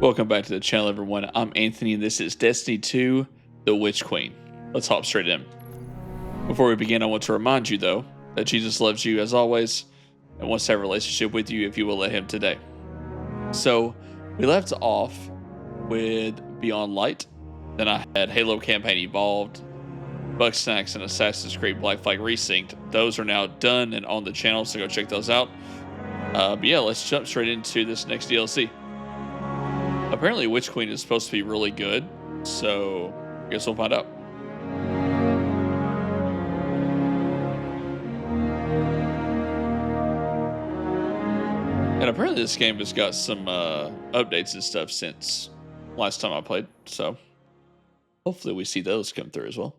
Welcome back to the channel, everyone. I'm Anthony, and this is Destiny 2, The Witch Queen. Let's hop straight in. Before we begin, I want to remind you, though, that Jesus loves you as always and wants to have a relationship with you if you will let him today. So, we left off with Beyond Light. Then I had Halo Campaign Evolved, Bugsnax, and Assassin's Creed Black Flag Resynced. Those are now done and on the channel, so go check those out. But yeah, let's jump straight into this next DLC. Apparently, Witch Queen is supposed to be really good, so I guess we'll find out. And apparently this game has got some updates and stuff since last time I played, so hopefully we see those come through as well.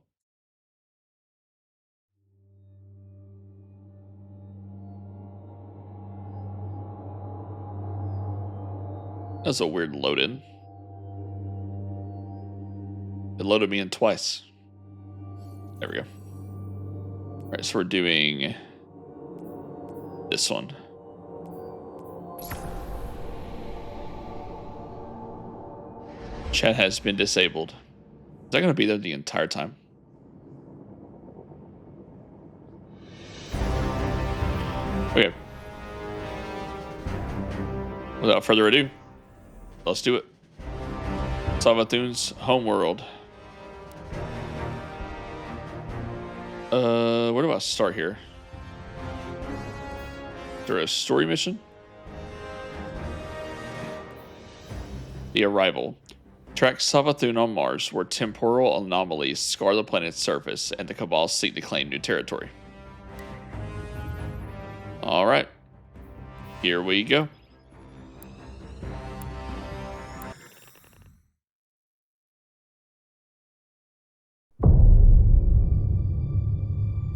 That's a weird load-in. It loaded me in twice. There we go. All right, so we're doing this one. Chat has been disabled. Is that going to be there the entire time? Okay. Without further ado, let's do it. Savathun's homeworld. Where do I start here? Is there a story mission? The Arrival. Track Savathun on Mars, where temporal anomalies scar the planet's surface and the Cabal seek to claim new territory. Alright. Here we go.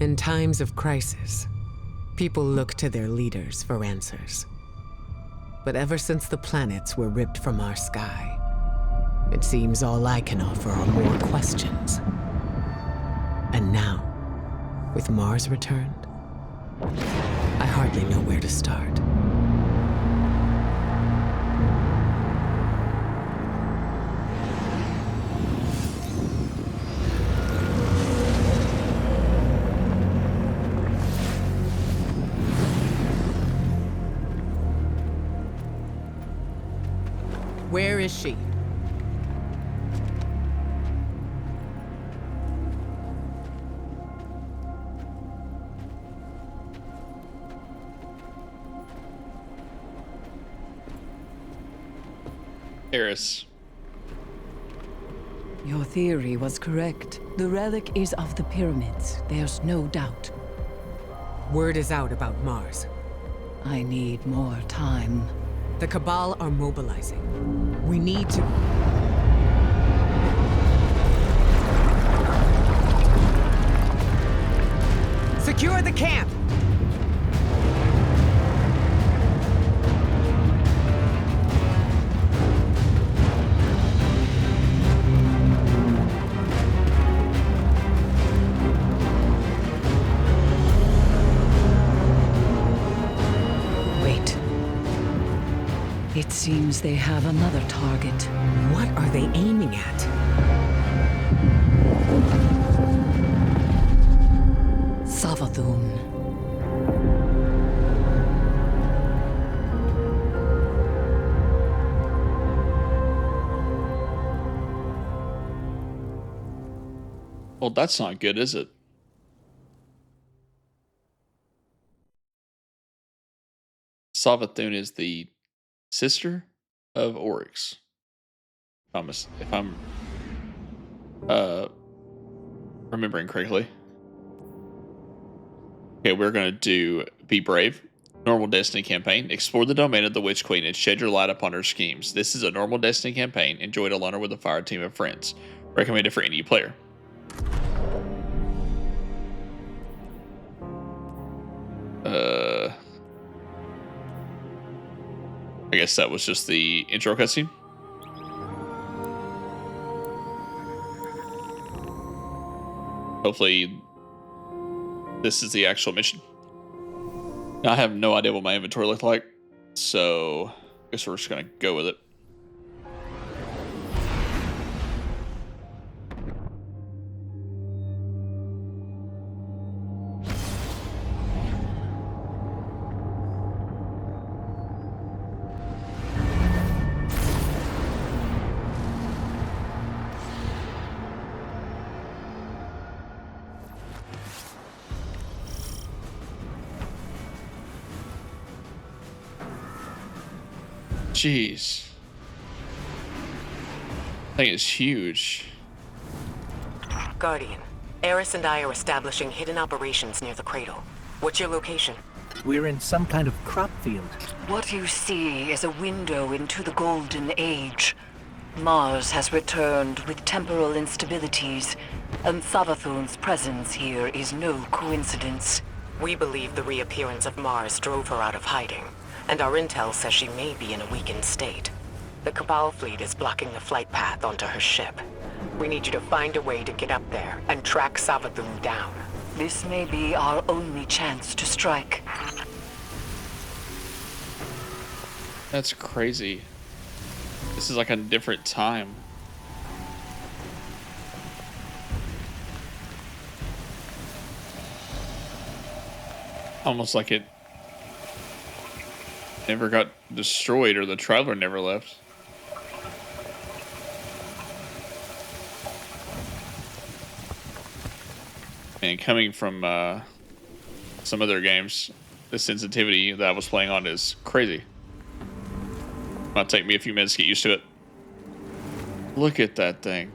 In times of crisis, people look to their leaders for answers. But ever since the planets were ripped from our sky, it seems all I can offer are more questions. And now, with Mars returned, I hardly know where to start. Where is she? Eris. Your theory was correct. The relic is of the pyramids. There's no doubt. Word is out about Mars. I need more time. The Cabal are mobilizing. We need to... Secure the camp! It seems they have another target. What are they aiming at? Savathun. Well, that's not good, is it? Savathun is the sister of Oryx. If I'm remembering correctly. Okay, we're gonna do Be Brave, normal Destiny campaign. Explore the domain of the Witch Queen and shed your light upon her schemes. This is a normal Destiny campaign. Enjoy it alone or with a fire team of friends. Recommended for any player. I guess that was just the intro cutscene. Hopefully, this is the actual mission. Now, I have no idea what my inventory looked like, so I guess we're just gonna go with it. Jeez. That thing is huge. Guardian, Eris and I are establishing hidden operations near the cradle. What's your location? We're in some kind of crop field. What you see is a window into the Golden Age. Mars has returned with temporal instabilities, and Savathun's presence here is no coincidence. We believe the reappearance of Mars drove her out of hiding, and our intel says she may be in a weakened state. The Cabal fleet is blocking the flight path onto her ship. We need you to find a way to get up there and track Savathun down. This may be our only chance to strike. That's crazy. This is like a different time. Almost like it never got destroyed or the traveler never left. And coming from some other games, the sensitivity that I was playing on is crazy. Might take me a few minutes to get used to it. Look at that thing.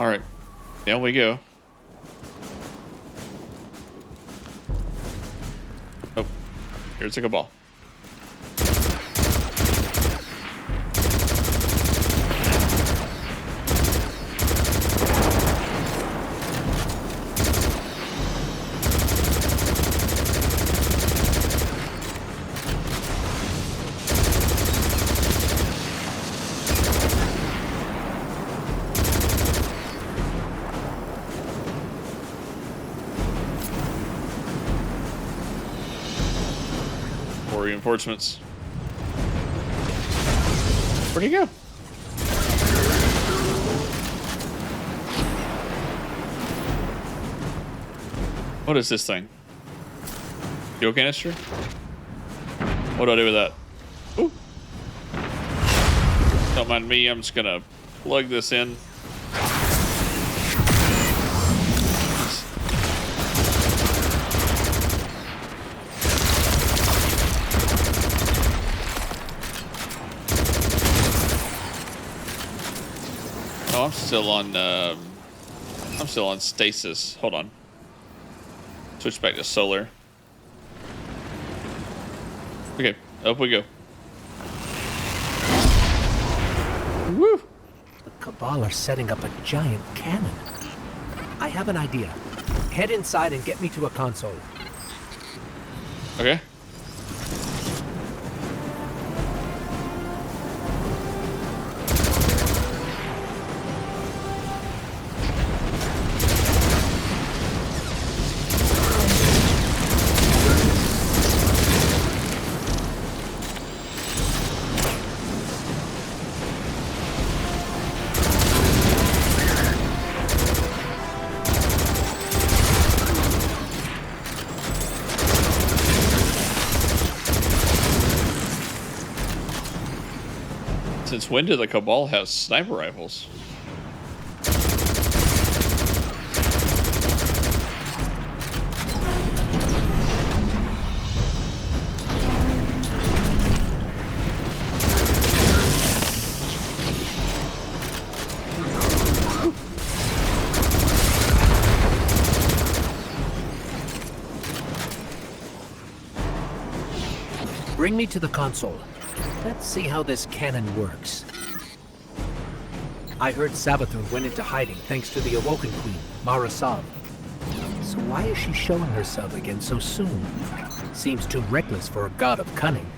All right, down we go. Oh, here's a Cabal. Reinforcements. Where'd he go? What is this thing? Fuel canister? What do I do with that? Ooh. Don't mind me, I'm just gonna plug this in. Oh, I'm still on stasis. Hold on. Switch back to solar. Okay, up we go. Woo! The Cabal are setting up a giant cannon. I have an idea. Head inside and get me to a console. Okay. Since when did the Cabal have sniper rifles? Bring me to the console. Let's see how this cannon works. I heard Savathun went into hiding thanks to the Awoken Queen, Mara Sov. So why is she showing herself again so soon? Seems too reckless for a god of cunning.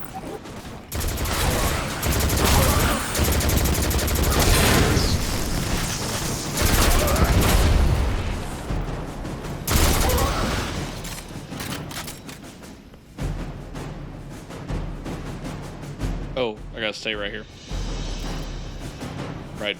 Oh, I gotta stay right here. Right.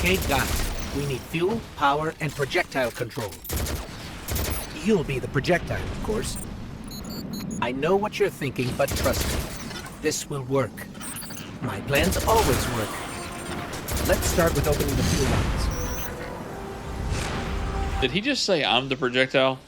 Okay, got it. We need fuel, power, and projectile control. You'll be the projectile, of course. I know what you're thinking, but trust me, this will work. My plans always work. Let's start with opening the fuel lines. Did he just say I'm the projectile?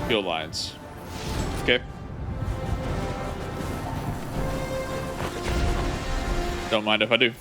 Fuel lines. Okay. Don't mind if I do.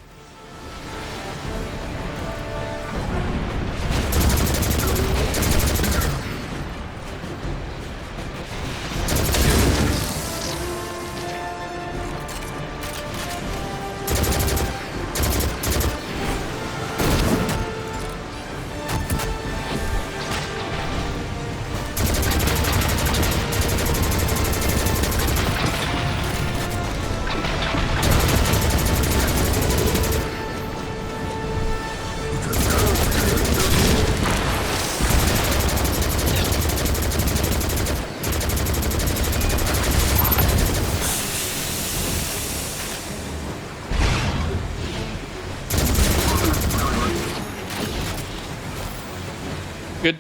Good.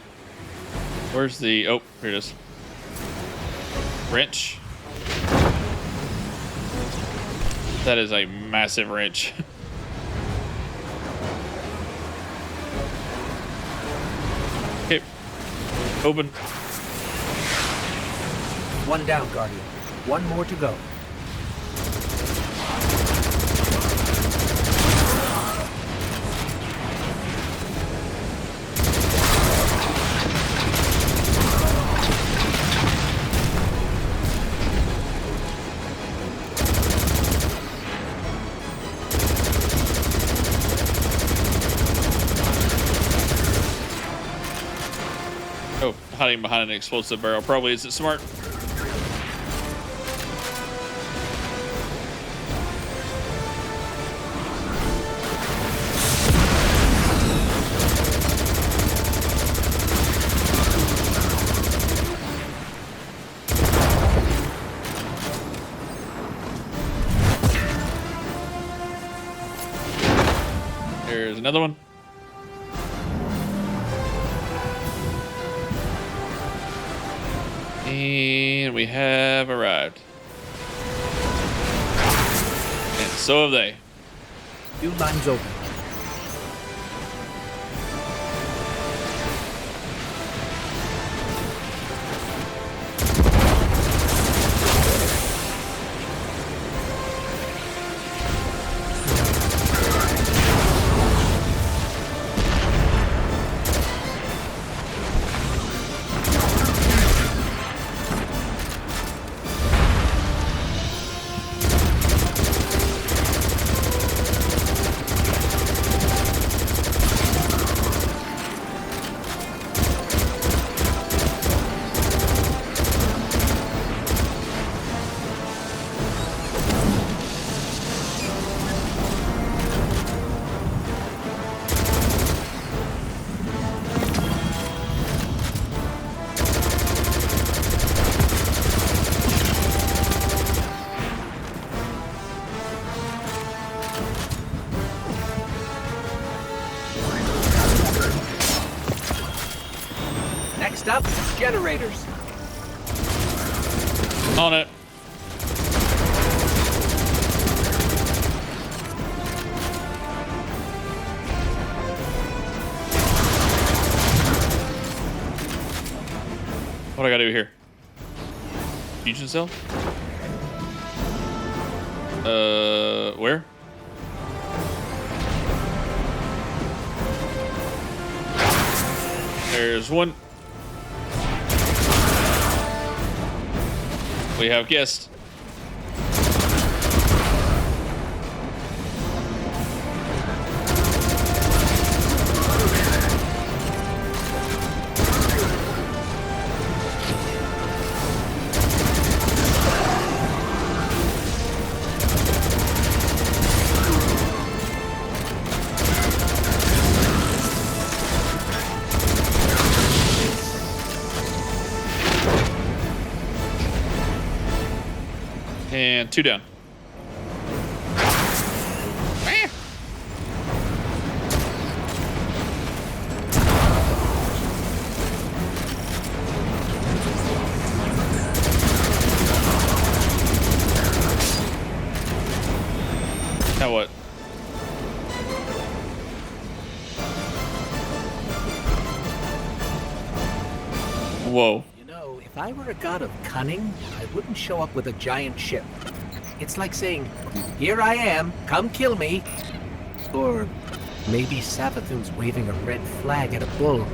Where's the... Oh, here it is. Wrench. That is a massive wrench. Okay. Open. One down, Guardian. One more to go. Oh, hiding behind an explosive barrel probably isn't smart. There's another one. And we have arrived. And so have they. Fuel lines open. Next up, generators. On it. What do I gotta do here? Fusion cell? Where? There's one. We have guests. And 2 down. Ah! Now what? Whoa. You know, if I were a god of cunning, I wouldn't show up with a giant ship. It's like saying, here I am, come kill me. Or maybe Savathun's waving a red flag at a bull.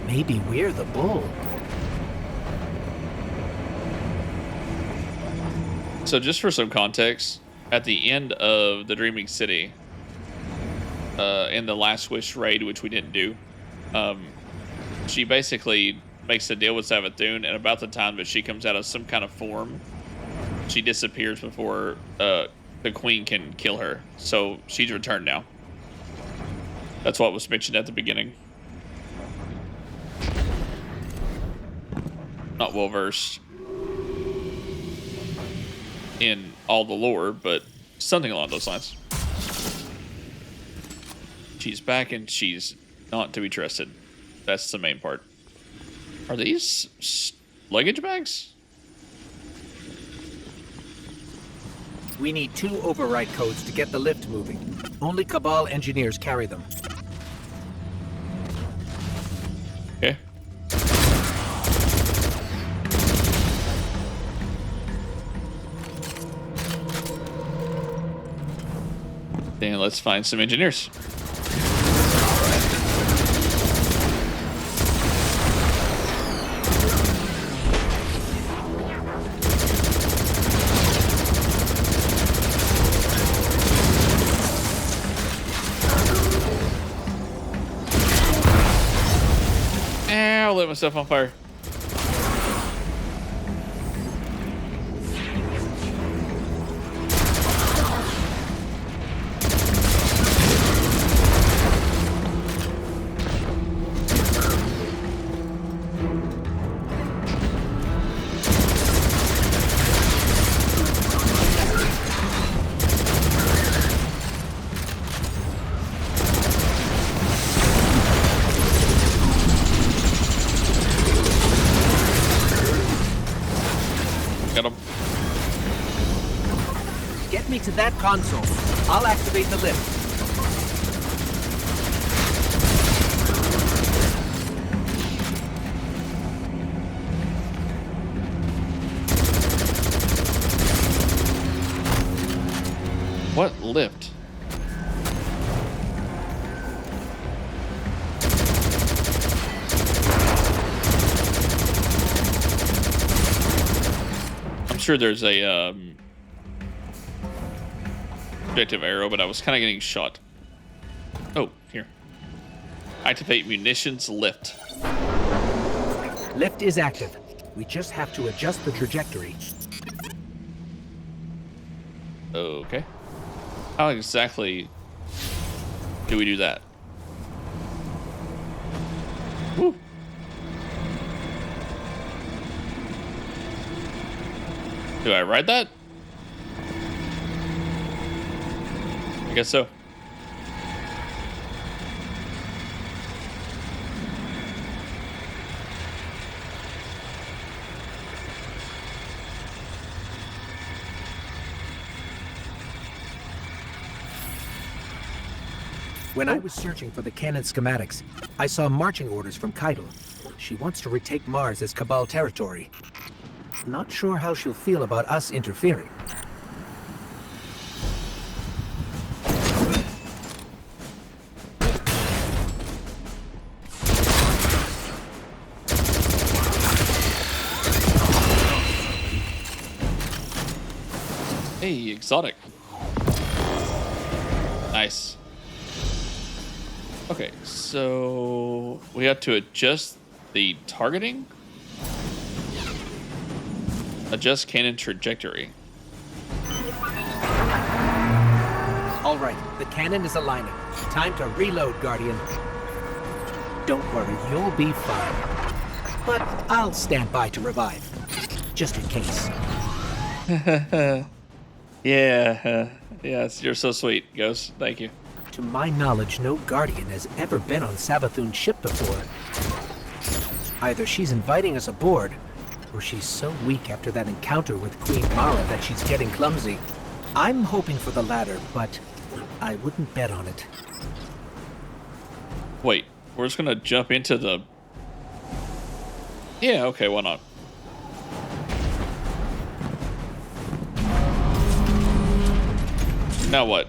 Maybe we're the bull. So just for some context, at the end of the Dreaming City, in the Last Wish raid, which we didn't do, she basically makes a deal with Savathun, and about the time that she comes out of some kind of form, she disappears before the queen can kill her. So she's returned now. That's what was mentioned at the beginning. Not well versed in all the lore, but something along those lines. She's back and she's not to be trusted. That's the main part. Are these luggage bags? We need 2 override codes to get the lift moving. Only Cabal engineers carry them. Okay. Then let's find some engineers. Ow, lit myself on fire. Got him. Get me to that console. I'll activate the lift. What lift? I'm sure there's a objective arrow, but I was kind of getting shot. Oh, here. Activate munitions lift. Lift is active. We just have to adjust the trajectory. Okay. How exactly do we do that? Woo. Do I ride that? I guess so. When I was searching for the cannon schematics, I saw marching orders from Keitel. She wants to retake Mars as Cabal territory. Not sure how she'll feel about us interfering. Hey, exotic. Nice. Okay, so we have to adjust the targeting. Adjust cannon trajectory. All right, the cannon is aligning. Time to reload, Guardian. Don't worry, you'll be fine. But I'll stand by to revive, just in case. Yeah, yes, you're so sweet, Ghost. Thank you. To my knowledge, no Guardian has ever been on Savathun's ship before. Either she's inviting us aboard, or she's so weak after that encounter with Queen Mara that she's getting clumsy. I'm hoping for the latter, but I wouldn't bet on it. Wait, we're just gonna jump into the... Yeah, okay, why not? Now what?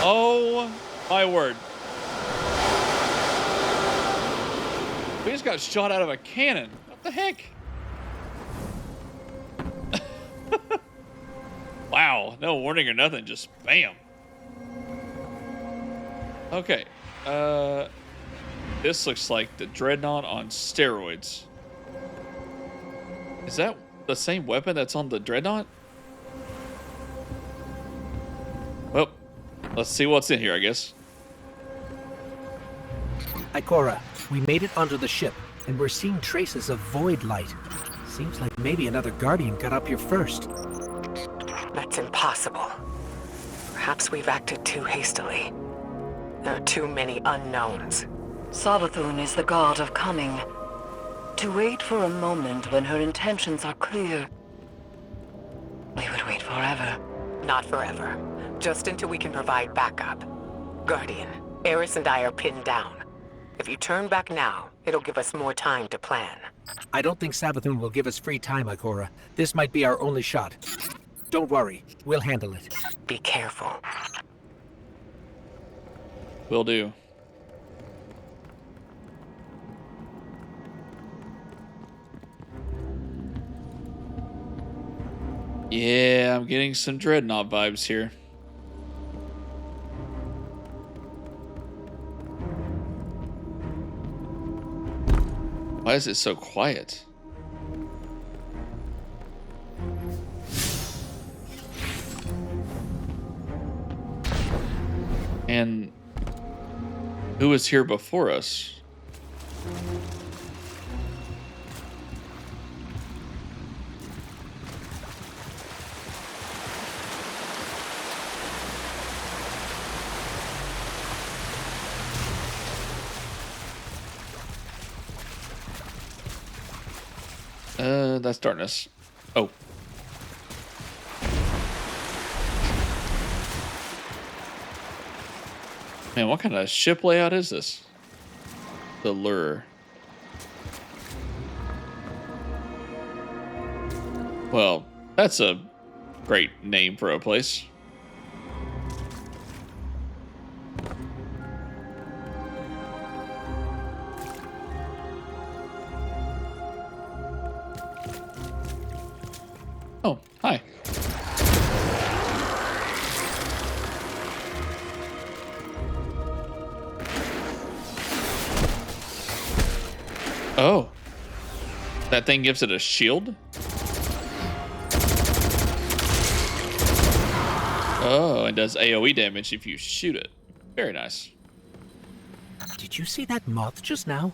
Oh my word. We just got shot out of a cannon. What the heck? Wow, no warning or nothing, just bam. Okay. This looks like the Dreadnought on steroids. Is that the same weapon that's on the Dreadnought? Well, let's see what's in here, I guess. Ikora, we made it onto the ship, and we're seeing traces of void light. Seems like maybe another Guardian got up here first. That's impossible. Perhaps we've acted too hastily. There are too many unknowns. Savathun is the god of coming. To wait for a moment when her intentions are clear, we would wait forever. Not forever. Just until we can provide backup. Guardian, Eris and I are pinned down. If you turn back now, it'll give us more time to plan. I don't think Savathun will give us free time, Ikora. This might be our only shot. Don't worry, we'll handle it. Be careful. Will do. Yeah, I'm getting some Dreadnought vibes here. Why is it so quiet? And who was here before us? That's darkness. Oh. Man, what kind of ship layout is this? The Lure. Well, that's a great name for a place. Oh, hi. Oh. That thing gives it a shield? Oh, it does AoE damage if you shoot it. Very nice. Did you see that moth just now?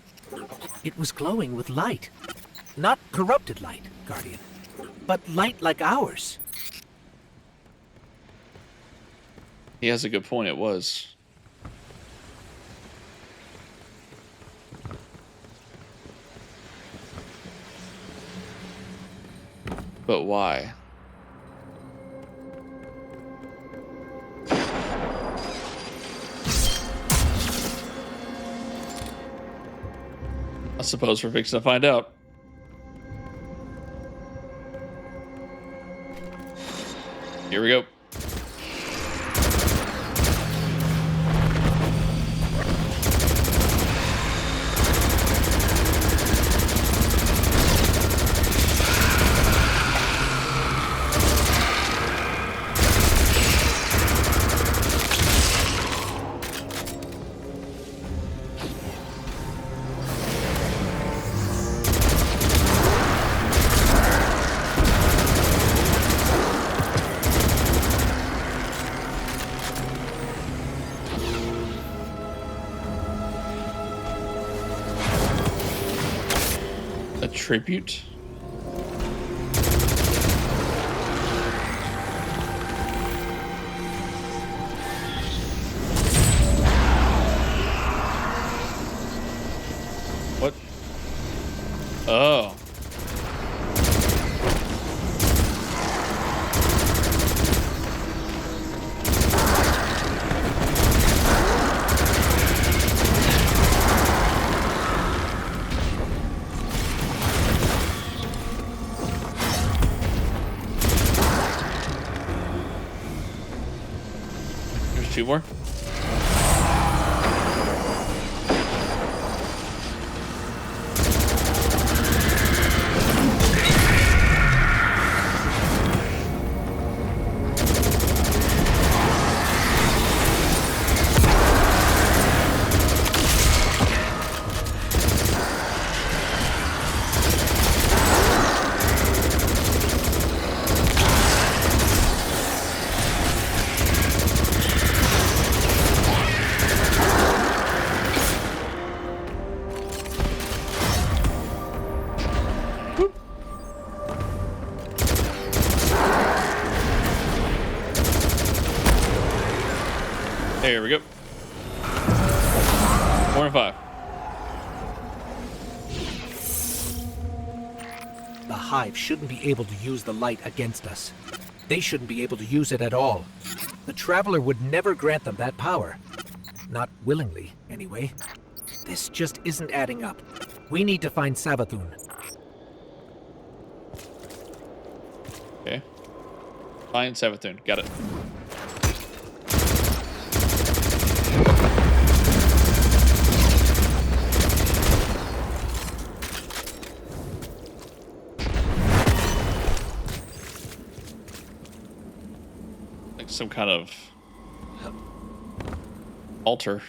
It was glowing with light. Not corrupted light, Guardian, but light like ours. He has a good point, it was. But why? I suppose we're fixing to find out. Here we go. tribute. What? Oh. There's two more. There we go. 4 and 5. The Hive shouldn't be able to use the light against us. They shouldn't be able to use it at all. The Traveler would never grant them that power. Not willingly, anyway. This just isn't adding up. We need to find Savathun. Okay. Find Savathun. Got it. Like some kind of altar.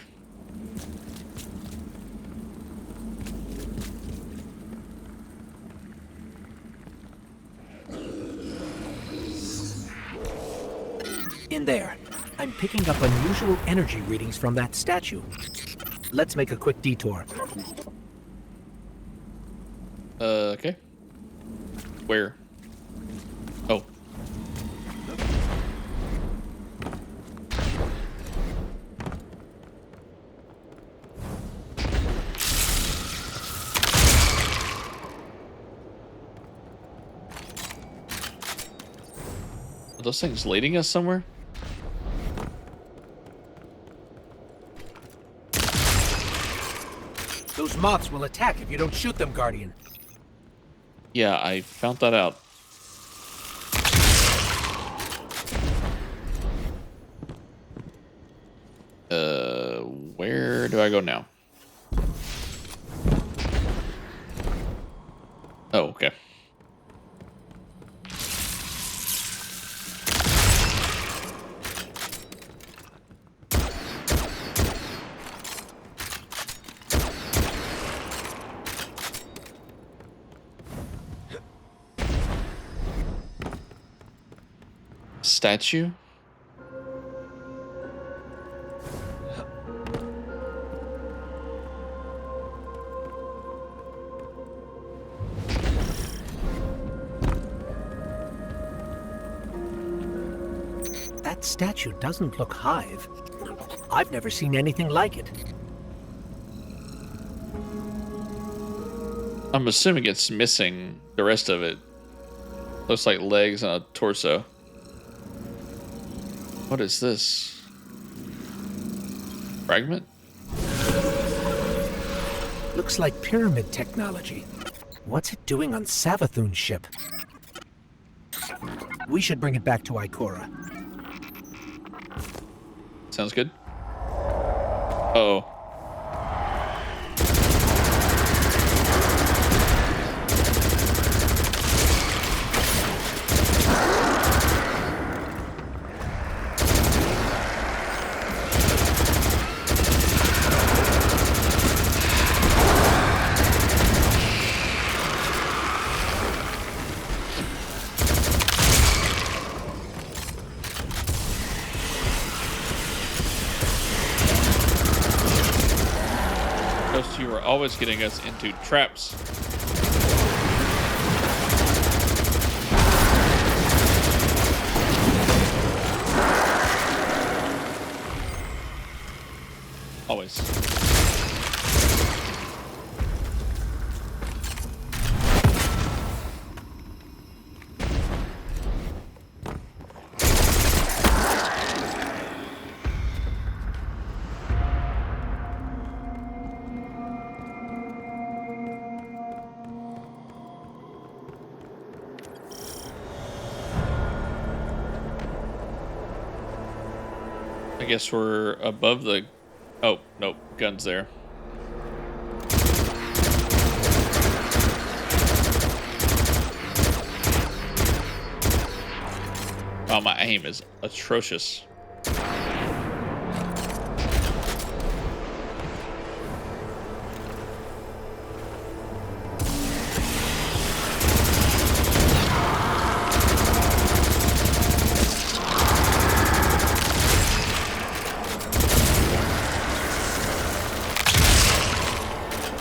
In there, I'm picking up unusual energy readings from that statue. Let's make a quick detour. Okay. Where? Oh. Are those things leading us somewhere? Those moths will attack if you don't shoot them, Guardian. Yeah, I found that out. Where do I go now? Oh, okay. Statue? That statue doesn't look Hive. I've never seen anything like it. I'm assuming it's missing the rest of it. Looks like legs and a torso. What is this? Fragment? Looks like pyramid technology. What's it doing on Savathun's ship? We should bring it back to Ikora. Sounds good. Uh-oh. Those two are always getting us into traps. noise. I guess we're above the... Oh, nope. Gun's there. Oh, my aim is atrocious.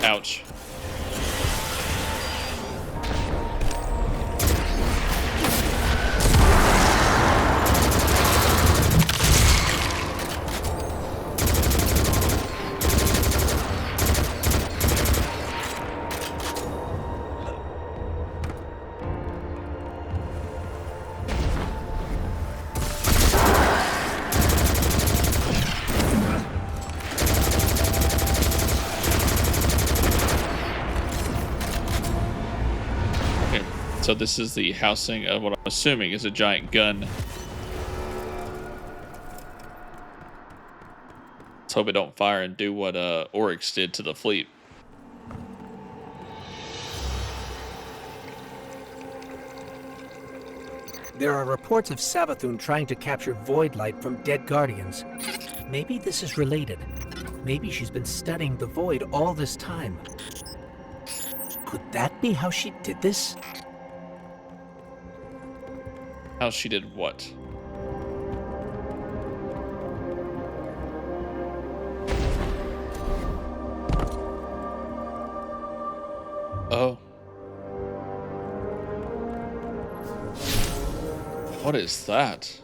Ouch. So this is the housing of what I'm assuming is a giant gun. Let's hope it don't fire and do what Oryx did to the fleet. There are reports of Savathun trying to capture Void Light from dead Guardians. Maybe this is related. Maybe she's been studying the Void all this time. Could that be how she did this? How she did what? Oh. What is that?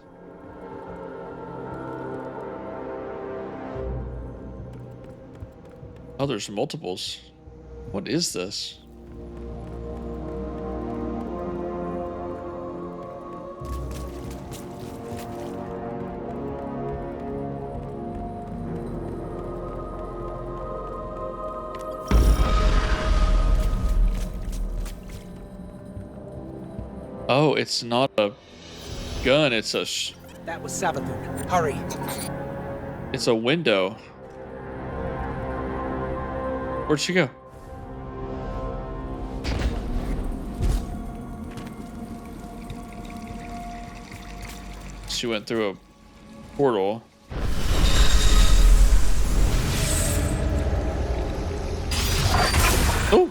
Oh, there's multiples. What is this? Oh, it's not a gun, it's a That was Savathun. Hurry. it's a window. Where'd she go? She went through a portal. Oh!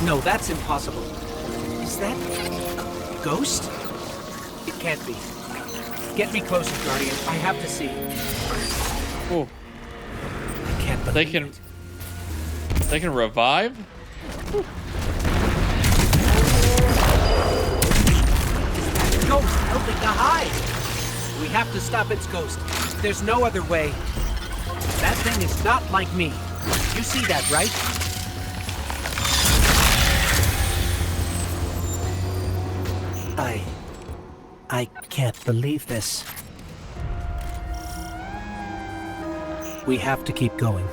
No, that's impossible. Is that a ghost? It can't be. Get me closer, Guardian. I have to see. Oh. I can't believe it. They can revive? Ghost helping to hide. We have to stop its ghost. There's no other way. That thing is not like me. You see that, right? I can't believe this. We have to keep going.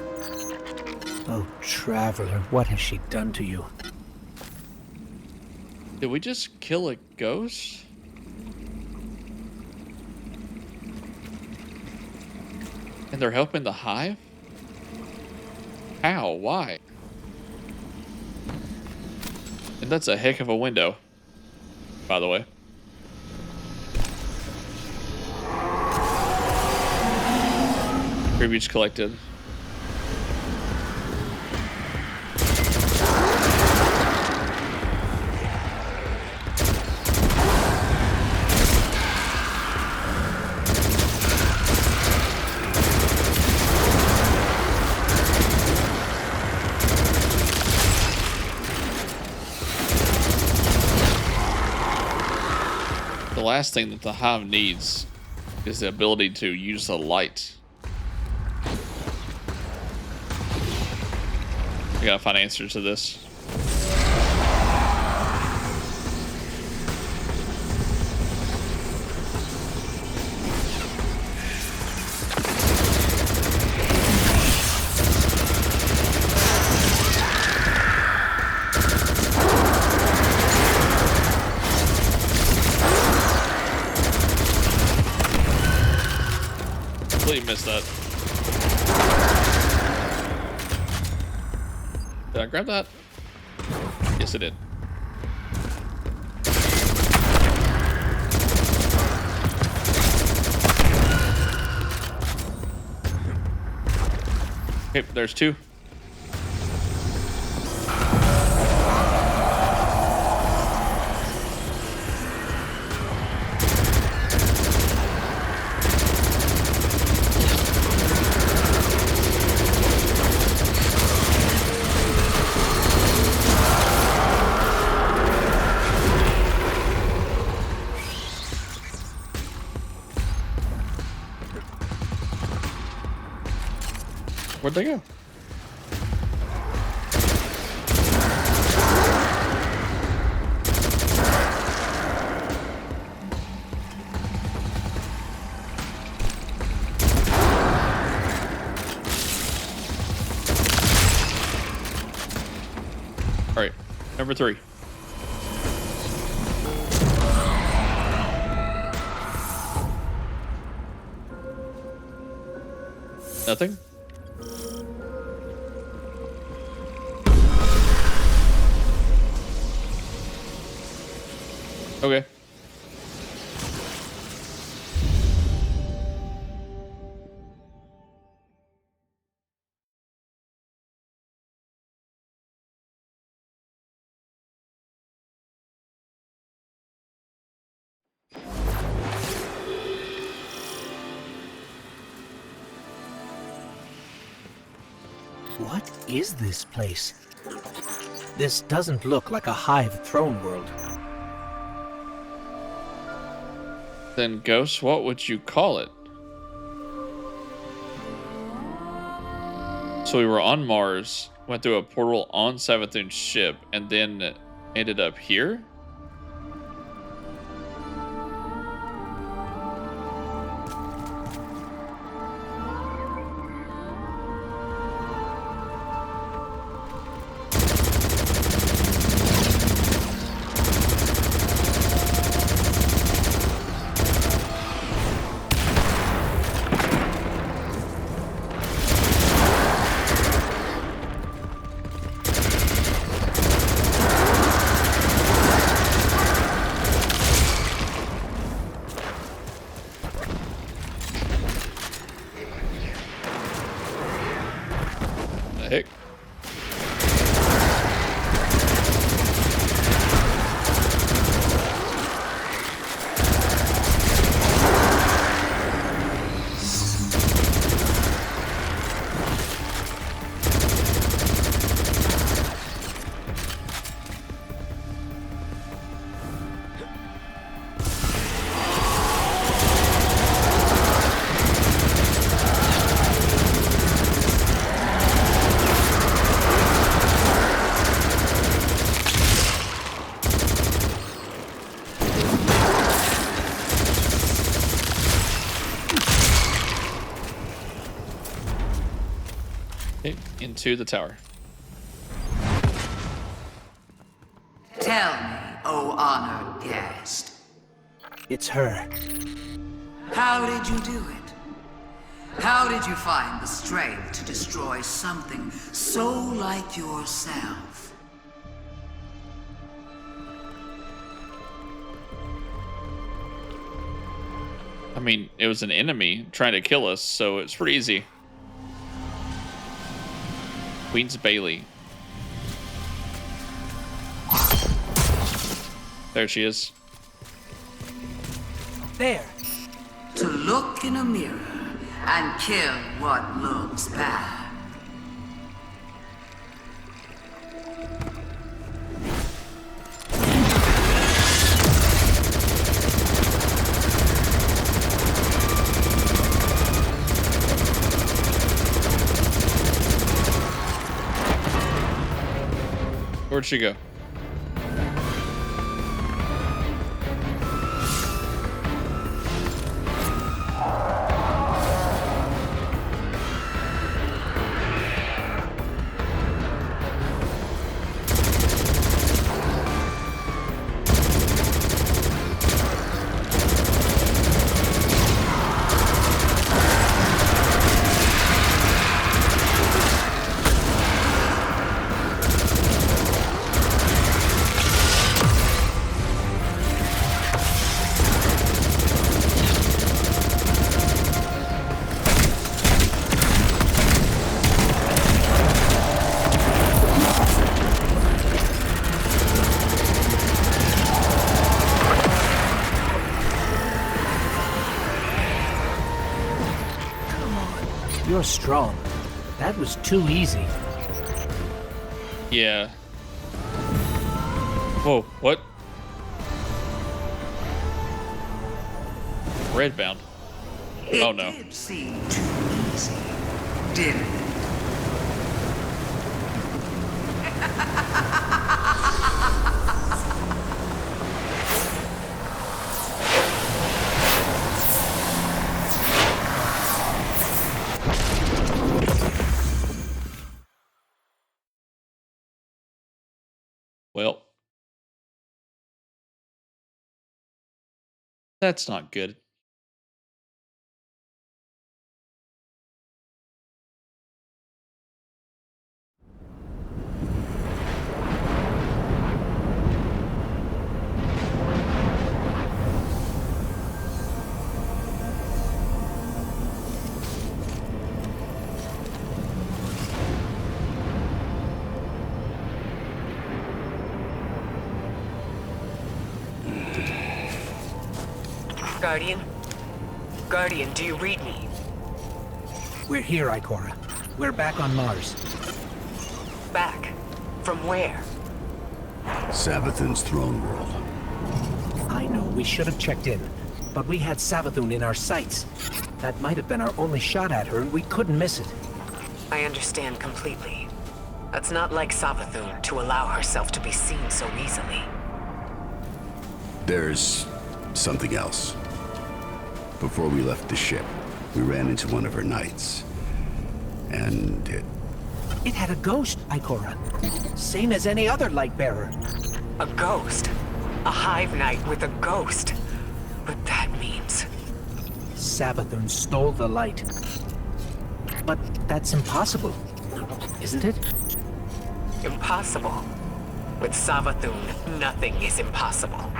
Oh, Traveler, what has she done to you? Did we just kill a ghost? And they're helping the hive? How? Why? And that's a heck of a window, by the way. Tributes collected. last thing that the Hive needs is the ability to use the light. We gotta find answers to this. Completely missed that. Did I grab that? Yes, I did. Okay, there's two. Where'd they go? All right, number 3. Nothing? Okay. What is this place? This doesn't look like a Hive throne world. Then, Ghost, what would you call it? So we were on Mars, went through a portal on Savathun's ship, and then ended up here? The heck? Okay, into the tower. Tell me, O honored guest, It's her. how did you do it? How did you find the strength to destroy something so like yourself? I mean, it was an enemy trying to kill us, so it's pretty easy. Queen's Bailey. There she is. There. To look in a mirror and kill what looks bad. Where'd she go? You're strong. That was too easy. Yeah. Whoa, what? Redbound. Oh no. It did seem too easy, didn't it? Well, that's not good. Guardian? Guardian, do you read me? We're here, Ikora. We're back on Mars. Back? From where? Savathun's throne world. I know we should have checked in, but we had Savathun in our sights. That might have been our only shot at her, and we couldn't miss it. I understand completely. It's not like Savathun to allow herself to be seen so easily. There's something else. Before we left the ship, we ran into one of her knights. And It had a ghost, Ikora. Same as any other light bearer. A ghost? A hive knight with a ghost? What that means? Savathun stole the light. But that's impossible, isn't it? Impossible. With Savathun, nothing is impossible.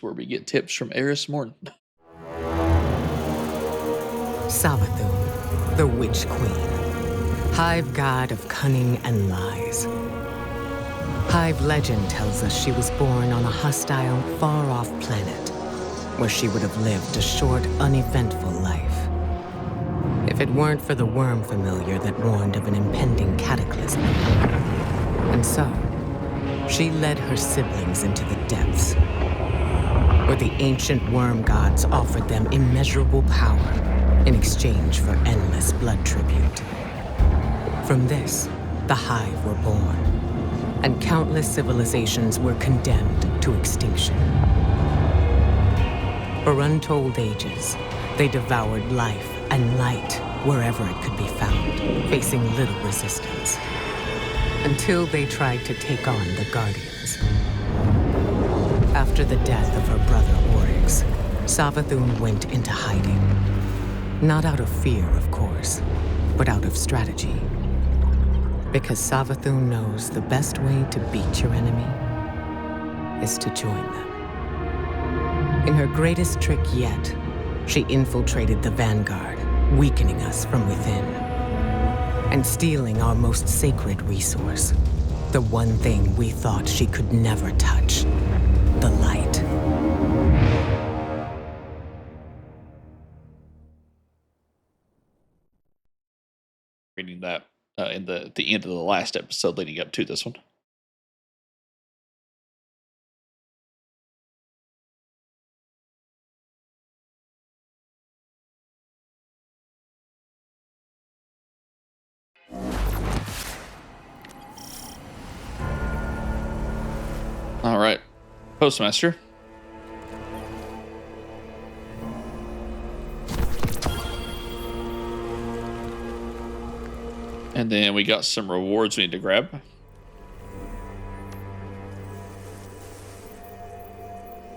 Where we get tips from Eris Morton. Savathun, the Witch Queen. Hive god of cunning and lies. Hive legend tells us she was born on a hostile, far-off planet, where she would have lived a short, uneventful life. If it weren't for the worm familiar that warned of an impending cataclysm. And so, she led her siblings into the depths, where the ancient worm gods offered them immeasurable power in exchange for endless blood tribute. From this, the Hive were born, and countless civilizations were condemned to extinction. For untold ages, they devoured life and light wherever it could be found, facing little resistance, until they tried to take on the Guardians. After the death of her brother Oryx, Savathun went into hiding. Not out of fear, of course, but out of strategy. Because Savathun knows the best way to beat your enemy is to join them. In her greatest trick yet, she infiltrated the Vanguard, weakening us from within, and stealing our most sacred resource, the one thing we thought she could never touch. The light. Reading that. in the end of the last episode leading up to this one. All right, Postmaster. And then we got some rewards we need to grab.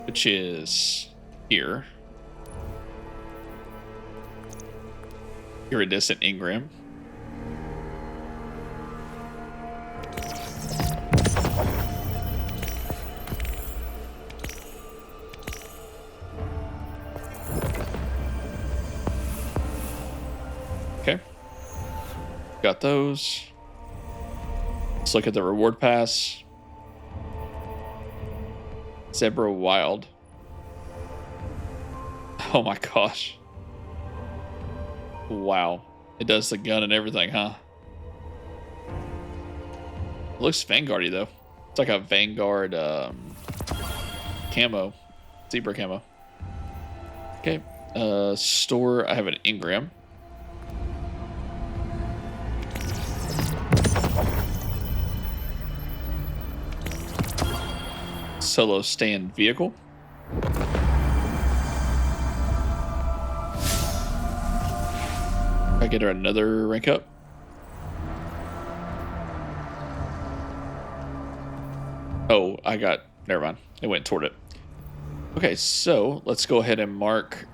Which is here. Iridescent engram. Okay. Got those. Let's look at the reward pass. Zebra Wild. Oh my gosh. Wow. It does the gun and everything, huh? It looks Vanguard-y though. It's like a Vanguard camo. Zebra camo. Okay. Store. I have an engram. Solo stand vehicle. I get her another rank up. Oh, never mind. It went toward it. Okay, so let's go ahead and mark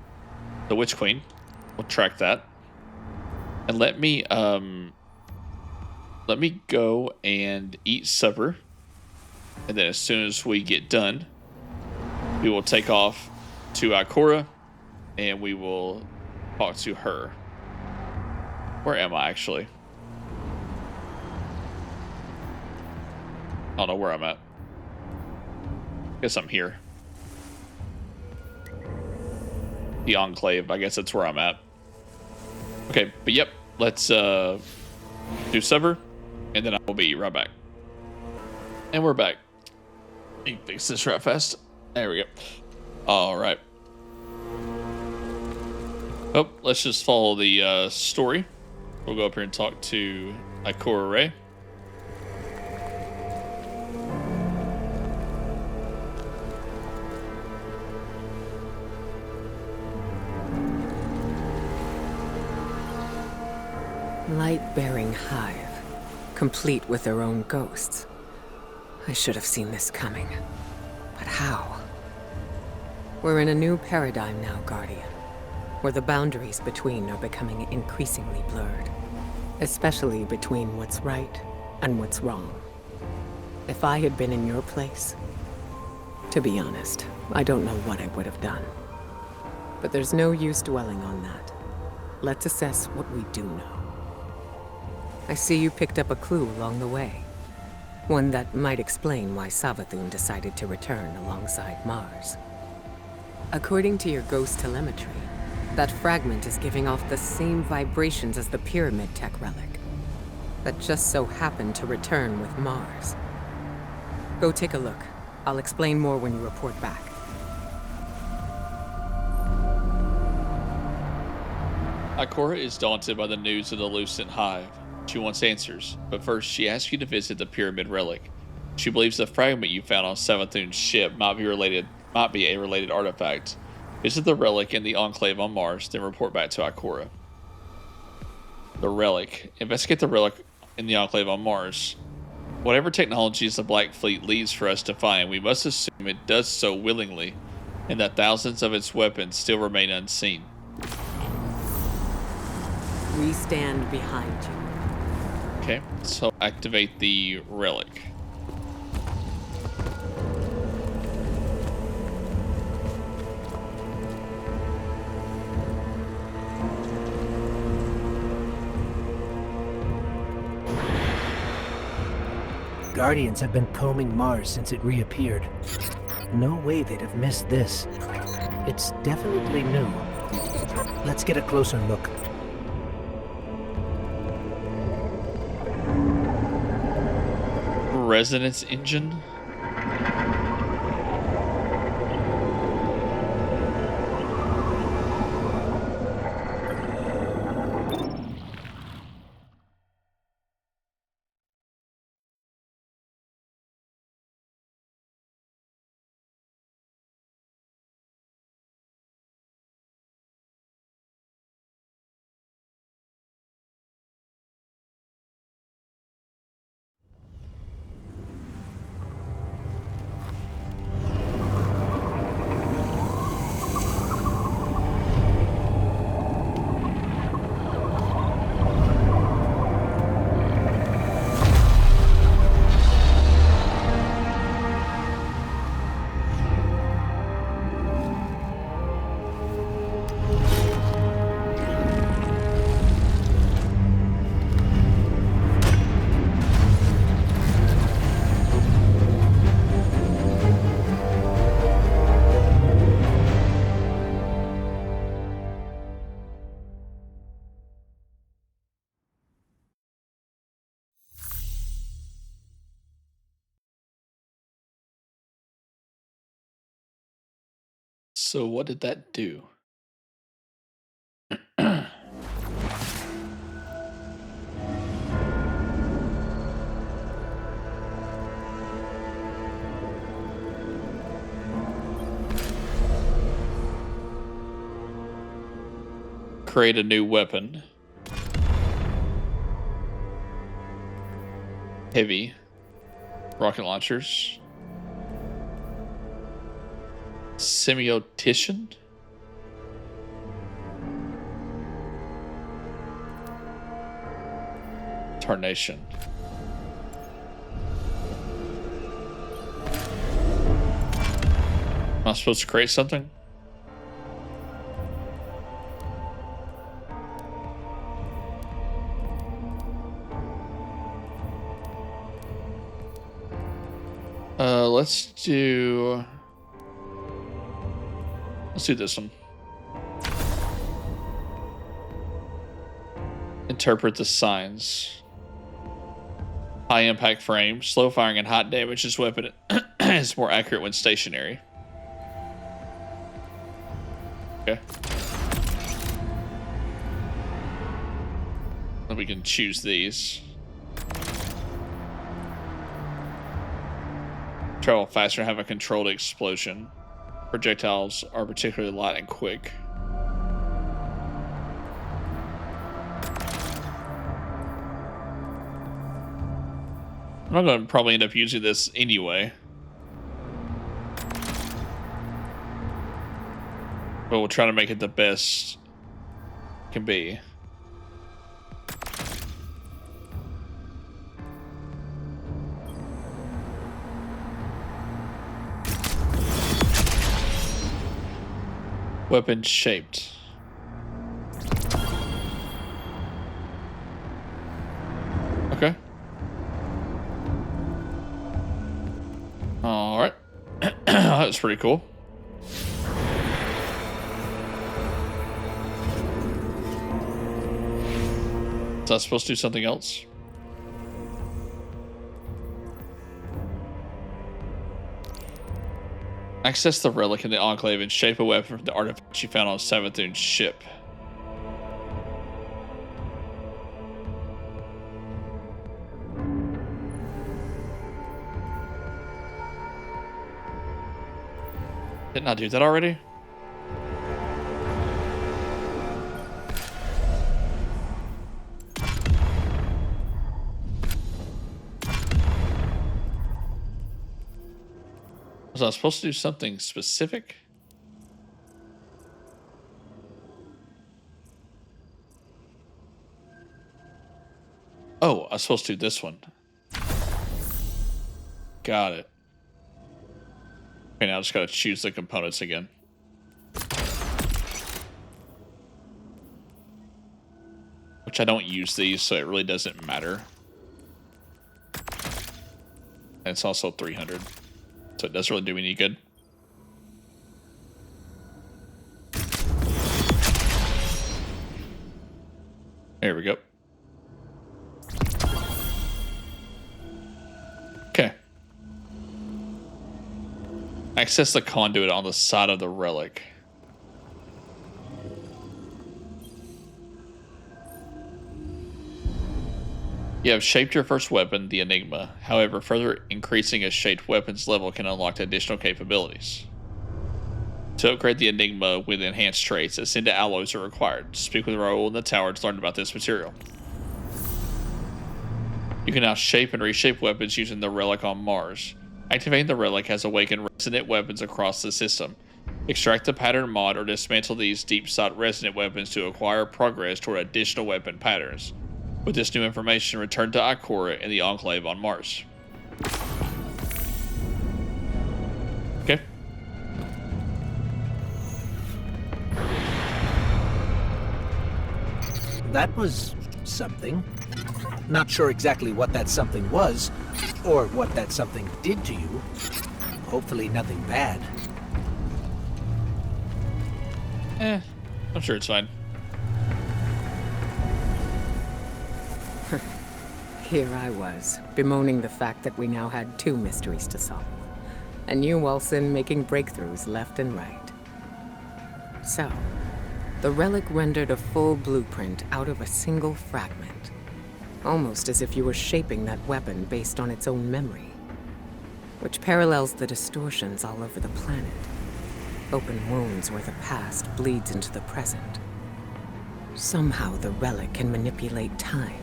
the Witch Queen. We'll track that. And let me go and eat supper. And then as soon as we get done, we will take off to Ikora and we will talk to her. Where am I actually? I don't know where I'm at. Guess I'm here. The Enclave, I guess that's where I'm at. Okay, but yep, let's do supper and then I will be right back. And we're back. Let me fix this right fast. There we go. All right. Oh, let's just follow the story. We'll go up here and talk to Ikora Rey. Light-bearing hive, complete with their own ghosts. I should have seen this coming. But how? We're in a new paradigm now, Guardian, where the boundaries between are becoming increasingly blurred, especially between what's right and what's wrong. If I had been in your place, to be honest, I don't know what I would have done. But there's no use dwelling on that. Let's assess what we do know. I see you picked up a clue along the way. One that might explain why Savathun decided to return alongside Mars. According to your ghost telemetry, that fragment is giving off the same vibrations as the Pyramid Tech relic that just so happened to return with Mars. Go take a look. I'll explain more when you report back. Ikora is daunted by the news of the Lucent Hive. She wants answers, but first she asks you to visit the Pyramid Relic. She believes the fragment you found on Savathun's ship might be a related artifact. Visit the relic in the Enclave on Mars, then report back to Ikora. The relic. Investigate the relic in the Enclave on Mars. Whatever technologies the Black Fleet leaves for us to find, we must assume it does so willingly, and that thousands of its weapons still remain unseen. We stand behind you. Okay, so activate the relic. Guardians have been combing Mars since it reappeared. No way they'd have missed this. It's definitely new. Let's get a closer look. resonance engine. So what did that do? Create a new weapon. Heavy. Rocket launchers. Semiotician? Tarnation. Am I supposed to create something? Let's do this one. Interpret the signs. High impact frame, slow firing and hot damage. This weapon is more accurate when stationary. Okay. Then we can choose these. Travel faster and have a controlled explosion. Projectiles are particularly light and quick. I'm not going to probably end up using this anyway. But we'll try to make it the best it can be. Weapon shaped. Okay. All right. That was pretty cool. Is that supposed to do something else? Access the relic in the Enclave and shape a weapon from the artifact you found on Savathun's ship. Didn't I do that already? Was I supposed to do something specific? Oh, I was supposed to do this one. Got it. Okay, now I just gotta choose the components again. Which I don't use these, so it really doesn't matter. And it's also 300. So it doesn't really do me any good. There we go. Okay. Access the conduit on the side of the relic. You have shaped your first weapon, the Enigma. However, further increasing a shaped weapon's level can unlock additional capabilities. To upgrade the Enigma with enhanced traits, ascend to alloys are required. Speak with Raoul in the tower to learn about this material. You can now shape and reshape weapons using the relic on Mars. Activating the relic has awakened resonant weapons across the system. Extract the pattern mod or dismantle these deep-sought resonant weapons to acquire progress toward additional weapon patterns. With this new information, return to Ikora in the Enclave on Mars. Okay. That was something. Not sure exactly what that something was, or what that something did to you. Hopefully nothing bad. I'm sure it's fine. Here I was, bemoaning the fact that we now had 2 mysteries to solve. And you, Wilson, making breakthroughs left and right. So, the relic rendered a full blueprint out of a single fragment. Almost as if you were shaping that weapon based on its own memory. Which parallels the distortions all over the planet. Open wounds where the past bleeds into the present. Somehow the relic can manipulate time.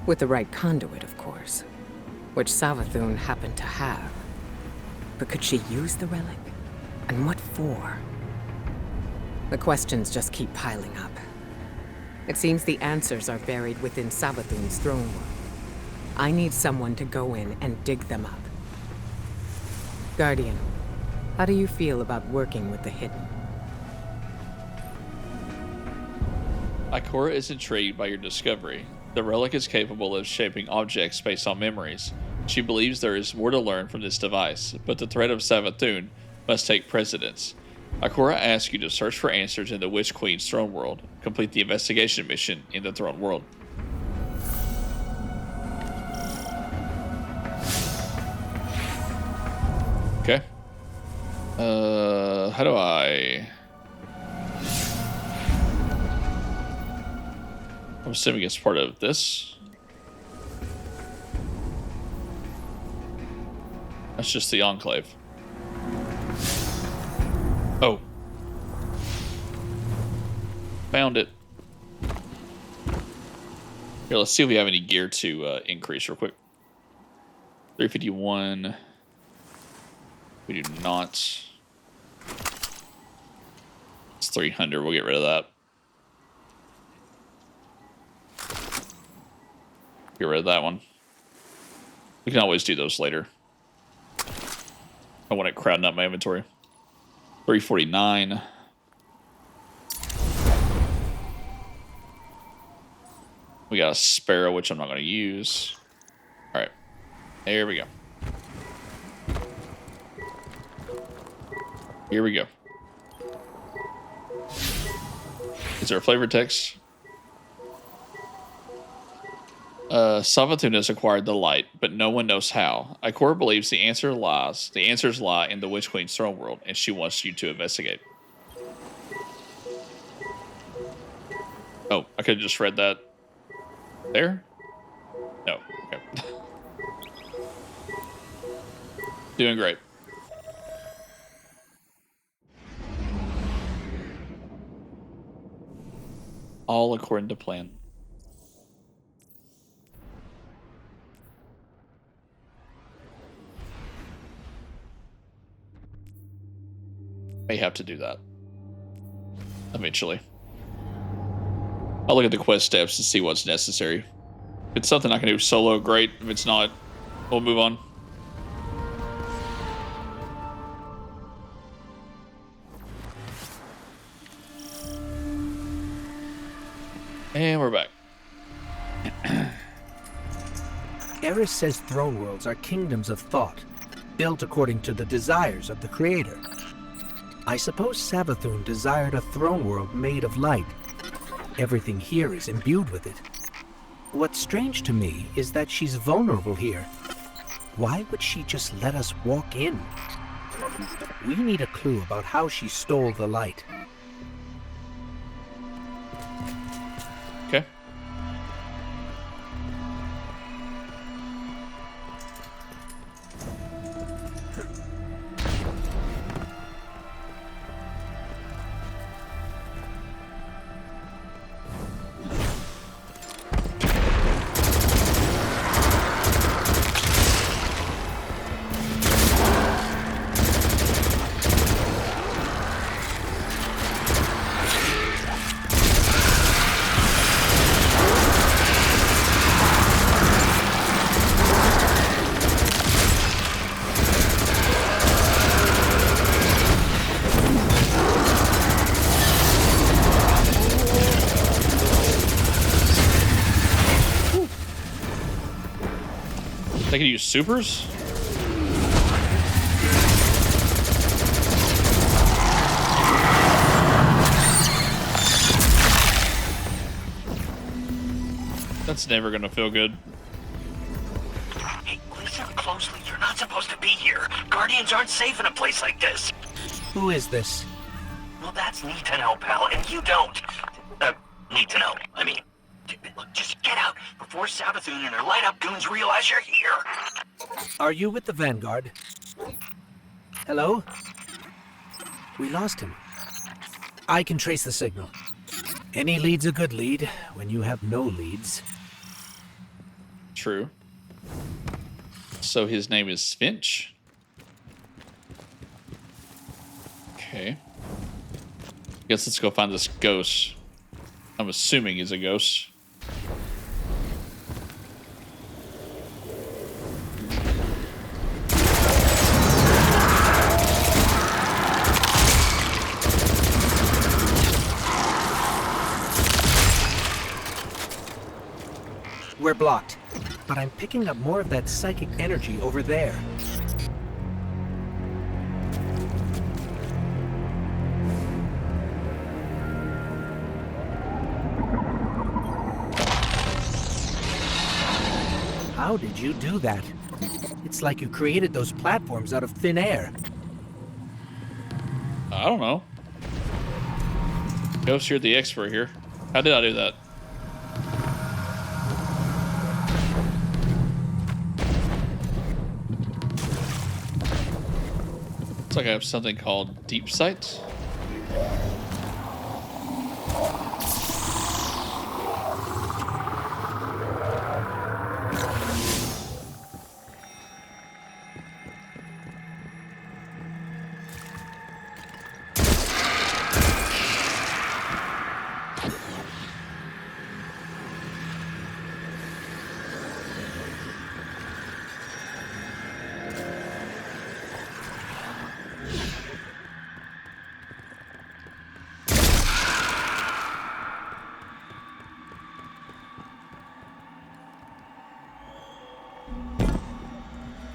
With the right conduit, of course. Which Savathun happened to have. But could she use the relic? And what for? The questions just keep piling up. It seems the answers are buried within Savathun's throne world. I need someone to go in and dig them up. Guardian, how do you feel about working with the Hidden? Ikora is intrigued by your discovery. The relic is capable of shaping objects based on memories. She believes there is more to learn from this device, but the threat of Savathun must take precedence. Ikora asks you to search for answers in the Witch Queen's throne world. Complete the investigation mission in the throne world. Okay. How do I... I'm assuming it's part of this. That's just the Enclave. Oh. Found it. Here, let's see if we have any gear to increase real quick. 351. We do not. It's 300. We'll get rid of that. Get rid of that one. We can always do those later. I want it crowding up my inventory. 349. We got a Sparrow, which I'm not going to use. All right. There we go. Here we go. Is there a flavor text? Savathun has acquired the light, but no one knows how. Ikora believes the answers lie in the Witch Queen's throne world, and she wants you to investigate. Oh, I could have just read that there? No. Okay. Doing great. All according to plan. May have to do that eventually. I'll look at the quest steps to see what's necessary. If it's something I can do solo, great. If it's not, we'll move on. And we're back. Eris says throne worlds are kingdoms of thought, built according to the desires of the creator. I suppose Savathun desired a throne world made of light. Everything here is imbued with it. What's strange to me is that she's vulnerable here. Why would she just let us walk in? We need a clue about how she stole the light. Okay. They can use supers? That's never gonna feel good. Hey, listen closely. You're not supposed to be here. Guardians aren't safe in a place like this. Who is this? Well, that's neat to know, pal, and you don't. Need to know. I mean, look, just get out before Savathun and her light-up goons realize you're here. Are you with the Vanguard? Hello? We lost him. I can trace the signal. Any lead's a good lead when you have no leads. True. So his name is Finch. Okay. Guess let's go find this ghost. I'm assuming he's a ghost. We're blocked, but I'm picking up more of that psychic energy over there. How did you do that? It's like you created those platforms out of thin air. I don't know. Ghost, you're the expert here. How did I do that? Looks like I have something called Deep Sight.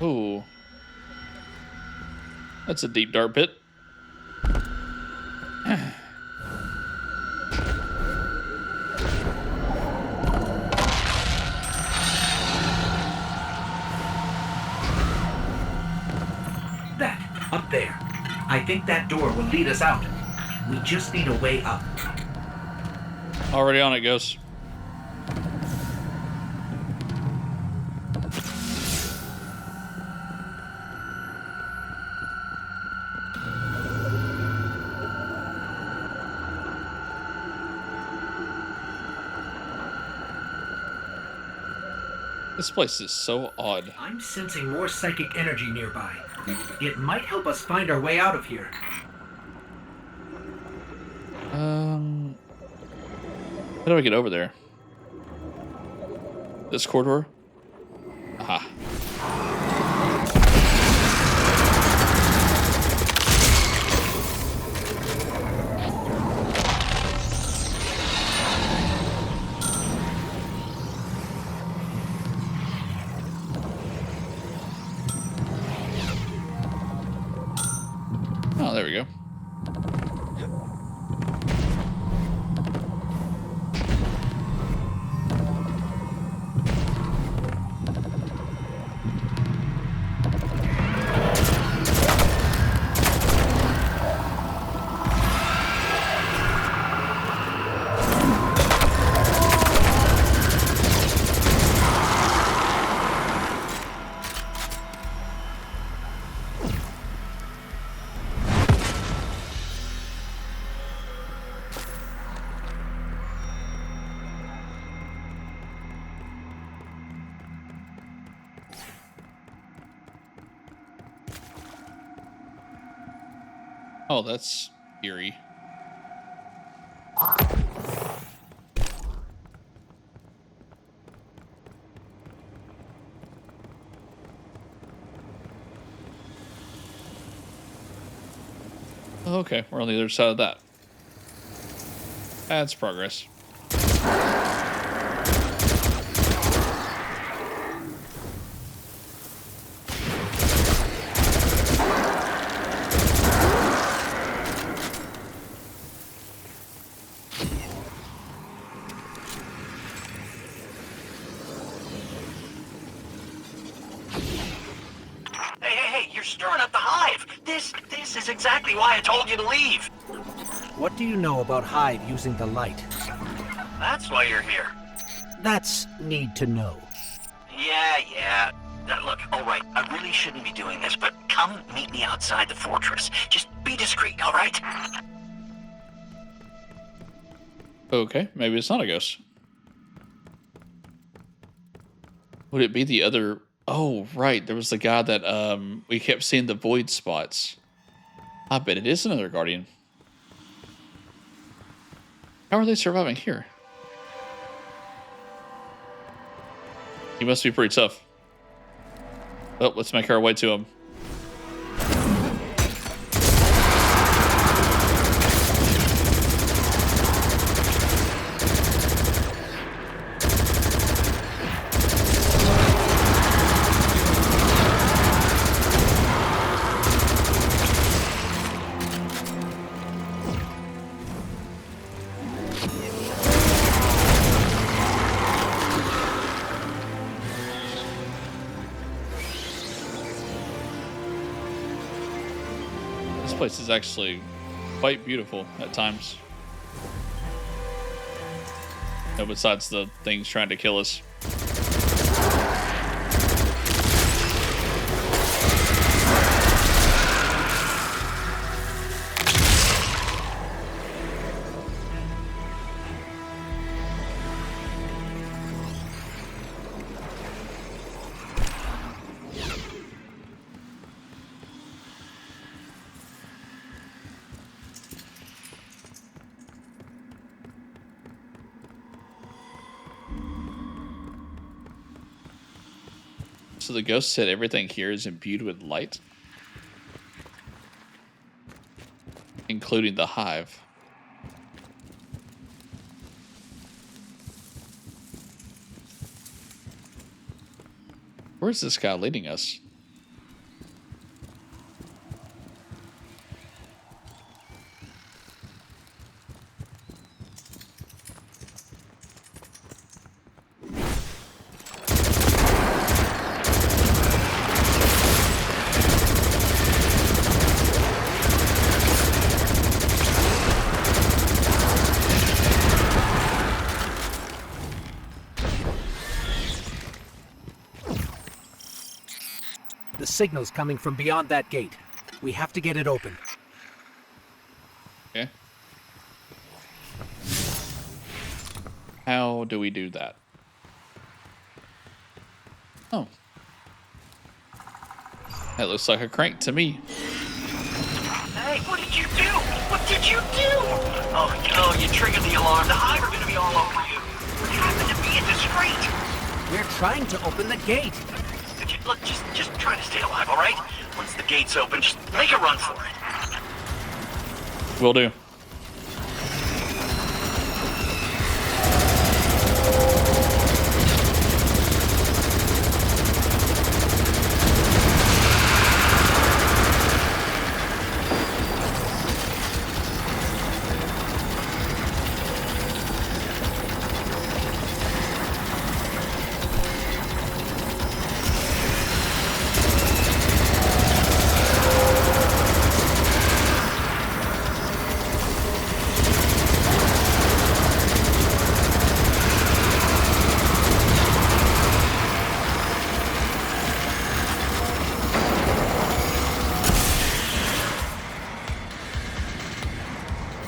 Ooh. That's a deep dark pit. That, up there. I think that door will lead us out. We just need a way up. Already on it, Ghost. This place is so odd. I'm sensing more psychic energy nearby. It might help us find our way out of here. How do I get over there? This corridor? Aha. Oh, there we go. Oh, that's eerie. Okay, we're on the other side of that. That's progress. Hey, you're stirring up the hive. This is exactly why I told you to leave. What do you know about Hive using the light? That's why you're here. That's need to know. Yeah. Look, all right, I really shouldn't be doing this, but come meet me outside the fortress. Just be discreet, all right? Okay, maybe it's not a ghost. Would it be the other? Oh, right. There was the guy that we kept seeing the void spots. I bet it is another guardian. How are they surviving here? He must be pretty tough. Oh, let's make our way to him. This place is actually quite beautiful at times. No, besides the things trying to kill us. So the ghost said everything here is imbued with light, including the hive. Where's this guy leading us? The signal's coming from beyond that gate. We have to get it open. Okay. How do we do that? Oh. That looks like a crank to me. Hey, what did you do? What did you do? Oh, no, you triggered the alarm. The hive are gonna be all over you. What happened to me in the street? We're trying to open the gate. Look, just try to stay alive, all right? Once the gate's open, just make a run for it. Will do.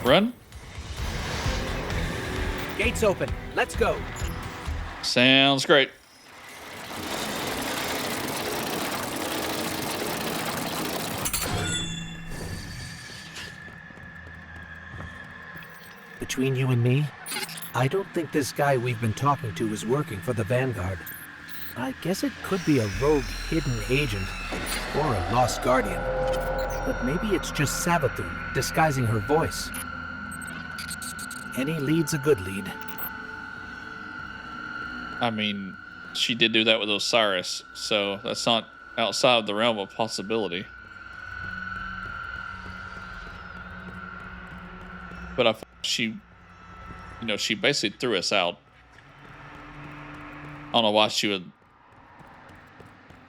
Run? Gate's open. Let's go. Sounds great. Between you and me, I don't think this guy we've been talking to is working for the Vanguard. I guess it could be a rogue hidden agent, or a lost guardian. But maybe it's just Savathun disguising her voice. Any lead's a good lead. I mean, she did do that with Osiris, so that's not outside the realm of possibility. But I thought she basically threw us out. I don't know why she would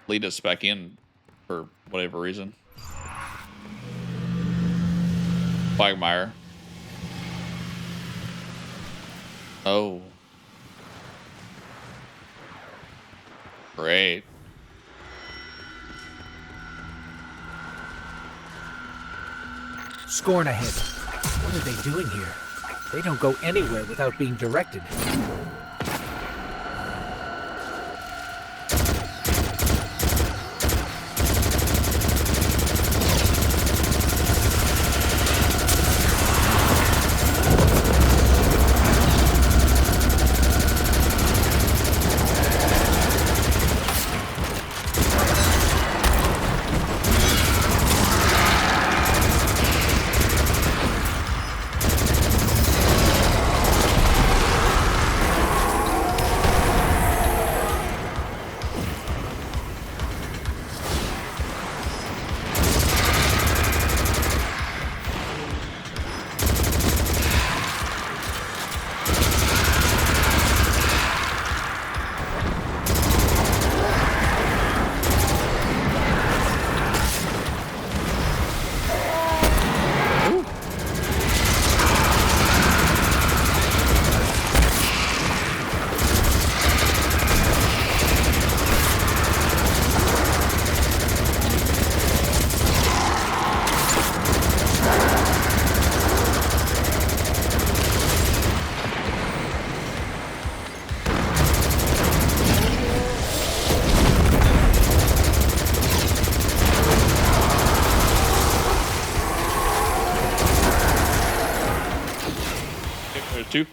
lead us back in for whatever reason. Quagmire. Oh. Great. Scorn ahead. What are they doing here? They don't go anywhere without being directed. Two.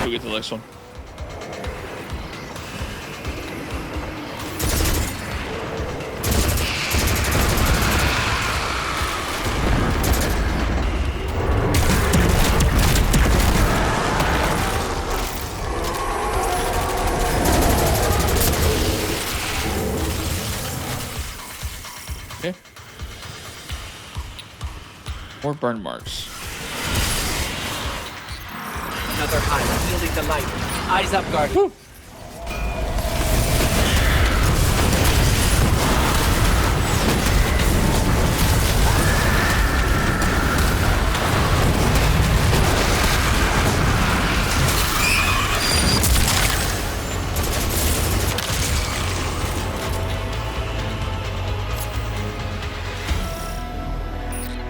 We'll get to the next one. Okay. More burn marks. Another hive yielding the light. Eyes up, Guardian. Woo.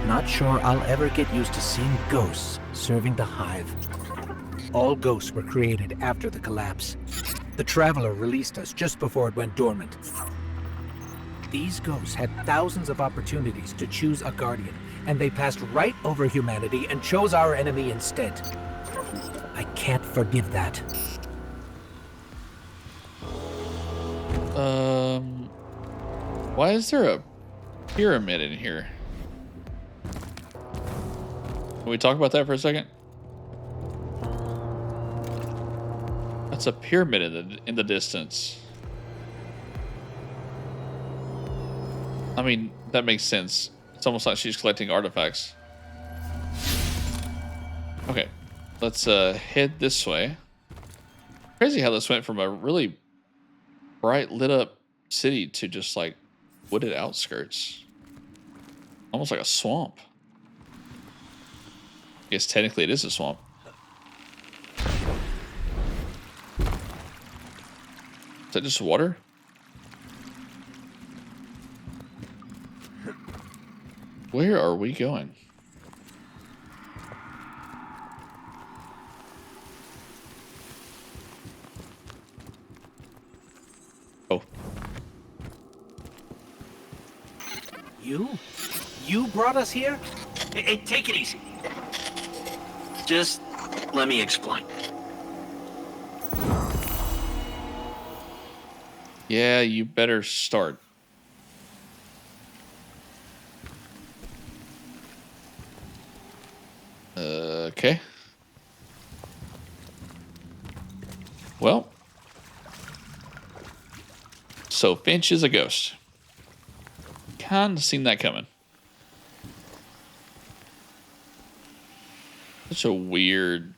Not sure I'll ever get used to seeing ghosts serving the hive. All ghosts were created after the collapse. The Traveler released us just before it went dormant. These ghosts had thousands of opportunities to choose a guardian, and they passed right over humanity and chose our enemy instead. I can't forgive that. Why is there a pyramid in here? Can we talk about that for a second? That's a pyramid in the distance. I mean, that makes sense. It's almost like she's collecting artifacts. Okay, let's head this way. Crazy how this went from a really bright lit up city to just like wooded outskirts. Almost like a swamp. I guess technically it is a swamp. Is that just water? Where are we going? Oh. You? You brought us here? Hey, take it easy. Just let me explain. Yeah, you better start. Okay. Well. So Finch is a ghost. Kinda seen that coming. Such a weird,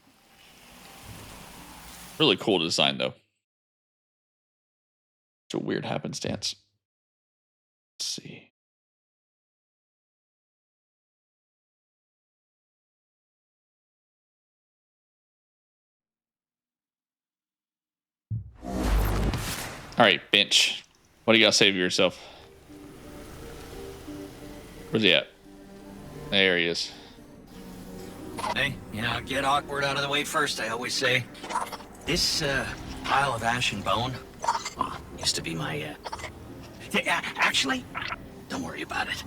really cool design though. Such a weird happenstance. Let's see. All right, Finch. What do you got to say for yourself? Where's he at? There he is. Hey, get awkward out of the way first, I always say. This, pile of ash and bone, used to be my, actually, don't worry about it.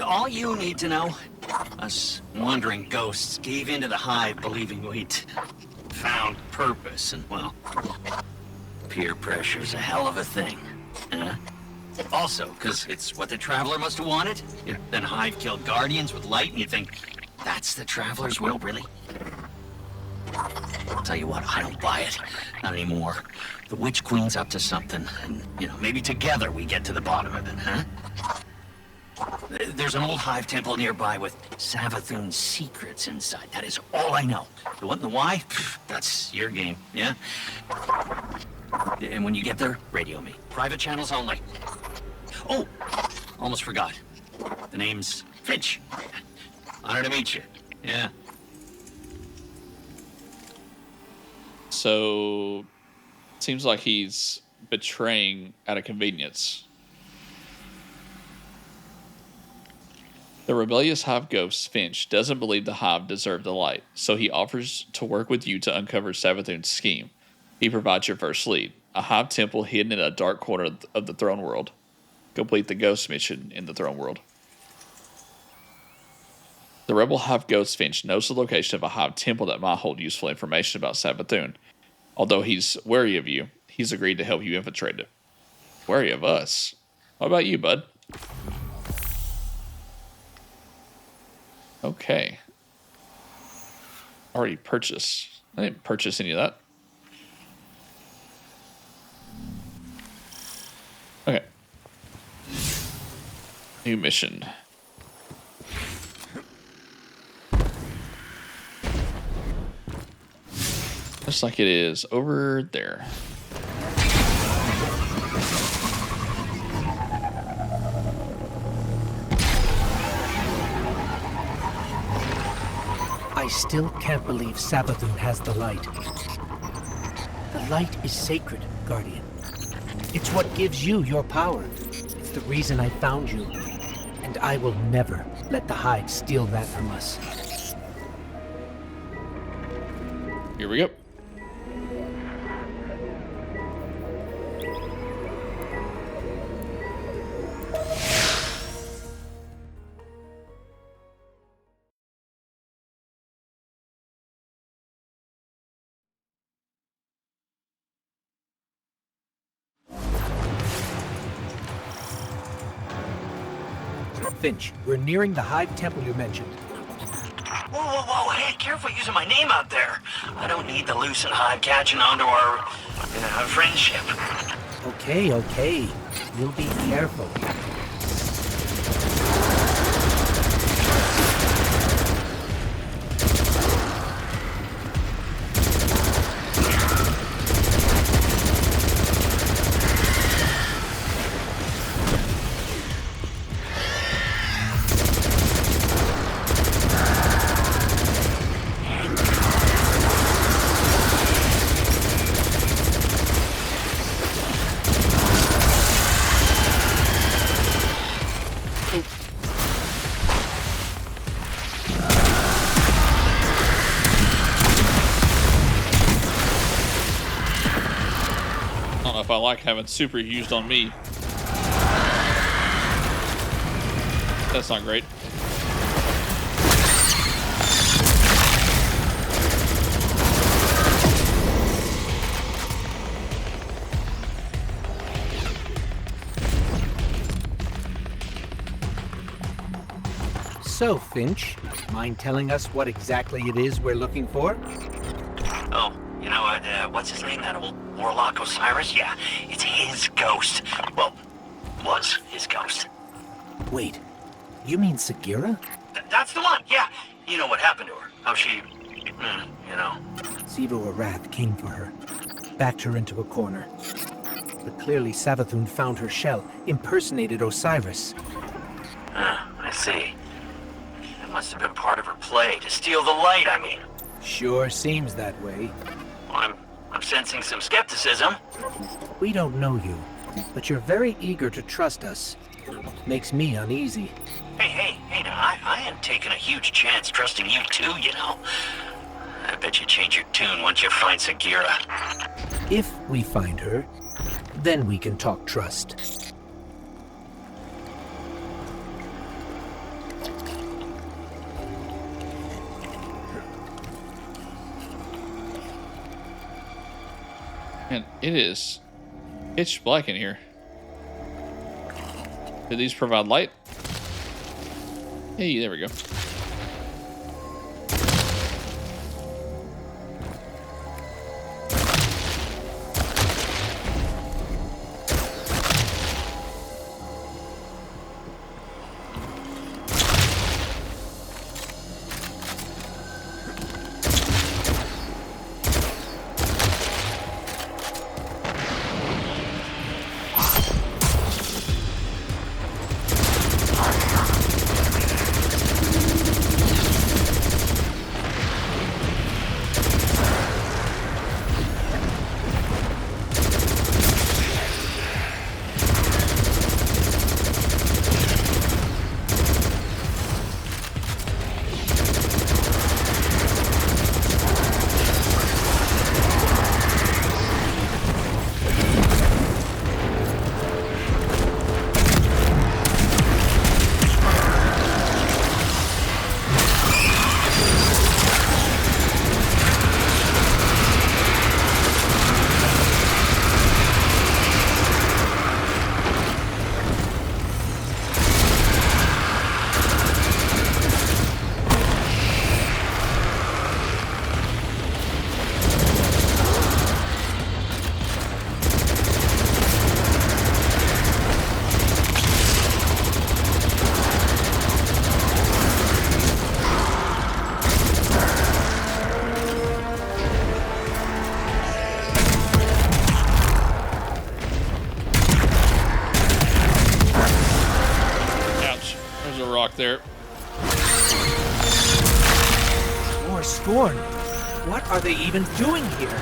All you need to know, us wandering ghosts gave into the hive believing we'd found purpose, and, well, peer pressure's a hell of a thing. Also, because it's what the Traveler must have wanted. Then Hive killed Guardians with light, and you think, that's the Traveler's will, really? I'll tell you what, I don't buy it. Not anymore. The Witch Queen's up to something, and, maybe together we get to the bottom of it, huh? There's an old Hive temple nearby with Savathun's secrets inside. That is all I know. The what and the why? That's your game, yeah? And when you get there, radio me. Private channels only. Oh, almost forgot. The name's Finch. Honor to meet you. Yeah. So, seems like he's betraying out of convenience. The rebellious Hive ghost, Finch, doesn't believe the Hive deserve the light, so he offers to work with you to uncover Savathun's scheme. He provides your first lead, a Hive temple hidden in a dark corner of the Throne World. Complete the ghost mission in the Throne World. The rebel Hive ghost Finch knows the location of a Hive temple that might hold useful information about Savathun. Although he's wary of you, he's agreed to help you infiltrate it. Wary of us? What about you, bud? Okay. Already purchased. I didn't purchase any of that. Okay. New mission. Just like it is over there. I still can't believe Savathun has the light. The light is sacred, Guardian. It's what gives you your power. It's the reason I found you. And I will never let the Hive steal that from us. Here we go. Finch, we're nearing the Hive temple you mentioned. Whoa, hey, careful using my name out there. I don't need the Lucent Hive catching on to our friendship. Okay. You'll be careful. If I like having super used on me. That's not great. So, Finch, mind telling us what exactly it is we're looking for? Oh, you know, what's his name? That old warlock Osiris? Yeah, it's his ghost. Well, was his ghost. Wait, you mean Sagira? That's the one, yeah. You know what happened to her. How she, you know. Sivu Arath came for her, backed her into a corner. But clearly Savathun found her shell, impersonated Osiris. I see. It must have been part of her play to steal the light, I mean. Sure seems that way. I'm sensing some skepticism. We don't know you, but you're very eager to trust us. Makes me uneasy. Hey, now, I ain't taking a huge chance trusting you too, you know. I bet you change your tune once you find Sagira. If we find her, then we can talk trust. Man, it is pitch black in here. Do these provide light? Hey, there we go. There. More Scorn. What are they even doing here?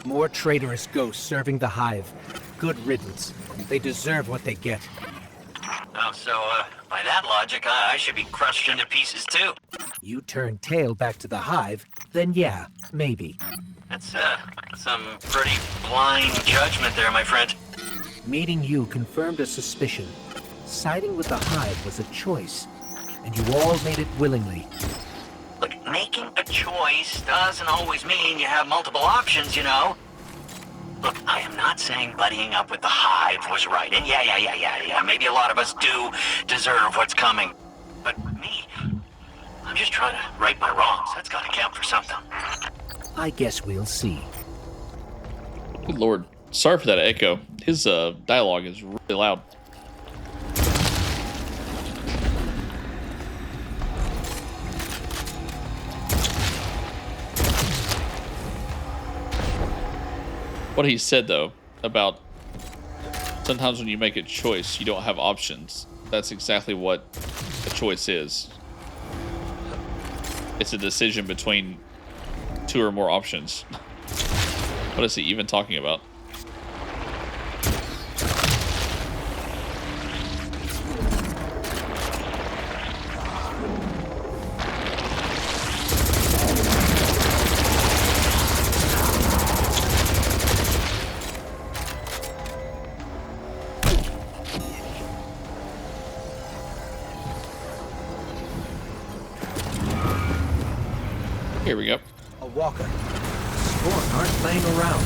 More traitorous ghosts serving the Hive. Good riddance. They deserve what they get. Oh, so, by that logic, I should be crushed into pieces too. You turn tail back to the Hive, then yeah, maybe. That's, some pretty blind judgment there, my friend. Meeting you confirmed a suspicion. Siding with the Hive was a choice, and you all made it willingly. Look, making a choice doesn't always mean you have multiple options, you know? Look, I am not saying buddying up with the Hive was right, and yeah, maybe a lot of us do deserve what's coming. But me, I'm just trying to right my wrongs. That's gotta count for something. I guess we'll see. Good lord. Sorry for that echo. His dialogue is really loud. What he said, though, about sometimes when you make a choice, you don't have options. That's exactly what a choice is. It's a decision between two or more options. What is he even talking about? Here we go. A walker. Scorn aren't playing around.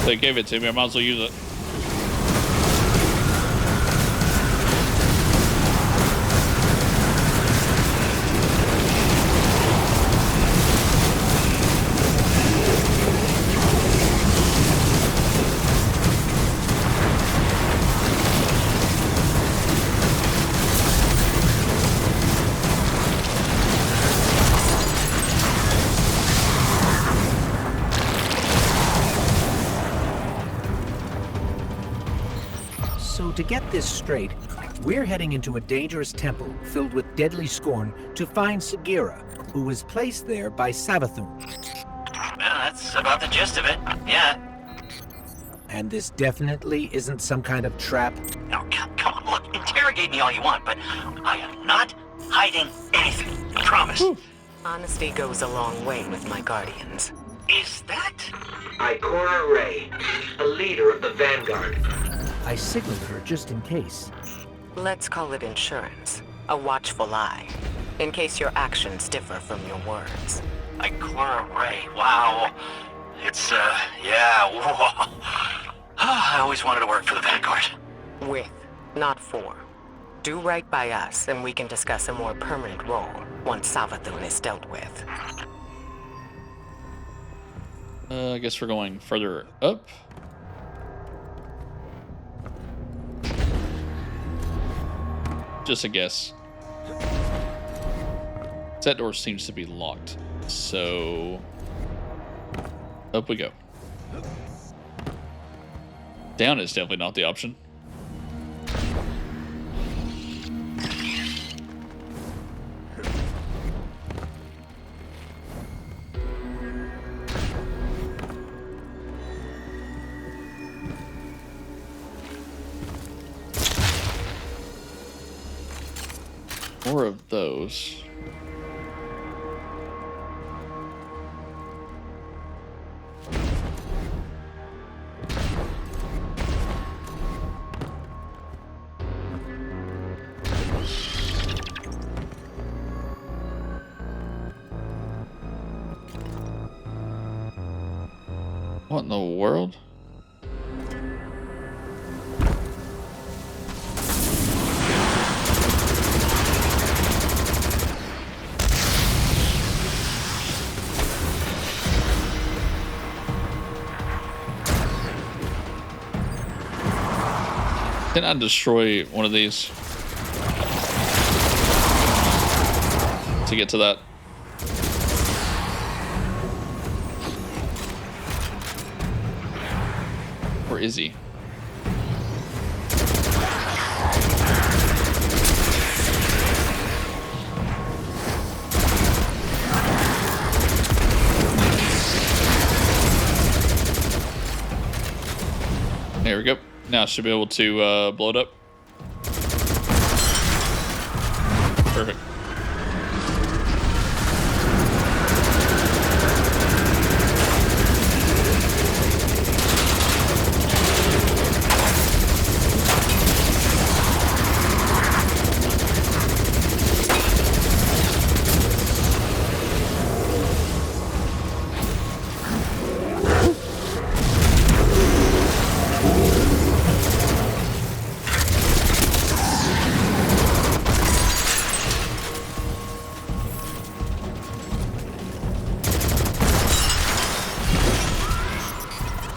They gave it to me. I might as well use it. So to get this straight, we're heading into a dangerous temple filled with deadly scorn to find Sagira, who was placed there by Savathun. Well, that's about the gist of it. Yeah. And this definitely isn't some kind of trap. Now, come on, look, interrogate me all you want, but I am not hiding anything. I promise. Honesty goes a long way with my guardians. Is that? Ikora Ray, a leader of the Vanguard. I signaled her just in case. Let's call it insurance. A watchful eye. In case your actions differ from your words. Ikora Ray, wow. It's, yeah, whoa. I always wanted to work for the Vanguard. With, not for. Do right by us, and we can discuss a more permanent role once Savathun is dealt with. I guess we're going further up. Just a guess. That door seems to be locked, so up we go. Down is definitely not the option. More of those. What in the world? Can I destroy one of these to get to that? is he? There we go. Now I should be able to blow it up. Perfect.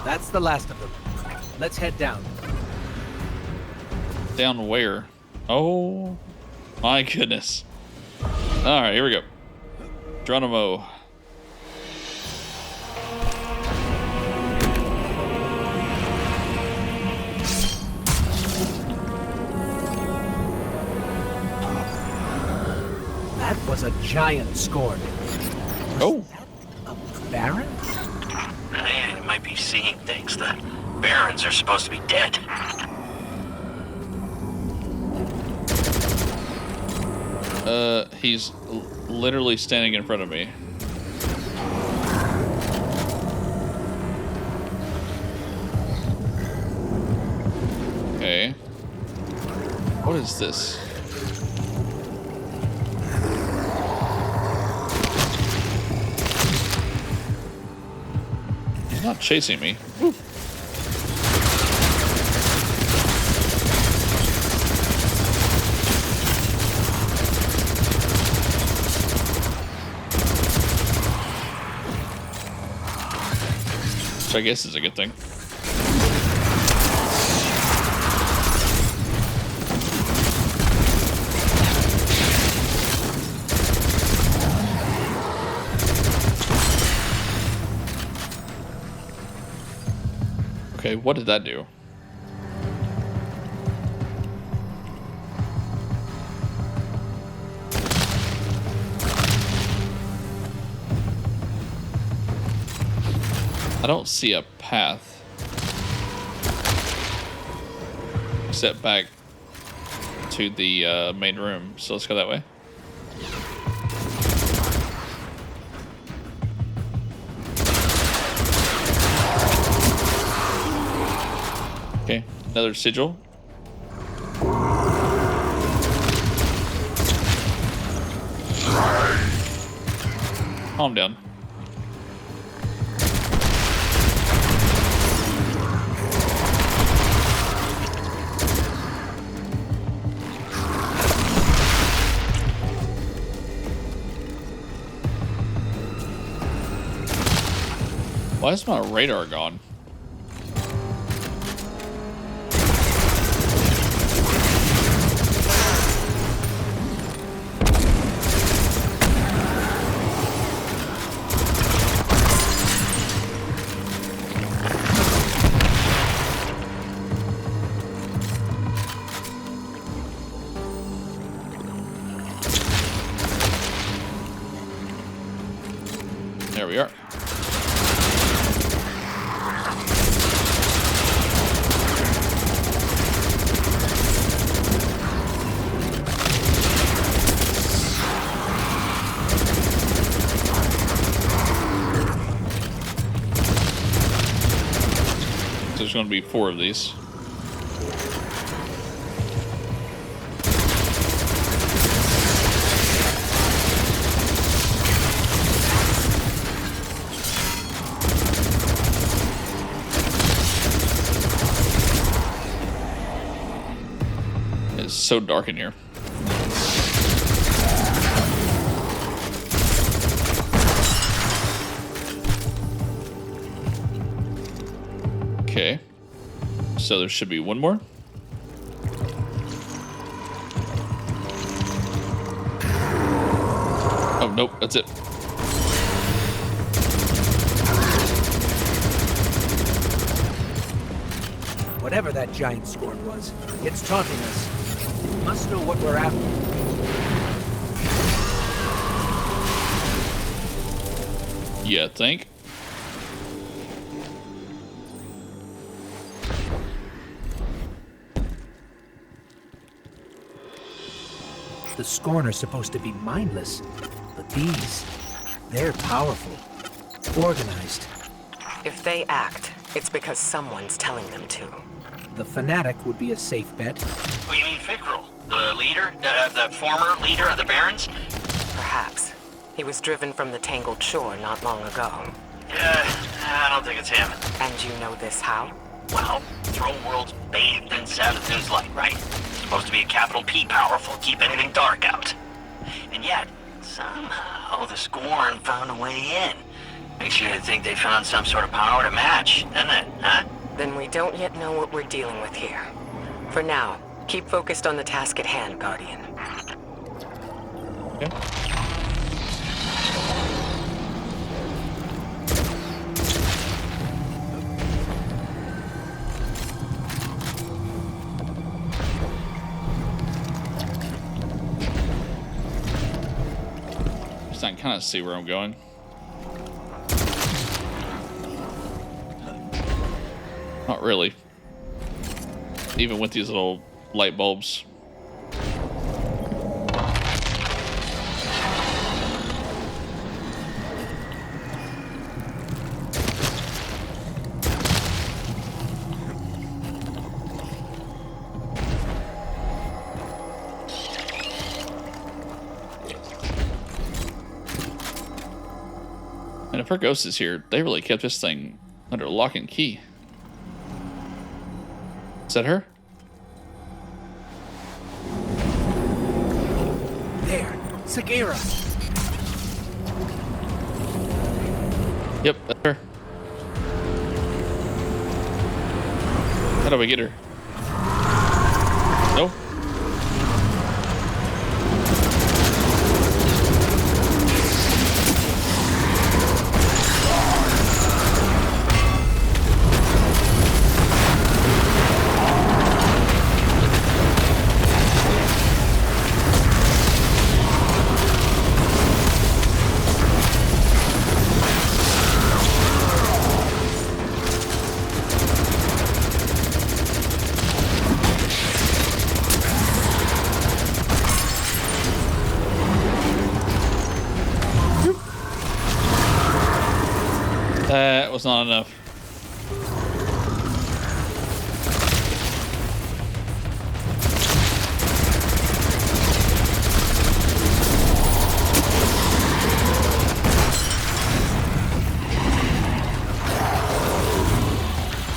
That's the last of them. Let's head down. Down where? Oh my goodness. All right, here we go. Geronimo. That was a giant scorn. Oh, A baron? You might be seeing things. The barons are supposed to be dead. he's literally standing in front of me. Okay. What is this? He's not chasing me. Which I guess is a good thing. Okay, what did that do? I don't see a path. Except back to the main room, so let's go that way. Okay, another sigil. Calm down. Why is my radar gone? There we are. There's going to be 4 of these. It's so dark in here. Okay, so there should be one more. Oh, nope, that's it. Whatever that giant scorn was, it's taunting us. It must know what we're after. You think? The Scorn are supposed to be mindless, but these, they're powerful, organized. If they act, it's because someone's telling them to. The Fanatic would be a safe bet. Oh, you mean Fikrul, the leader, the former leader of the Barons? Perhaps. He was driven from the Tangled Shore not long ago. I don't think it's him. And you know this how? Well, Throne World's bathed in Savathun's light, right? Supposed to be a capital P powerful, keep anything dark out. And yet, somehow the Scorn found a way in. Makes you think they found some sort of power to match, doesn't it, huh? Then we don't yet know what we're dealing with here. For now, keep focused on the task at hand, Guardian. Okay. I can kind of see where I'm going. Not really. Even with these little light bulbs. And if her ghost is here, they really kept this thing under lock and key. Is that her? There, Sagira. Yep, that's her. How do we get her? No? That was not enough.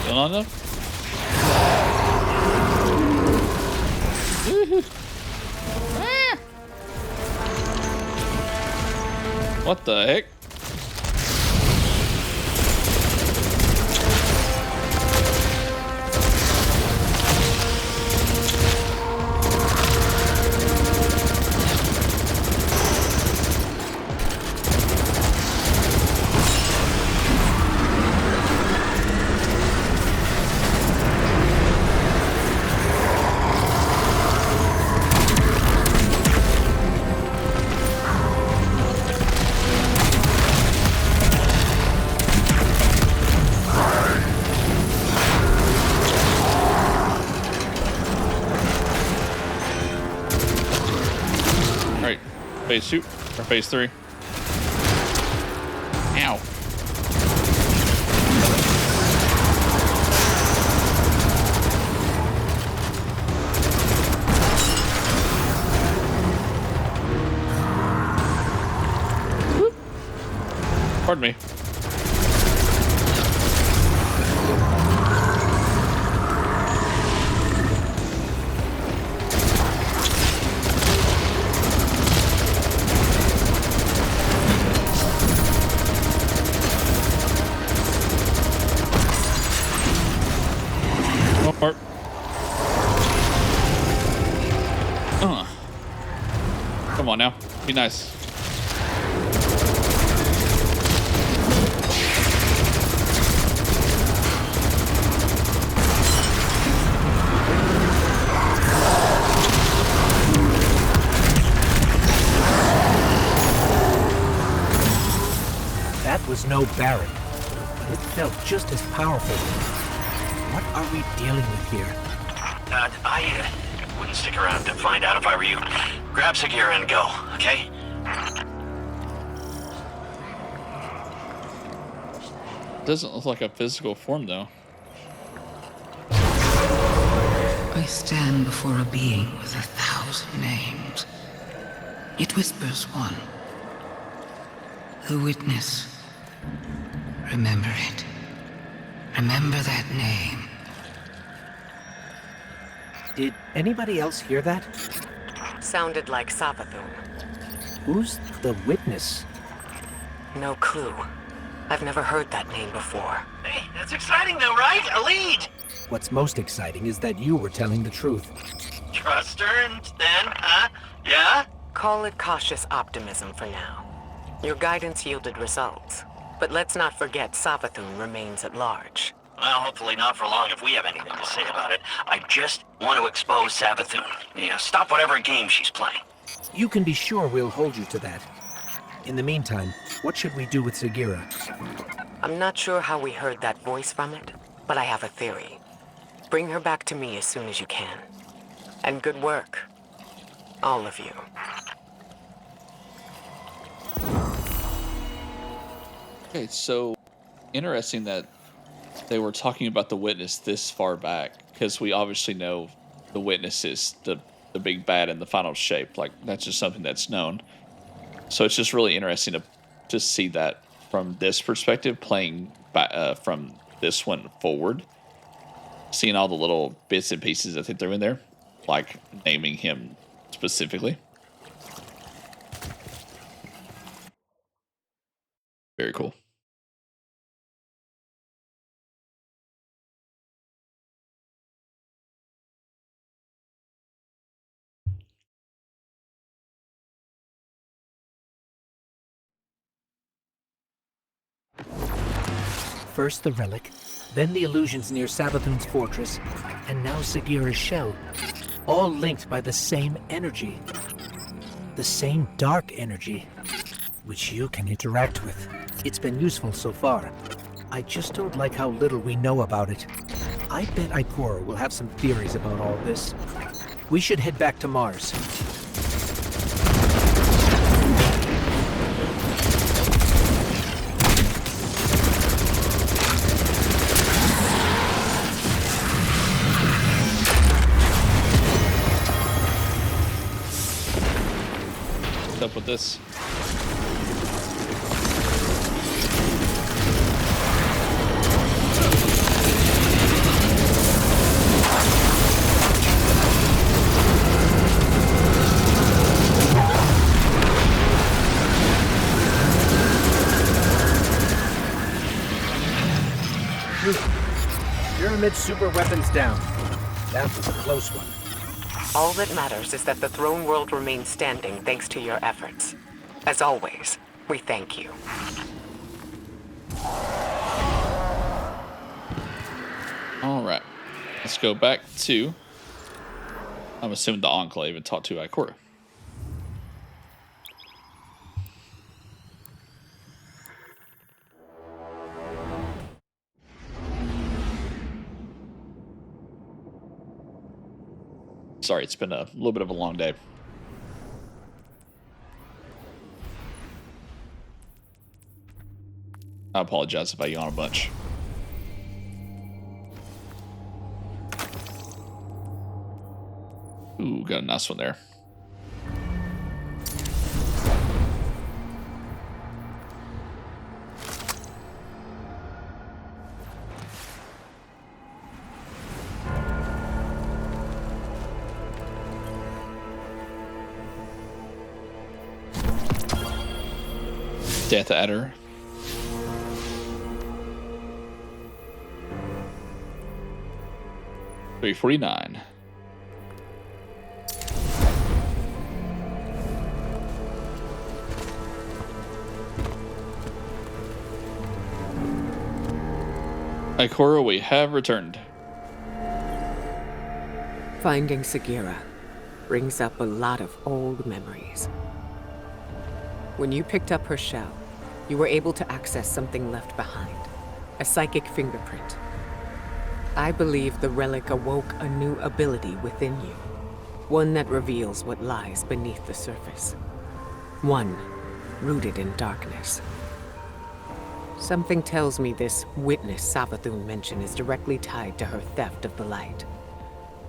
Still not enough? What the heck? Phase 2 or phase 3. Ow. Whoop. Pardon me. Part. Come on now, be nice. no Baron, but it felt just as powerful. What are we dealing with here? I wouldn't stick around to find out if I were you. Grab Sagira and go, okay? Doesn't look like a physical form, though. I stand before a being with 1,000 names. It whispers one. The witness. Remember it. Remember that name. Did anybody else hear that? Sounded like Savathun. Who's the witness? No clue. I've never heard that name before. Hey, that's exciting though, right? A lead! What's most exciting is that you were telling the truth. Trust her and then, huh? Yeah? Call it cautious optimism for now. Your guidance yielded results. But let's not forget Savathun remains at large. Well, hopefully not for long if we have anything to say about it. I just want to expose Savathun. Stop whatever game she's playing. You can be sure we'll hold you to that. In the meantime, what should we do with Sagira? I'm not sure how we heard that voice from it, but I have a theory. Bring her back to me as soon as you can. And good work. All of you. Okay, so interesting that they were talking about the witness this far back, because we obviously know the witness is the big bad in the final shape. Like, that's just something that's known. So it's just really interesting to see that from this perspective, playing from this one forward, seeing all the little bits and pieces that they threw in there, like naming him specifically. Very cool. First the relic, then the illusions near Savathun's fortress, and now Sagira's shell. All linked by the same energy. The same dark energy, which you can interact with. It's been useful so far. I just don't like how little we know about it. I bet Ikora will have some theories about all this. We should head back to Mars. What's up with this? Pyramid super weapons down. That was a close one. All that matters is that the throne world remains standing thanks to your efforts. As always, we thank you. All right, let's go back to, I'm assuming, the Enclave and talk to Ikora. Sorry, it's been a little bit of a long day. I apologize if I yawn a bunch. Ooh, got a nice one there. Death Adder. $349. Ikora, we have returned. Finding Sagira brings up a lot of old memories. When you picked up her shell, You were able to access something left behind, a psychic fingerprint. I believe the relic awoke a new ability within you, one that reveals what lies beneath the surface. One rooted in darkness. Something tells me this witness Savathun mentioned is directly tied to her theft of the light.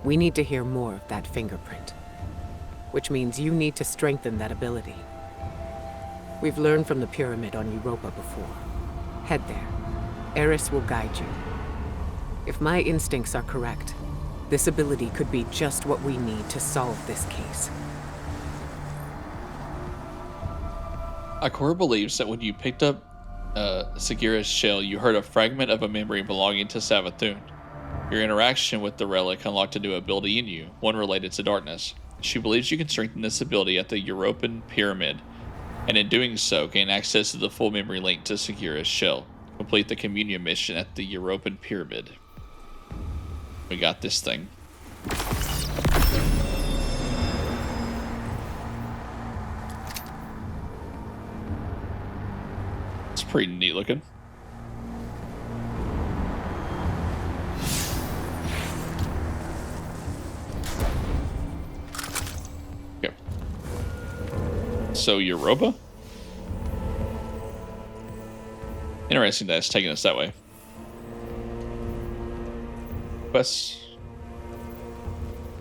We need to hear more of that fingerprint, which means you need to strengthen that ability. We've learned from the pyramid on Europa before. Head there. Eris will guide you. If my instincts are correct, this ability could be just what we need to solve this case. Ikora believes that when you picked up Sagira's shell, you heard a fragment of a memory belonging to Savathun. Your interaction with the relic unlocked a new ability in you, one related to darkness. She believes you can strengthen this ability at the Europan Pyramid, and in doing so, gain access to the full memory link to Sagira's shell. Complete the communion mission at the Europan Pyramid. We got this thing. It's pretty neat looking. Okay. So Europa? Interesting that it's taking us that way. Quest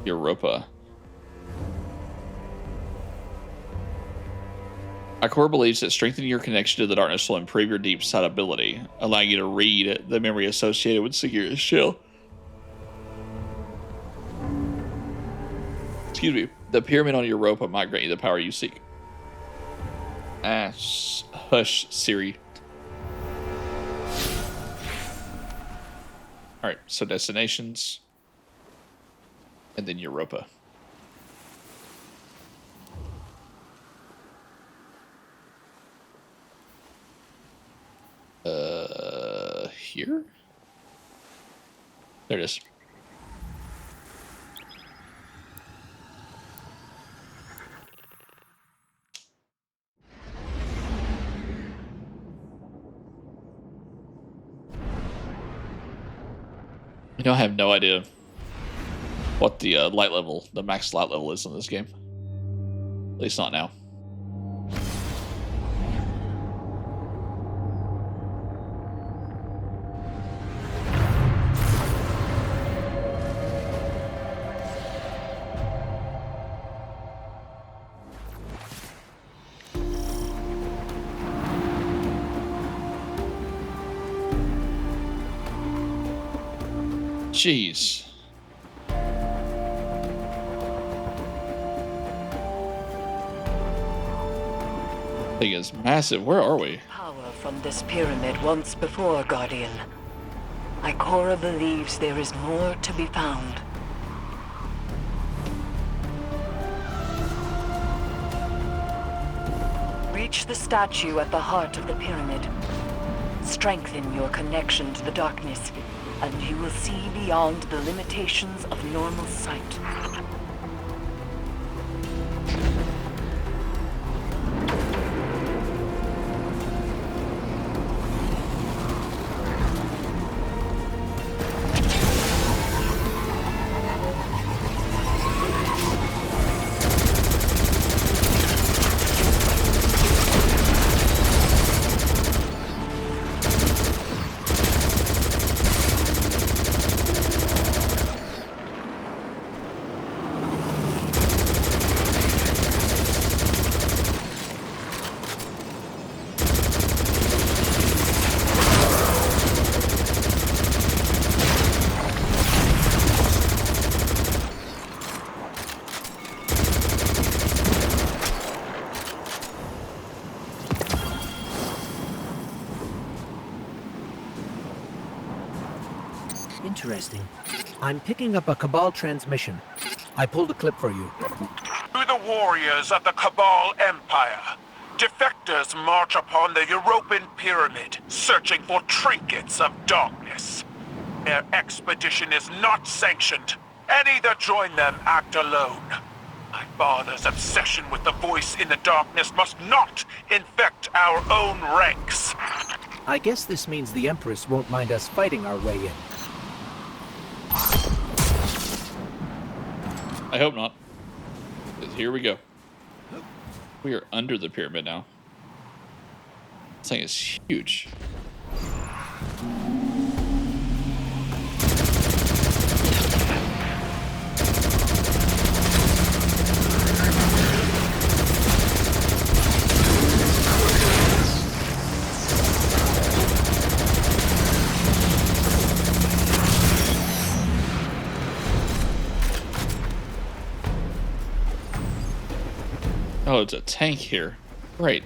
Europa. Ikora believes that strengthening your connection to the darkness will improve your deep sight ability, allowing you to read the memory associated with Sagira's shell. Excuse me. The pyramid on Europa might grant you the power you seek. Hush, Siri. Alright, so destinations. And then Europa. Here? There it is. You know, I have no idea what the light level, the max light level is in this game. At least not now. Jeez. Thing is massive. Where are we? Power from this pyramid once before, Guardian. Ikora believes there is more to be found. Reach the statue at the heart of the pyramid. Strengthen your connection to the darkness, and you will see beyond the limitations of normal sight. Interesting. I'm picking up a Cabal transmission. I pulled a clip for you. To the warriors of the Cabal Empire, defectors march upon the Europan Pyramid, searching for trinkets of darkness. Their expedition is not sanctioned. Any that join them act alone. My father's obsession with the voice in the darkness must not infect our own ranks. I guess this means the Empress won't mind us fighting our way in. I hope not. 'Cause here we go. We are under the pyramid now. This thing is huge. Oh, it's a tank here. Great.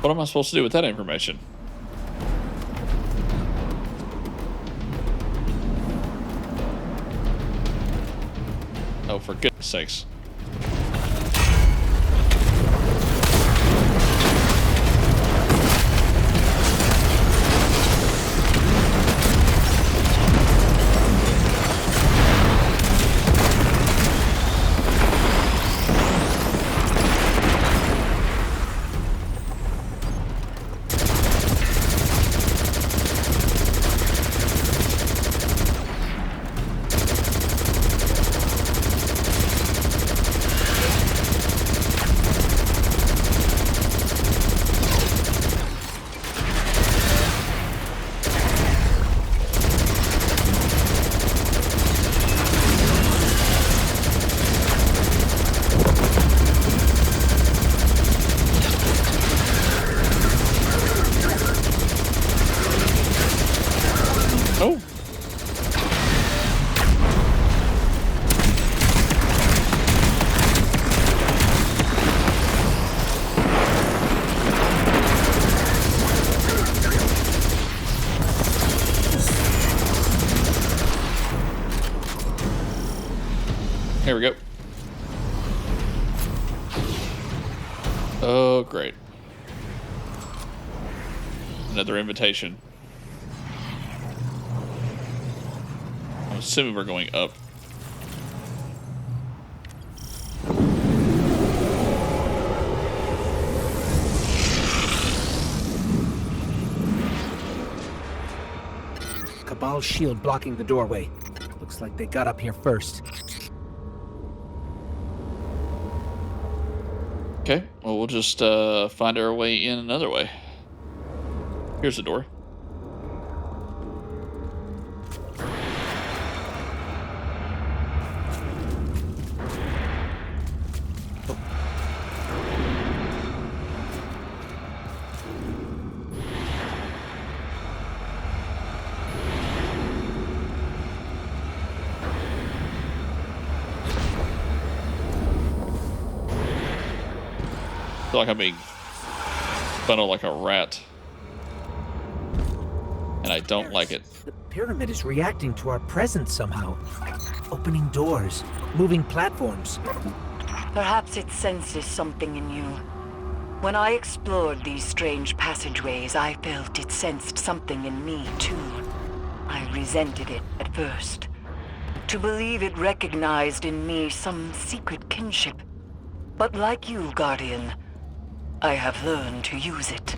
What am I supposed to do with that information? Oh, for goodness sakes. Oh. Here we go. Oh, great. Another invitation. I'm assuming we're going up. Cabal's shield blocking the doorway. Looks like they got up here first. Okay, well, we'll just find our way in another way. Here's the door. I feel like I'm being funneled like a rat. And I don't like it. The pyramid is reacting to our presence somehow. Opening doors, moving platforms. Perhaps it senses something in you. When I explored these strange passageways, I felt it sensed something in me, too. I resented it at first. To believe it recognized in me some secret kinship. But like you, Guardian, I have learned to use it.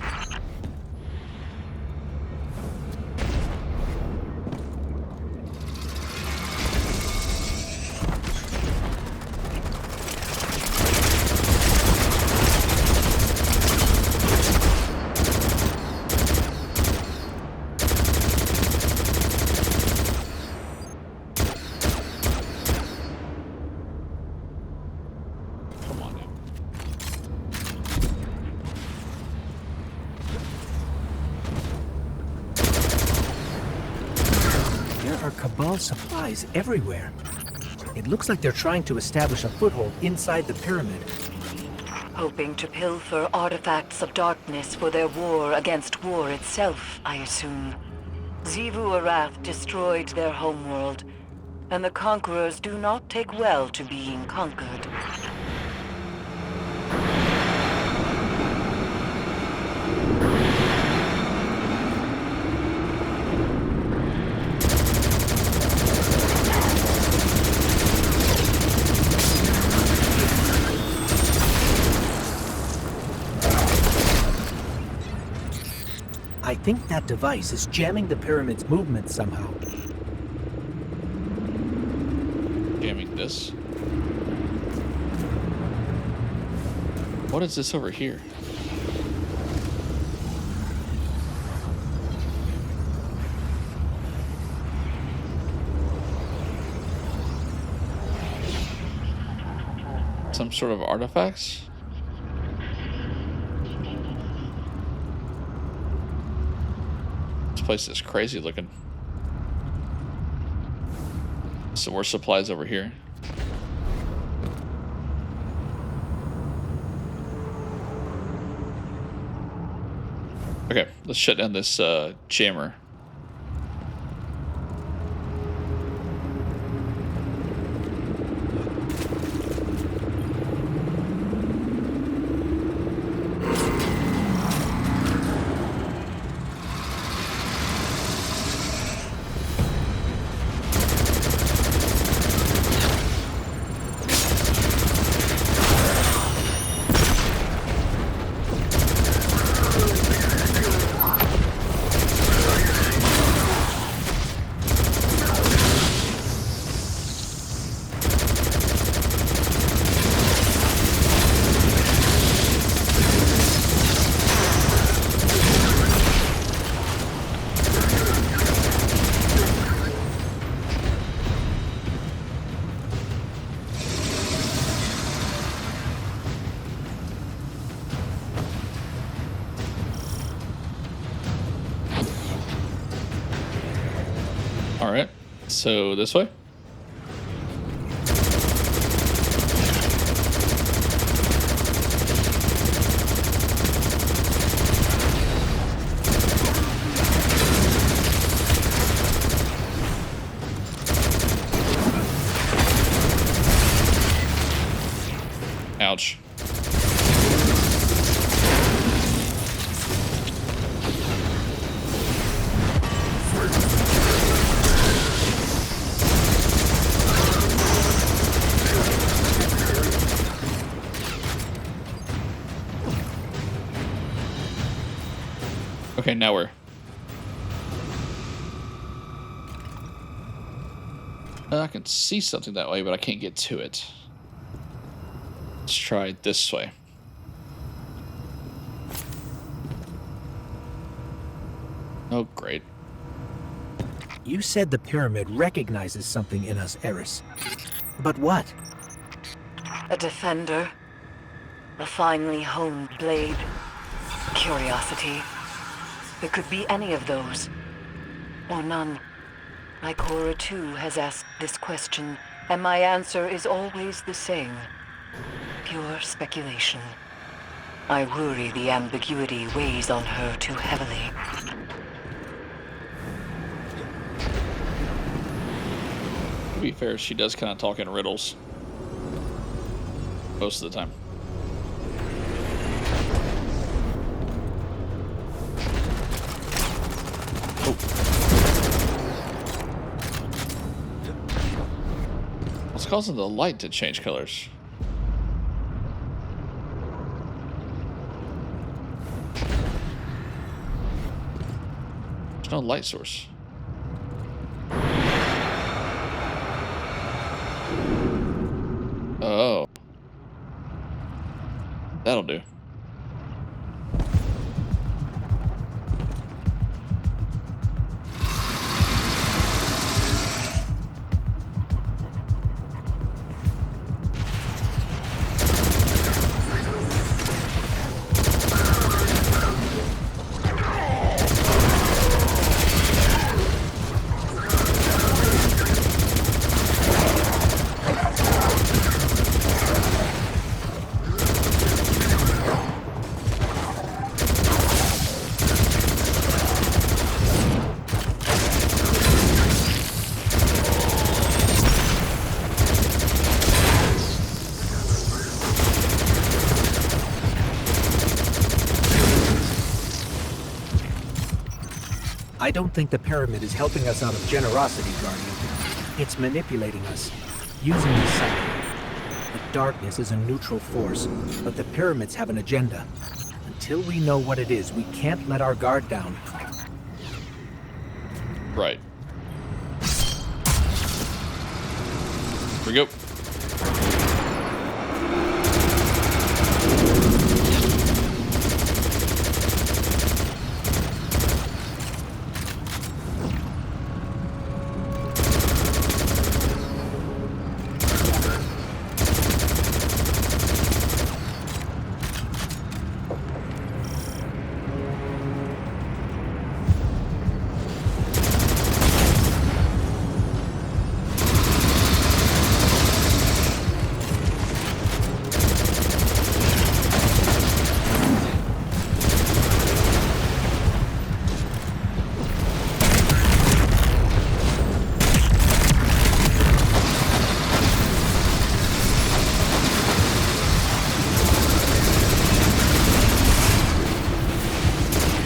Come on now. There are Cabal supplies everywhere. It looks like they're trying to establish a foothold inside the pyramid. Hoping to pilfer artifacts of darkness for their war against war itself, I assume. Xivu Arath destroyed their homeworld, and the conquerors do not take well to being conquered. I think that device is jamming the pyramid's movement somehow. Jamming this. What is this over here? Some sort of artifacts? This place is crazy looking. Some more supplies over here. Okay, let's shut down this jammer. All right, so this way. Ouch. Okay, now we're... I can see something that way, but I can't get to it. Let's try it this way. Oh, great. You said the pyramid recognizes something in us, Eris. But what? A defender. A finely honed blade. Curiosity. It could be any of those. Or none. Ikora too has asked this question, and my answer is always the same. Pure speculation. I worry the ambiguity weighs on her too heavily. To be fair, she does kind of talk in riddles. Most of the time. What's causing the light to change colors? There's no light source. Oh. That'll do. I don't think the pyramid is helping us out of generosity, Guardian. It's manipulating us, using the cycle. The darkness is a neutral force, but the pyramids have an agenda. Until we know what it is, we can't let our guard down. Right. Here we go.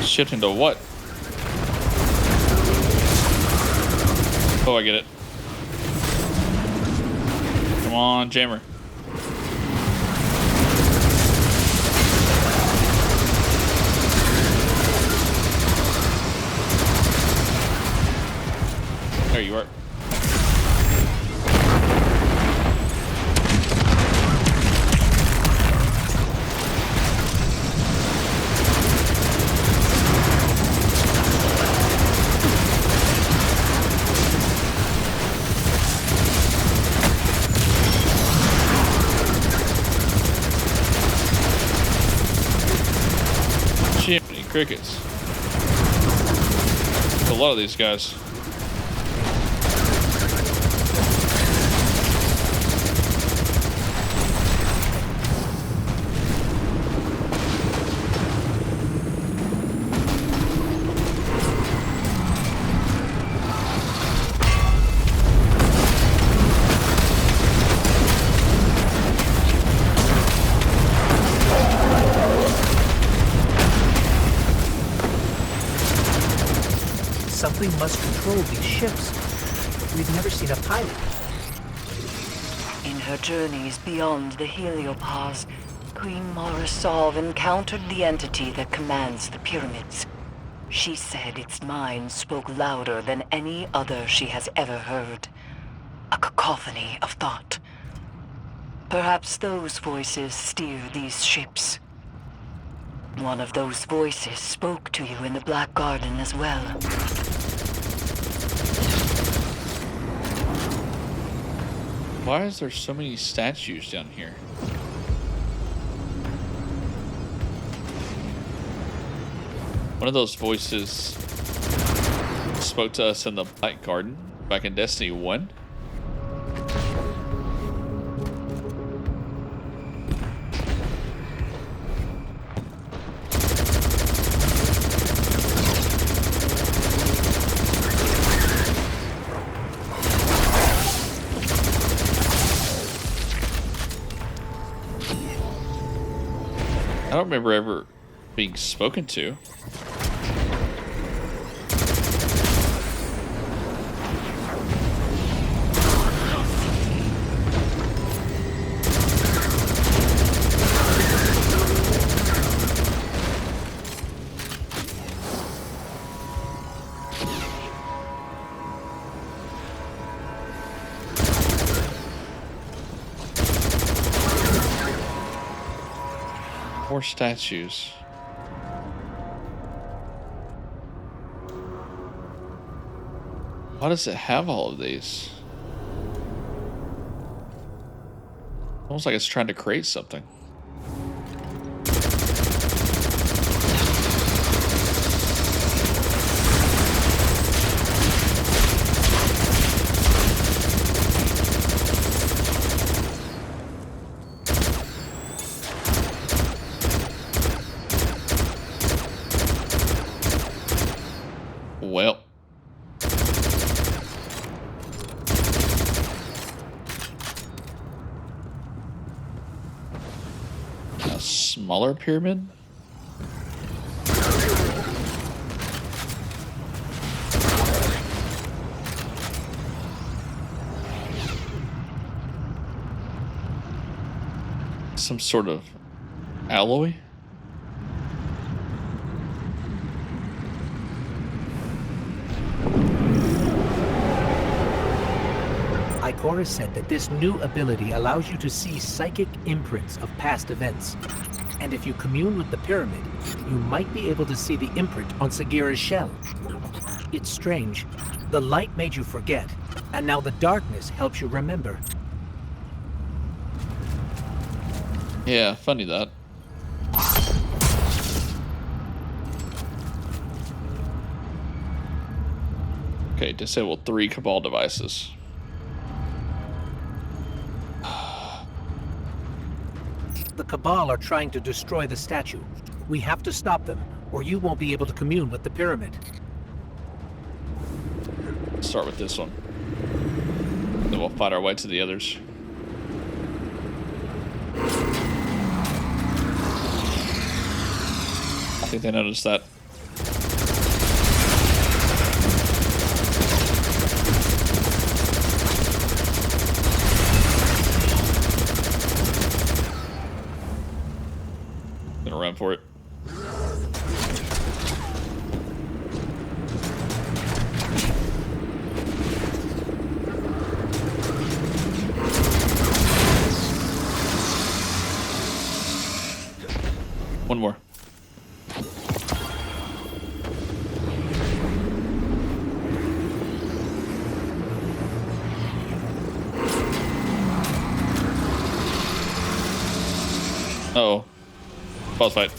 Shift into what? Oh, I get it. Come on, jammer. There you are. Jiminy crickets. A lot of these guys. Something must control these ships. We've never seen a pilot. In her journeys beyond the Heliopause, Queen Mara Sov encountered the entity that commands the pyramids. She said its mind spoke louder than any other she has ever heard. A cacophony of thought. Perhaps those voices steer these ships. One of those voices spoke to you in the Black Garden as well. Why is there so many statues down here? One of those voices spoke to us in the Black Garden back in Destiny 1. I don't remember ever being spoken to. More statues. Why does it have all of these? Almost like it's trying to create something. Well. A smaller pyramid? Some sort of alloy? Horus said that this new ability allows you to see psychic imprints of past events. And if you commune with the pyramid, you might be able to see the imprint on Sagira's shell. It's strange. The light made you forget, and now the darkness helps you remember. Yeah, funny that. Okay, disable 3 Cabal devices. The Cabal are trying to destroy the statue. We have to stop them, or you won't be able to commune with the pyramid. Start with this one. Then we'll fight our way to the others. I think they noticed that. Gonna run for it. One more. Uh-oh. Boss fight.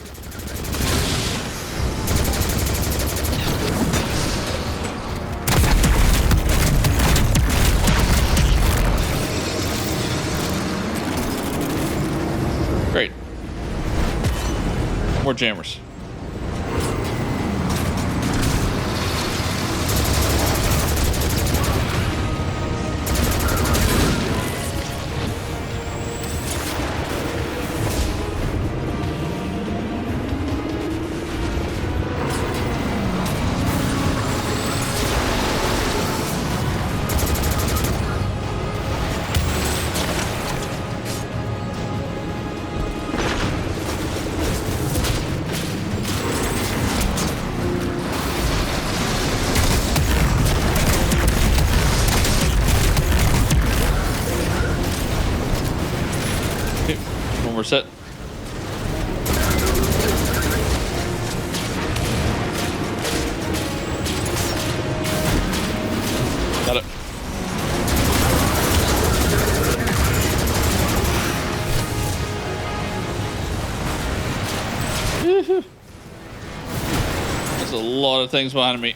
Great. More jammers. One more set. Got it. There's a lot of things behind me.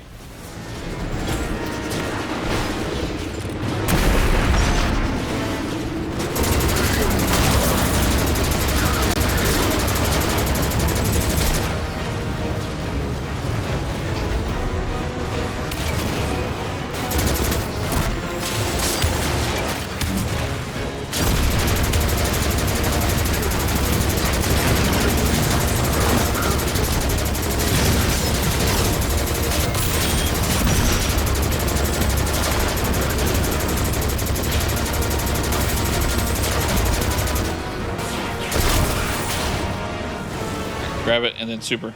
Grab it and then super.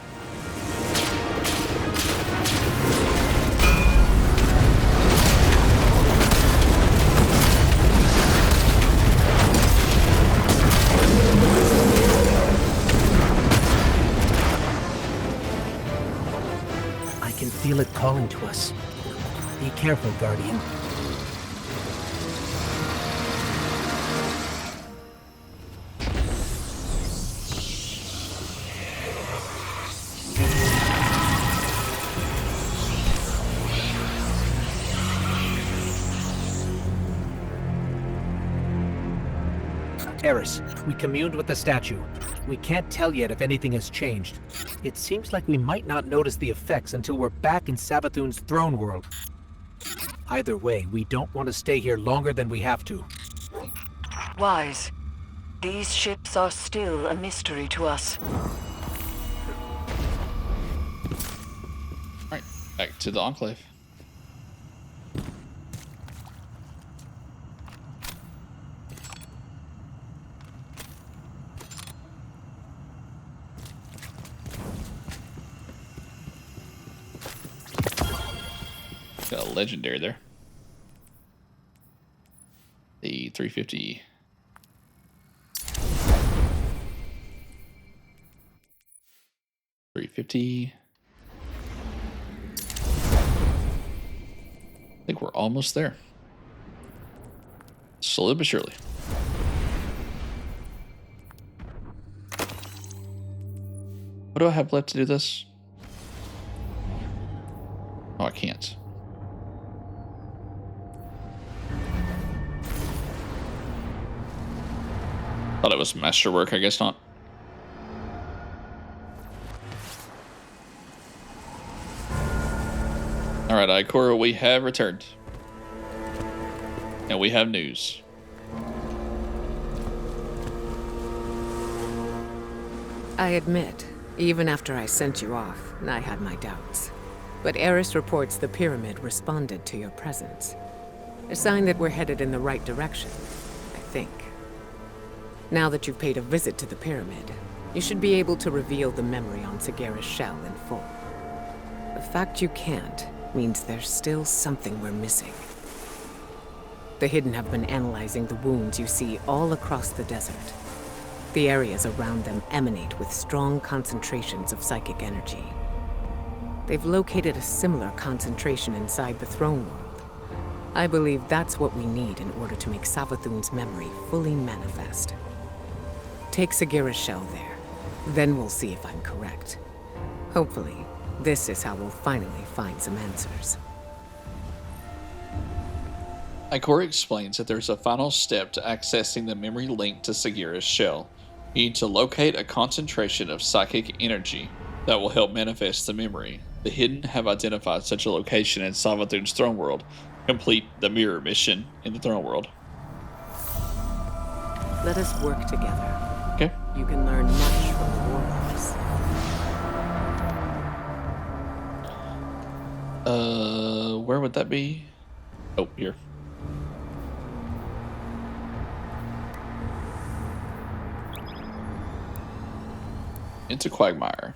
I can feel it calling to us. Be careful, Guardian. Eris, we communed with the statue. We can't tell yet if anything has changed. It seems like we might not notice the effects until we're back in Savathun's throne world. Either way, we don't want to stay here longer than we have to. Wise, these ships are still a mystery to us. Alright, back to the Enclave. Got a legendary there. 350. $350. I think we're almost there. Slowly but surely. What do I have left to do this? Oh, I can't. Thought it was masterwork, I guess not. Alright, Ikora, we have returned. And we have news. I admit, even after I sent you off, I had my doubts. But Eris reports the pyramid responded to your presence. A sign that we're headed in the right direction, I think. Now that you've paid a visit to the pyramid, you should be able to reveal the memory on Sagira's shell in full. The fact you can't means there's still something we're missing. The Hidden have been analyzing the wounds you see all across the desert. The areas around them emanate with strong concentrations of psychic energy. They've located a similar concentration inside the throne world. I believe that's what we need in order to make Savathun's memory fully manifest. Take Sagira's shell there, then we'll see if I'm correct. Hopefully, this is how we'll finally find some answers. Ikora explains that there's a final step to accessing the memory linked to Sagira's shell. You need to locate a concentration of psychic energy that will help manifest the memory. The Hidden have identified such a location in Savathun's throne world. Complete the mirror mission in the throne world. Let us work together. Okay. You can learn much from the warlords. Where would that be? Oh, here. Into Quagmire.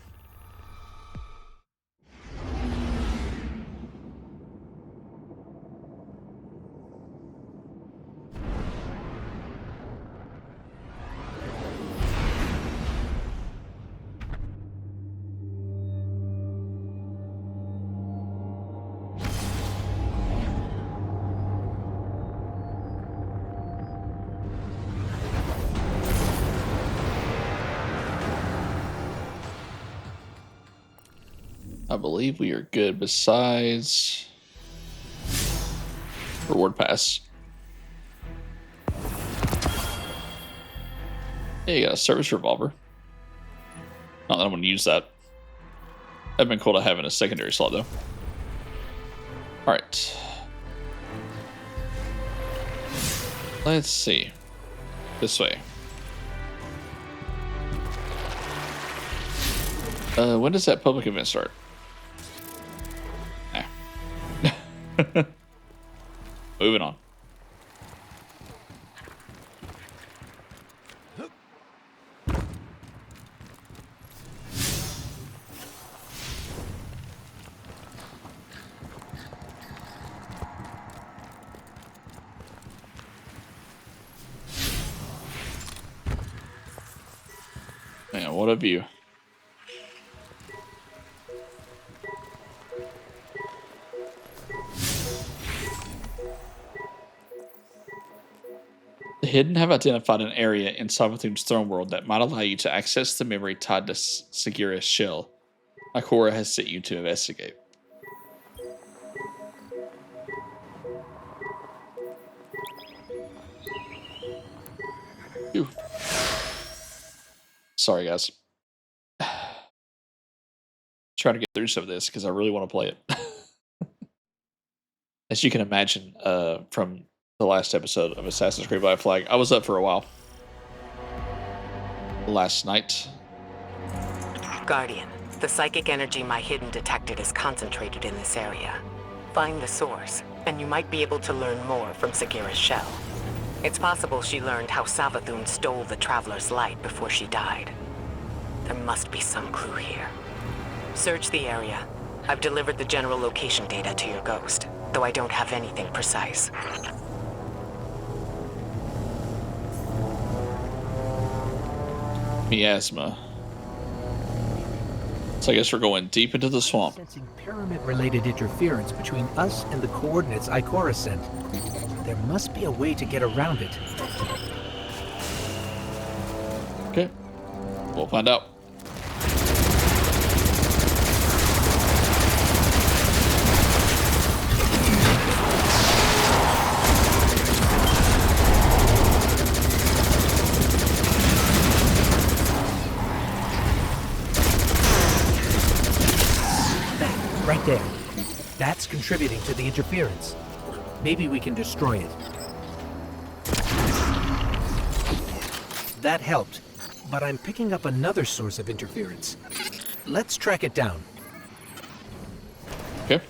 I believe we are good besides reward pass. Yeah, you got a service revolver. Not that I'm going to use that. That'd been cool to have in a secondary slot though. Alright. Let's see. This way. When does that public event start? Moving on. Man, what a view. The Hidden have identified an area in Savathun's throne world that might allow you to access the memory tied to Sagira's shell. Ikora has sent you to investigate. Phew. Sorry, guys. Trying to get through some of this because I really want to play it. As you can imagine from the last episode of Assassin's Creed Black Flag, I was up for a while. Last night. Guardian, the psychic energy my Hidden detected is concentrated in this area. Find the source, and you might be able to learn more from Sagira's shell. It's possible she learned how Savathun stole the Traveler's Light before she died. There must be some clue here. Search the area. I've delivered the general location data to your ghost, though I don't have anything precise. Miasma. So I guess we're going deep into the swamp. Sensing pyramid-related interference between us and the coordinates Ikora sent. There must be a way to get around it. Okay. We'll find out. Right there. That's contributing to the interference. Maybe we can destroy it. That helped, but I'm picking up another source of interference. Let's track it down. Okay.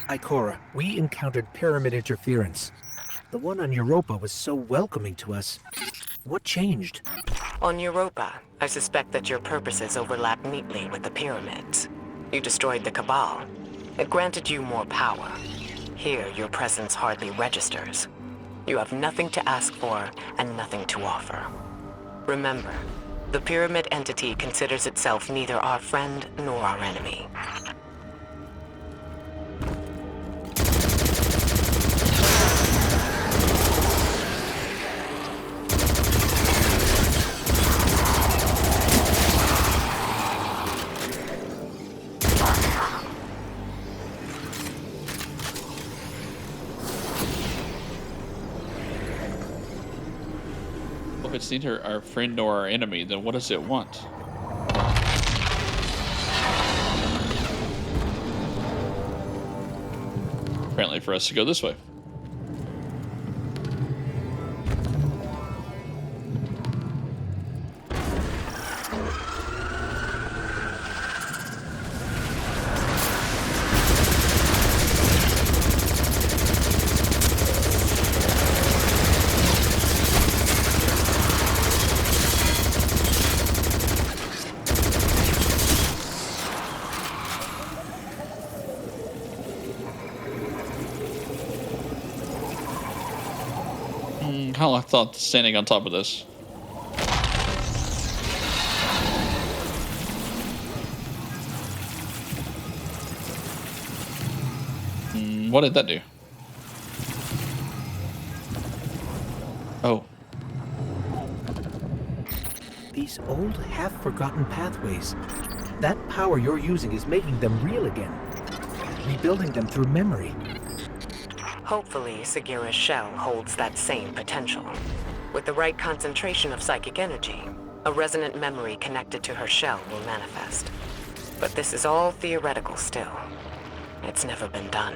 Ikora, we encountered pyramid interference. The one on Europa was so welcoming to us. What changed? On Europa, I suspect that your purposes overlap neatly with the pyramids. You destroyed the Cabal. It granted you more power. Here, your presence hardly registers. You have nothing to ask for and nothing to offer. Remember, the pyramid entity considers itself neither our friend nor our enemy. If it's neither our friend nor our enemy, then what does it want? Apparently for us to go this way. How I thought standing on top of this. What did that do? Oh. These old, half-forgotten pathways. That power you're using is making them real again. Rebuilding them through memory. Hopefully, Sagira's shell holds that same potential. With the right concentration of psychic energy, a resonant memory connected to her shell will manifest. But this is all theoretical still. It's never been done.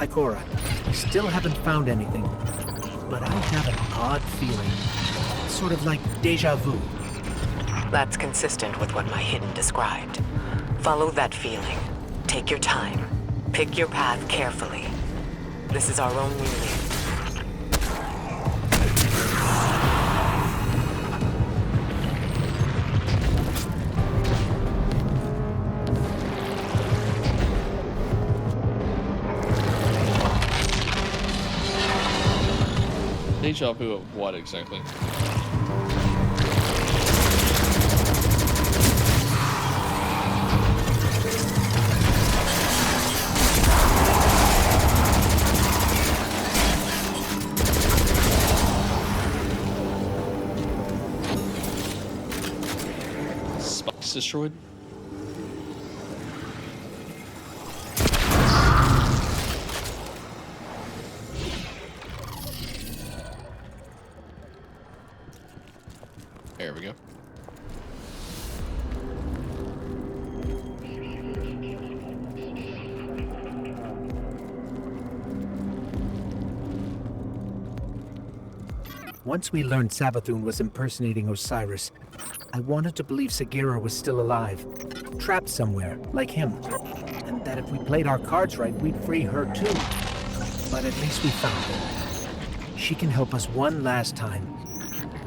Ikora, I still haven't found anything, but I have an odd feeling. Sort of like deja vu. That's consistent with what my hidden described. Follow that feeling. Take your time. Pick your path carefully. This is our only lead. Deja vu of what exactly? Spikes destroyed? There we go. Once we learned Savathun was impersonating Osiris, I wanted to believe Sagira was still alive, trapped somewhere, like him. And that if we played our cards right, we'd free her too. But at least we found her. She can help us one last time,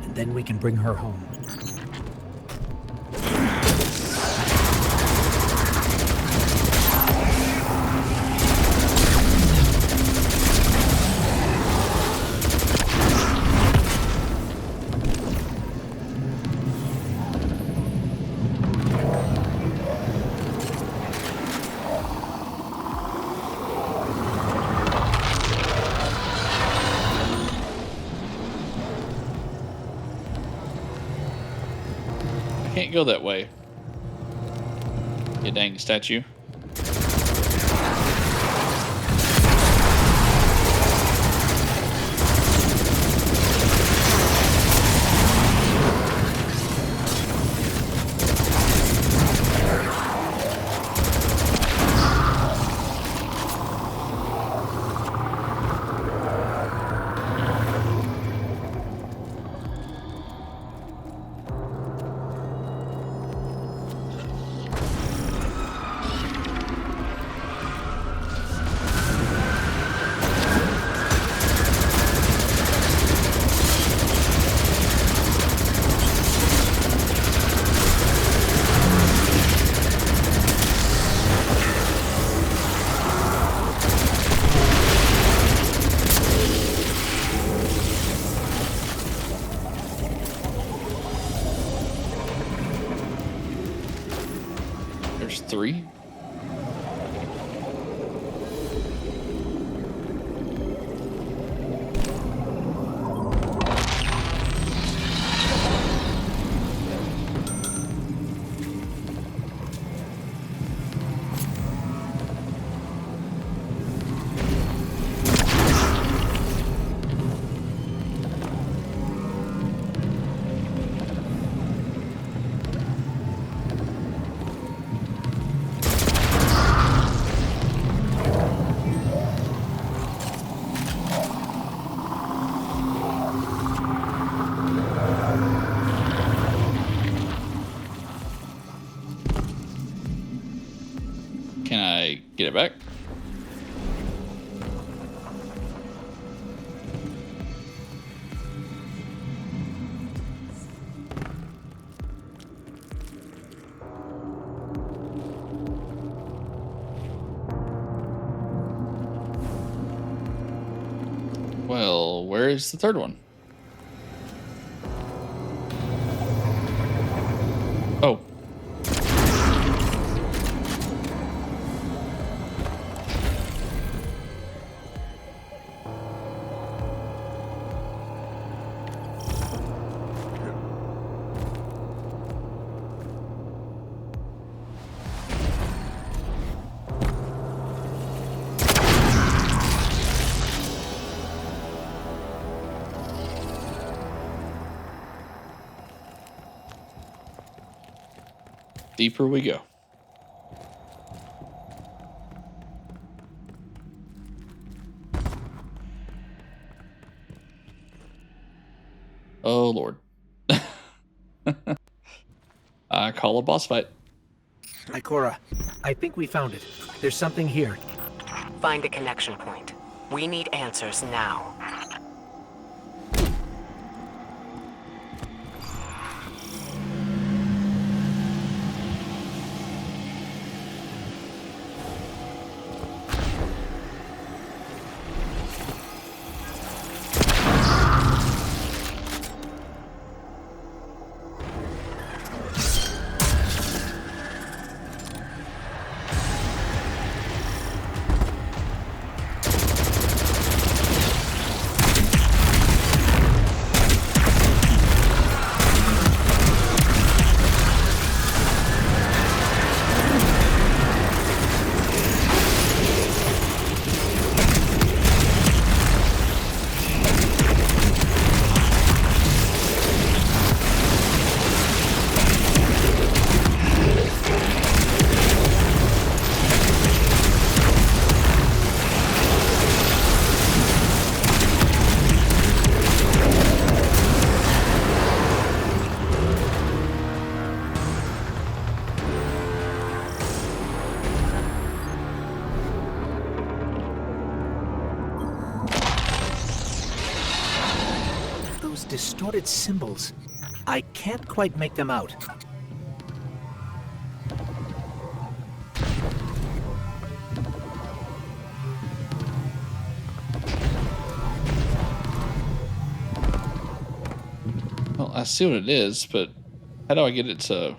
and then we can bring her home. Can't go that way. You dang statue. There's 3. Can I get it back? Well, where is the third one? Oh. Deeper we go. Oh, Lord. I call a boss fight. Ikora, I think we found it. There's something here. Find a connection point. We need answers now. distorted symbols. I can't quite make them out. Well, I see what it is, but how do I get it to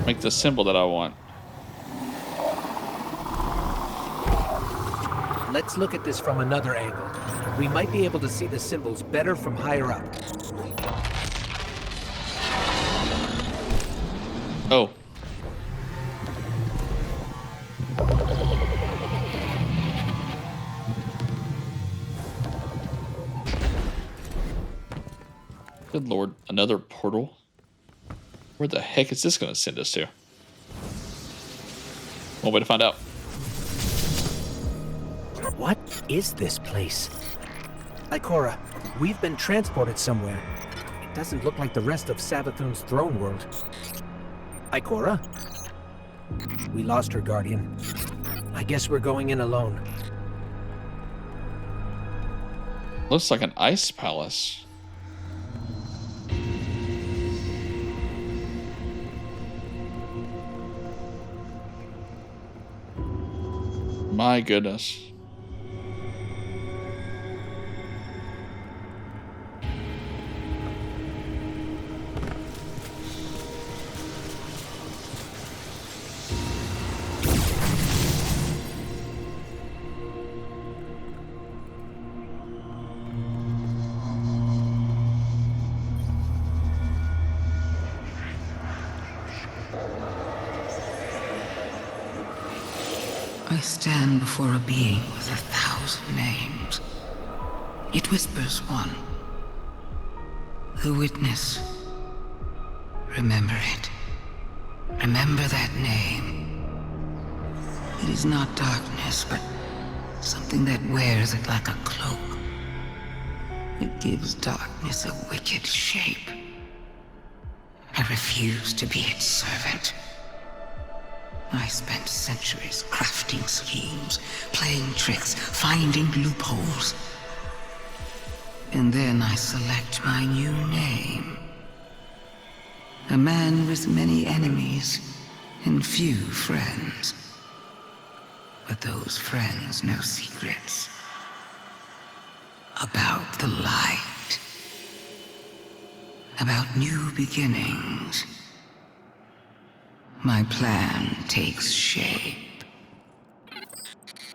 make the symbol that I want? Let's look at this from another angle. We might be able to see the symbols better from higher up. Oh. Good lord, another portal? Where the heck is this going to send us to? One way to find out. What is this place? Ikora, we've been transported somewhere. It doesn't look like the rest of Savathun's throne world. Ikora? We lost her, Guardian. I guess we're going in alone. Looks like an ice palace. My goodness. I stand before a being with 1,000 names. It whispers one. The witness. Remember it. Remember that name. It is not darkness, but something that wears it like a cloak. It gives darkness a wicked shape. I refuse to be its servant. I spent centuries crafting schemes, playing tricks, finding loopholes. And then I select my new name. A man with many enemies and few friends. But those friends know secrets about the light. About new beginnings. My plan takes shape.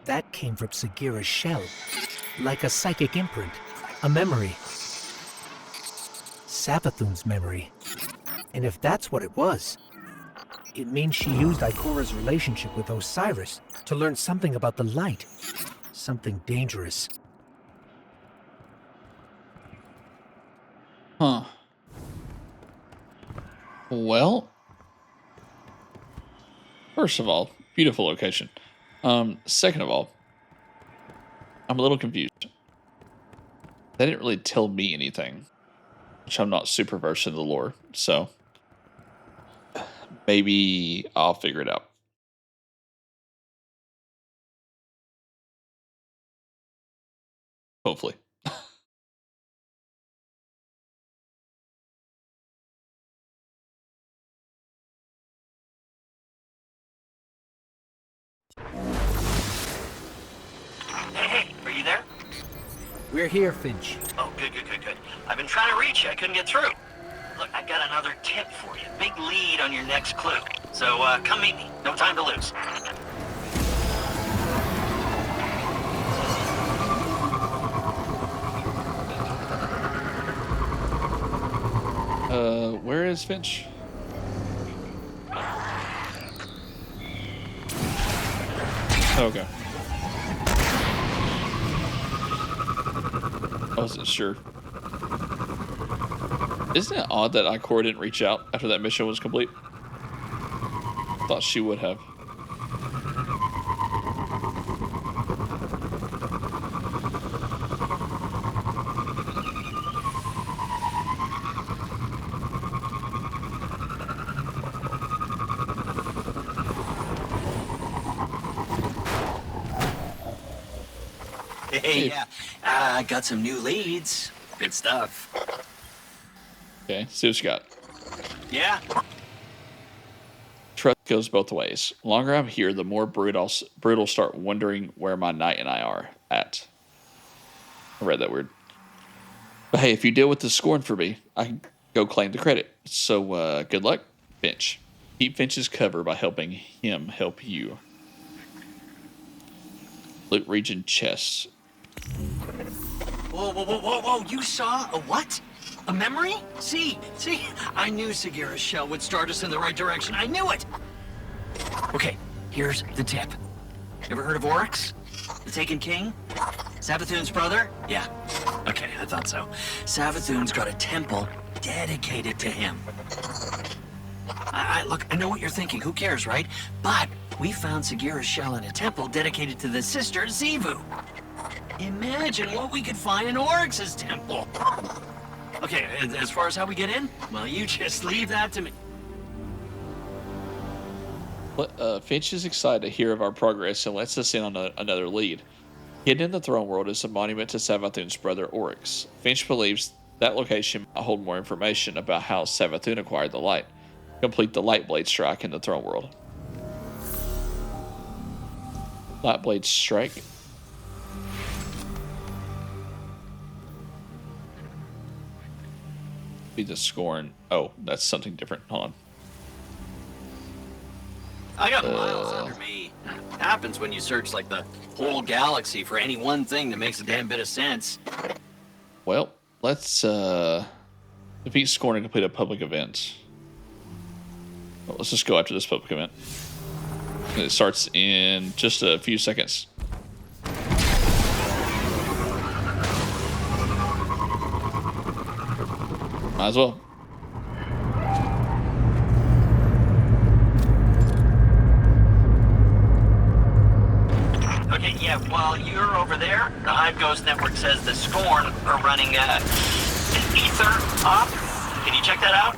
That came from Sagira's shell. Like a psychic imprint. A memory. Savathun's memory. And if that's what it was, it means she used Ikora's relationship with Osiris to learn something about the light. Something dangerous. Huh. Well, first of all, beautiful location. Second of all, I'm a little confused. They didn't really tell me anything, which I'm not super versed in the lore, so maybe I'll figure it out. Hopefully. Hey, are you there? We're here, Finch. Oh, good. I've been trying to reach you. I couldn't get through. Look, I got another tip for you. Big lead on your next clue. So, come meet me. No time to lose. Where is Finch? Okay. I wasn't sure. Isn't it odd that Ikora didn't reach out after that mission was complete? Thought she would have. Hey, yeah. I got some new leads. Good stuff. Okay, see what you got. Yeah. Trust goes both ways. The longer I'm here, the more brutal start wondering where my knight and I are at. I read that weird. But hey, if you deal with the scorn for me, I can go claim the credit. So good luck, Finch. Keep Finch's cover by helping him help you. Loot region chests. Whoa. You saw a what? A memory? See, I knew Sagira's shell would start us in the right direction. I knew it! Okay, here's the tip. Ever heard of Oryx? The Taken King? Savathun's brother? Yeah. Okay, I thought so. Savathun's got a temple dedicated to him. Look, I know what you're thinking. Who cares, right? But we found Sagira's shell in a temple dedicated to the sister Xivu. Imagine what we could find in Oryx's temple. Okay, as far as how we get in, well, you just leave that to me. Finch is excited to hear of our progress and lets us in on another lead. Hidden in the throne world is a monument to Savathun's brother Oryx. Finch believes that location might hold more information about how Savathun acquired the light. Complete the Lightblade Strike in the throne world. Lightblade Strike. Be the scorn. Oh, that's something different. Hold on. I got miles under me. Happens when you search like the whole galaxy for any one thing that makes a damn bit of sense. Well, let's defeat Scorn and complete a public event. Well, let's just go after this public event. It starts in just a few seconds. Might as well. Okay, yeah, while you're over there, the Hive Ghost Network says the Scorn are running an ether op. Can you check that out?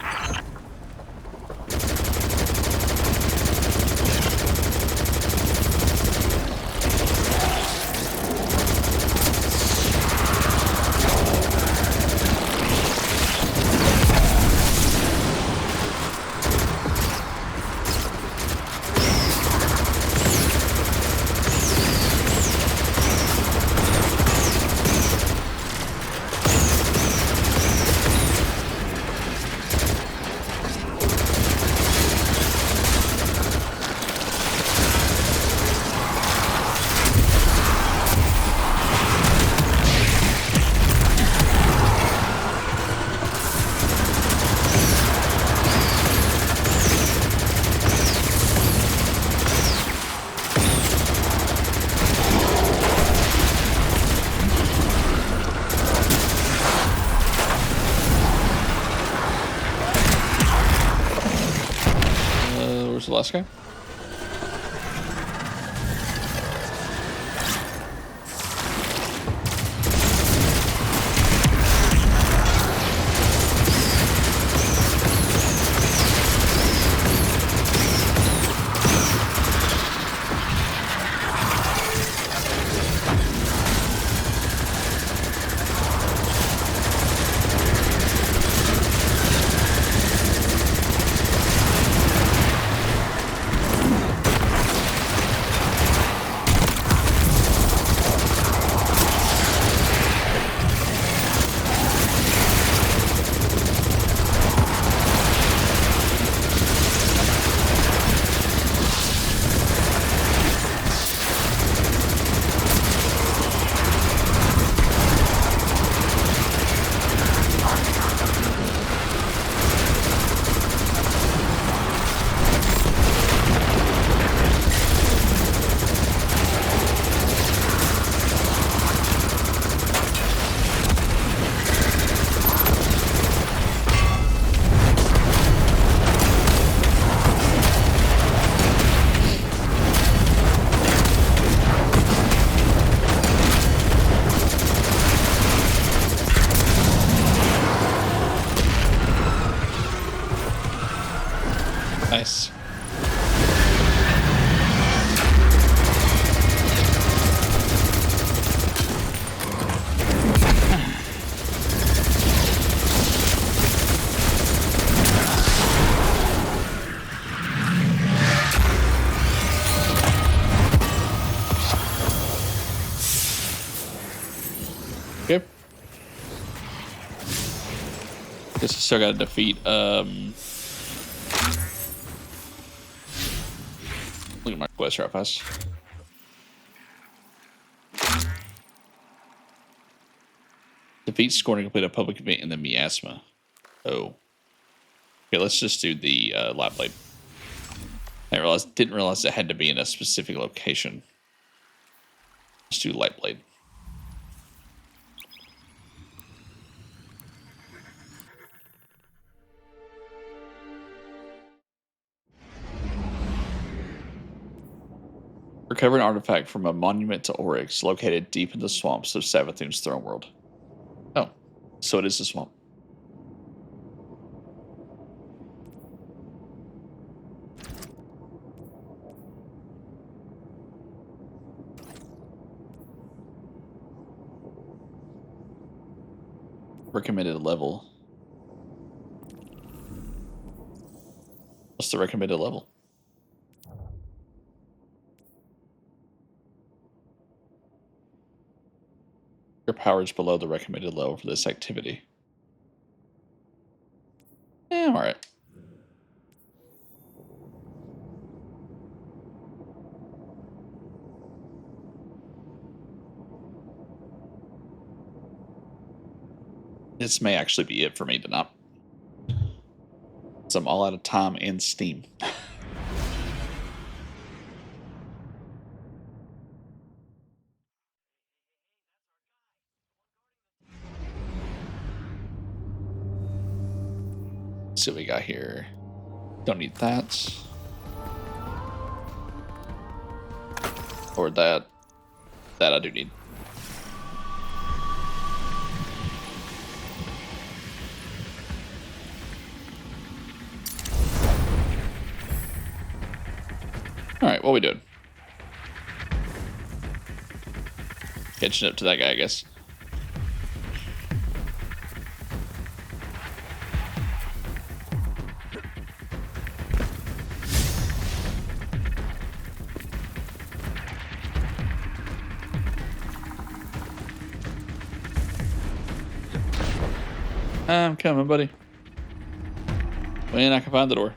Where's the last guy? Nice. still got to defeat. Look at my quest right fast. Defeat scored to complete a public event in the miasma. Oh. Okay, let's just do the Light Blade. Didn't realize it had to be in a specific location. Let's do Light Blade. Recover an artifact from a monument to Oryx located deep in the swamps of Savathun's throne world. Oh, so it is a swamp. Recommended level. What's the recommended level? Your power is below the recommended level for this activity. I'm alright. This may actually be it for me tonight. So I'm all out of time and steam. Let's see what we got here. Don't need that. Or that. That I do need. Alright, what are we doing? Catching up to that guy, I guess. I'm coming, buddy. When I can find the door.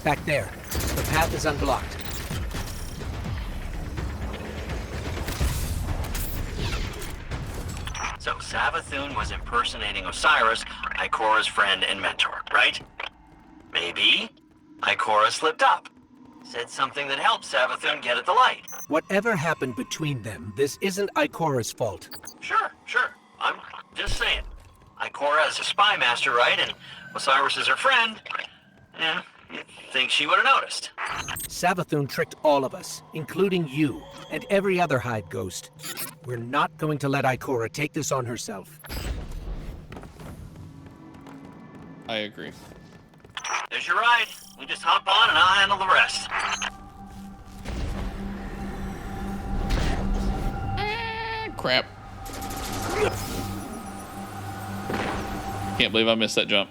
Back there. The path is unblocked. So Savathun was impersonating Osiris, Ikora's friend and mentor, right? Maybe Ikora slipped up. Said something that helped Savathun get at the light. Whatever happened between them, this isn't Ikora's fault. Sure. I'm just saying. Ikora is a spy master, right? And Osiris is her friend. Yeah, you'd think she would have noticed. Savathun tricked all of us, including you, and every other Hive Ghost. We're not going to let Ikora take this on herself. I agree. There's your ride. You just hop on and I'll handle the rest. Crap. Can't believe I missed that jump.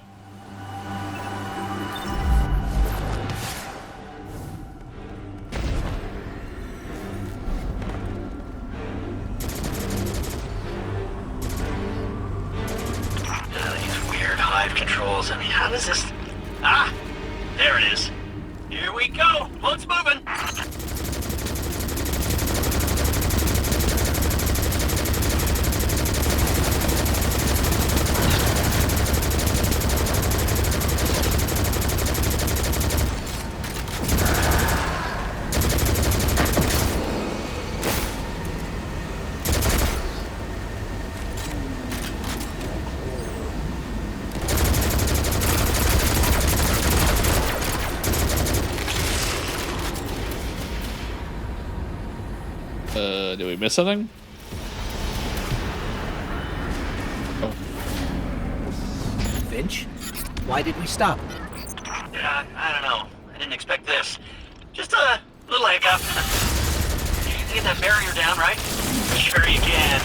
These weird Hive controls. I mean, how does this... Ah! There it is. Here we go. Boat's moving. Did we miss something? Oh, Finch? Why did we stop? Yeah, I don't know. I didn't expect this. Just a little hiccup. Get that barrier down, right? Sure you can.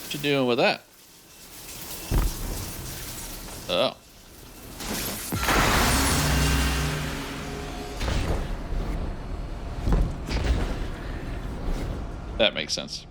what you doing with that? Oh. That makes sense.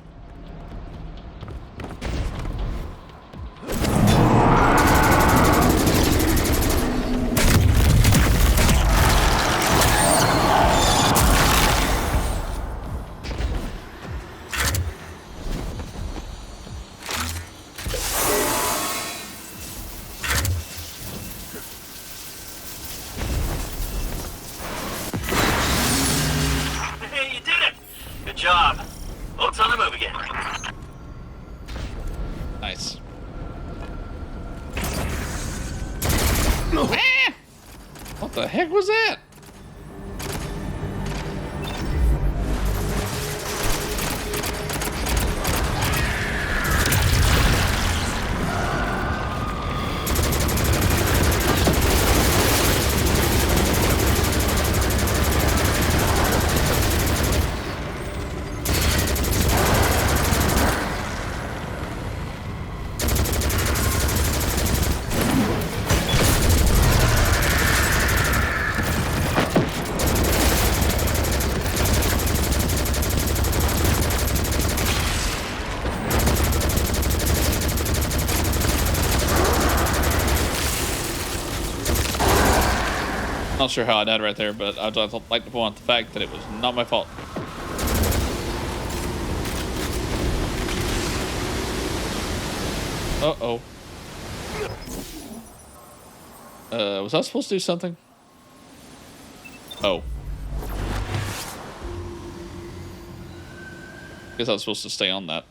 Hey, you did it! Good job. Boat's on the move again. Nice. What the heck was that? Not sure how I died right there, but I'd like to point out the fact that it was not my fault. Uh-oh. Was I supposed to do something? Oh. Guess I was supposed to stay on that.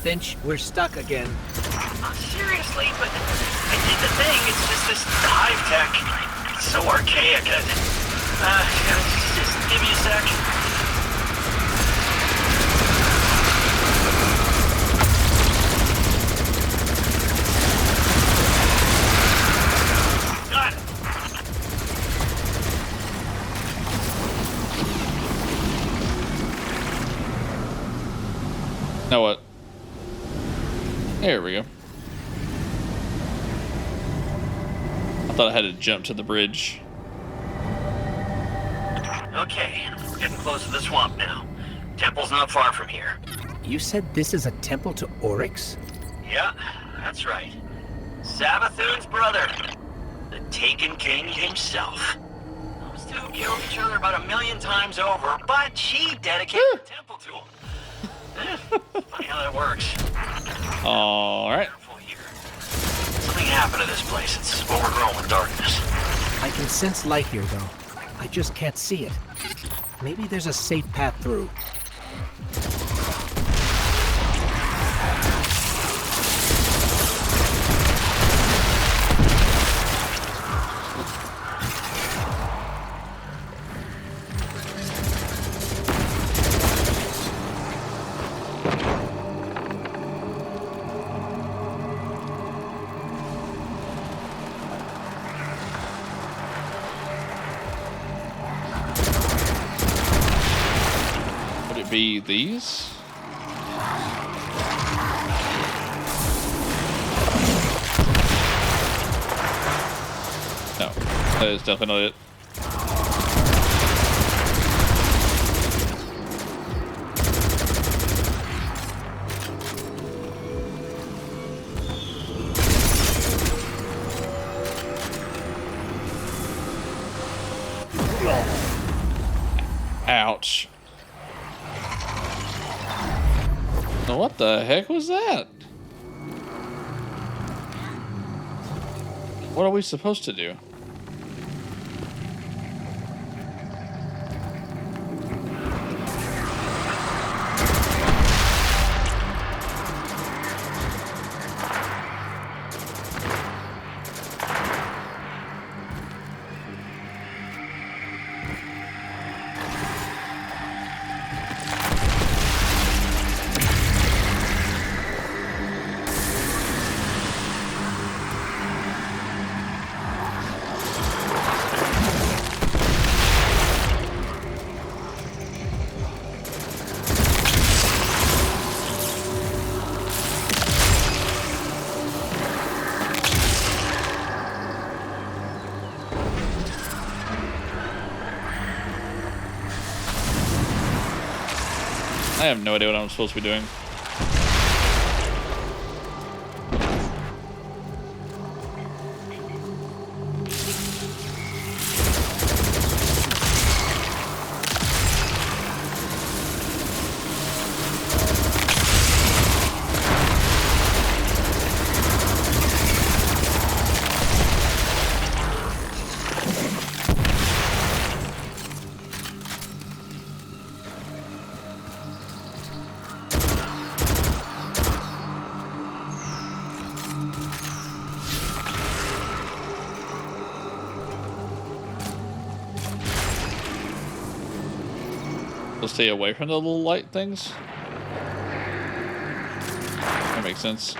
Finch, we're stuck again. Seriously, but I did the thing. It's just this hive tech. It's so archaic. Just give me a sec. Got it. Now what? There we go. I thought I had to jump to the bridge. Okay, we're getting close to the swamp now. Temple's not far from here. You said this is a temple to Oryx? Yeah, that's right. Savathun's brother. The Taken King himself. Those two killed each other about 1,000,000 times over, but she dedicated the temple to him. Funny how that works. All right. Careful here. Something happened to this place. It's overgrown with darkness. I can sense light here, though. I just can't see it. Maybe there's a safe path through. Would it be these? No, that is definitely not it. Ouch. Now what the heck was that? What are we supposed to do? I have no idea what I'm supposed to be doing. We'll stay away from the little light things. That makes sense.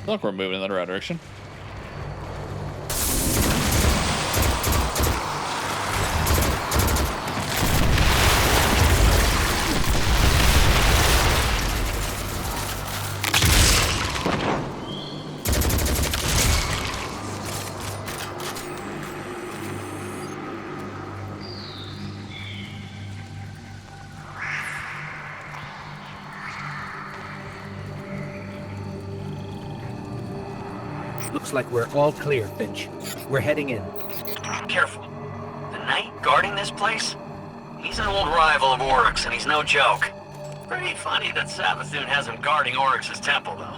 I think we're moving in the right direction. Looks like we're all clear, Finch. We're heading in. Careful. The knight guarding this place? He's an old rival of Oryx, and he's no joke. Pretty funny that Savathun has him guarding Oryx's temple, though.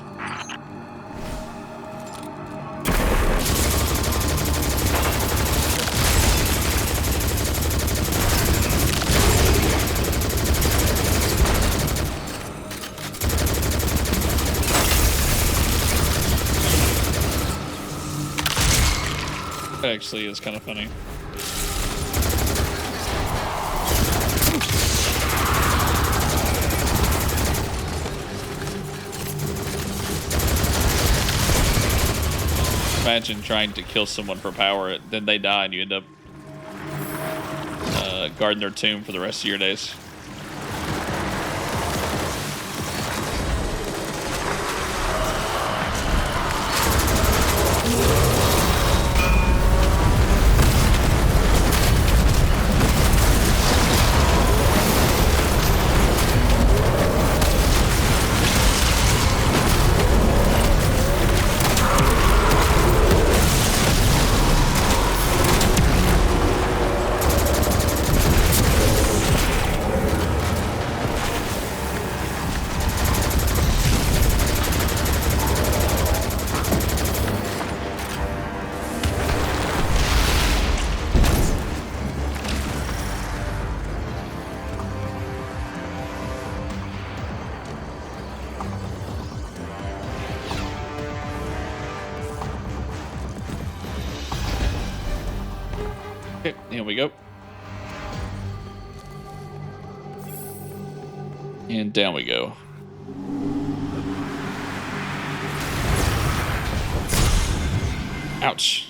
That actually is kind of funny. Imagine trying to kill someone for power, then they die and you end up guarding their tomb for the rest of your days. Okay, here we go. And down we go. Ouch.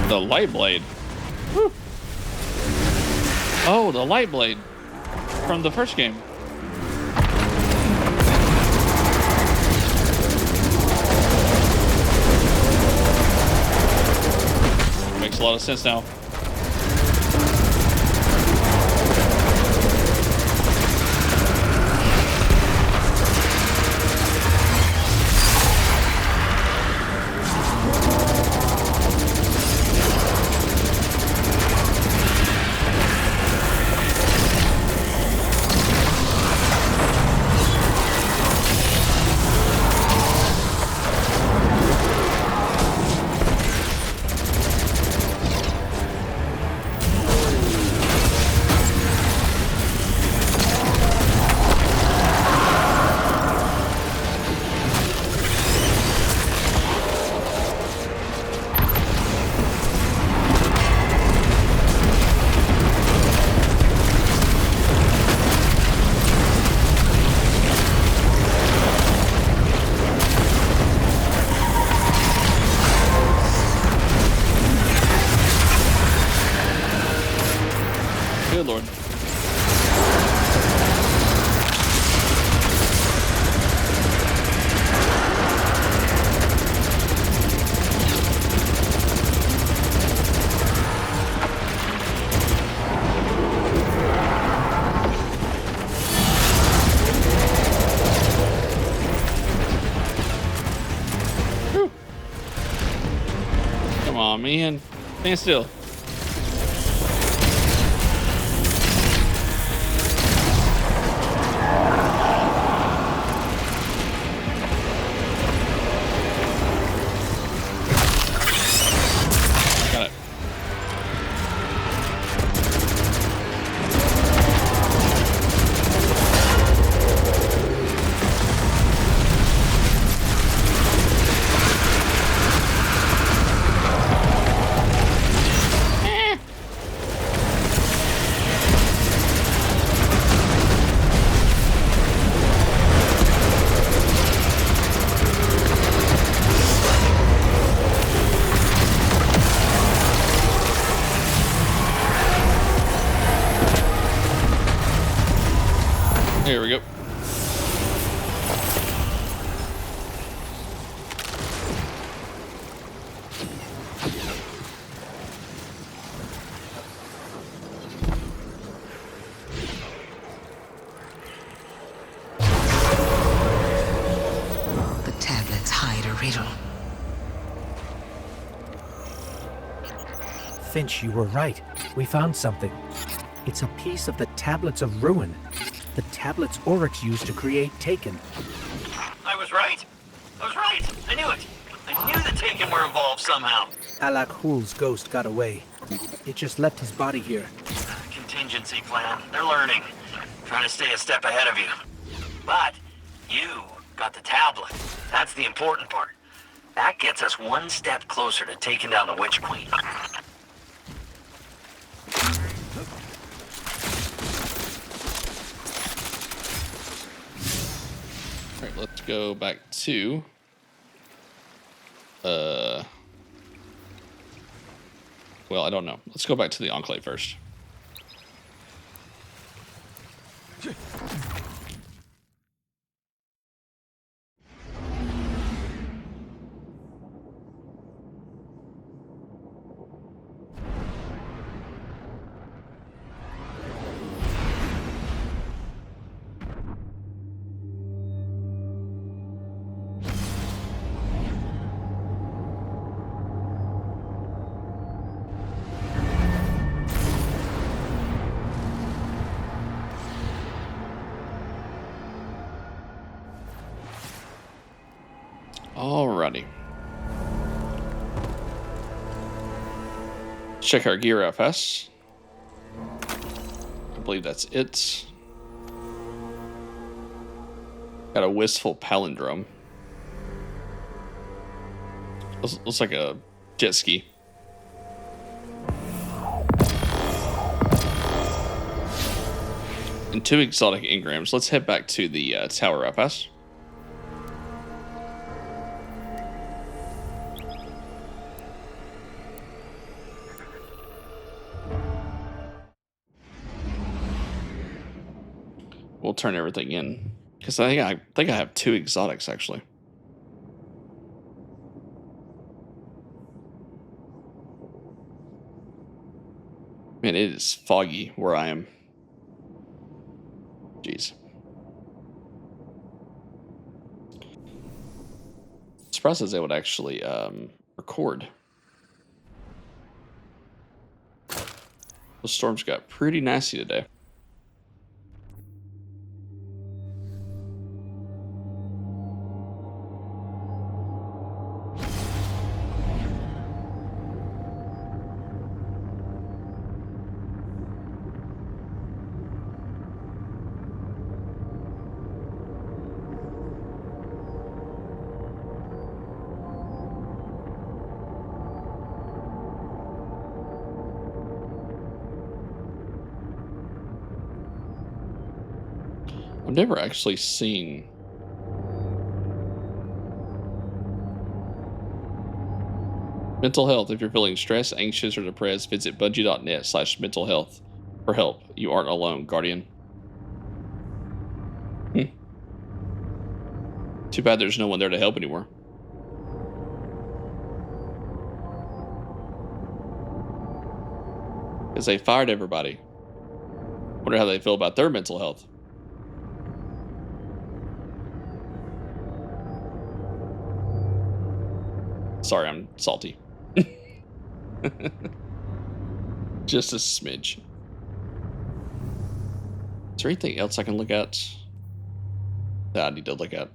The light blade. Woo. Oh, the light blade from the first game. Makes a lot of sense now. Aw, man. Stand still. Got it. Here we go. The tablets hide a riddle. Finch, you were right. We found something. It's a piece of the Tablets of Ruin. The tablets Oryx used to create Taken. I was right. I was right. I knew it. I knew the Taken were involved somehow. Alak Hul's ghost got away. It just left his body here. Contingency plan. They're learning. Trying to stay a step ahead of you. But you got the tablet. That's the important part. That gets us one step closer to taking down the Witch Queen. All right, let's go back to well, I don't know. Let's go back to the Enclave first. Alrighty. Check our gear FS. I believe that's it. Got a wistful palindrome. Looks like a jet ski. And 2 exotic engrams. Let's head back to the tower FS. We'll turn everything in because I think I have 2 exotics actually. Man, it is foggy where I am. Jeez. Surprised I was able to actually record. The storms got pretty nasty today. I've never actually seen mental health. If you're feeling stressed, anxious, or depressed, visit bungie.net/mental health for help. You aren't alone, Guardian. Too bad there's no one there to help anymore. Because they fired everybody. Wonder how they feel about their mental health. Sorry, I'm salty. Just a smidge. Is there anything else I can look at that I need to look at?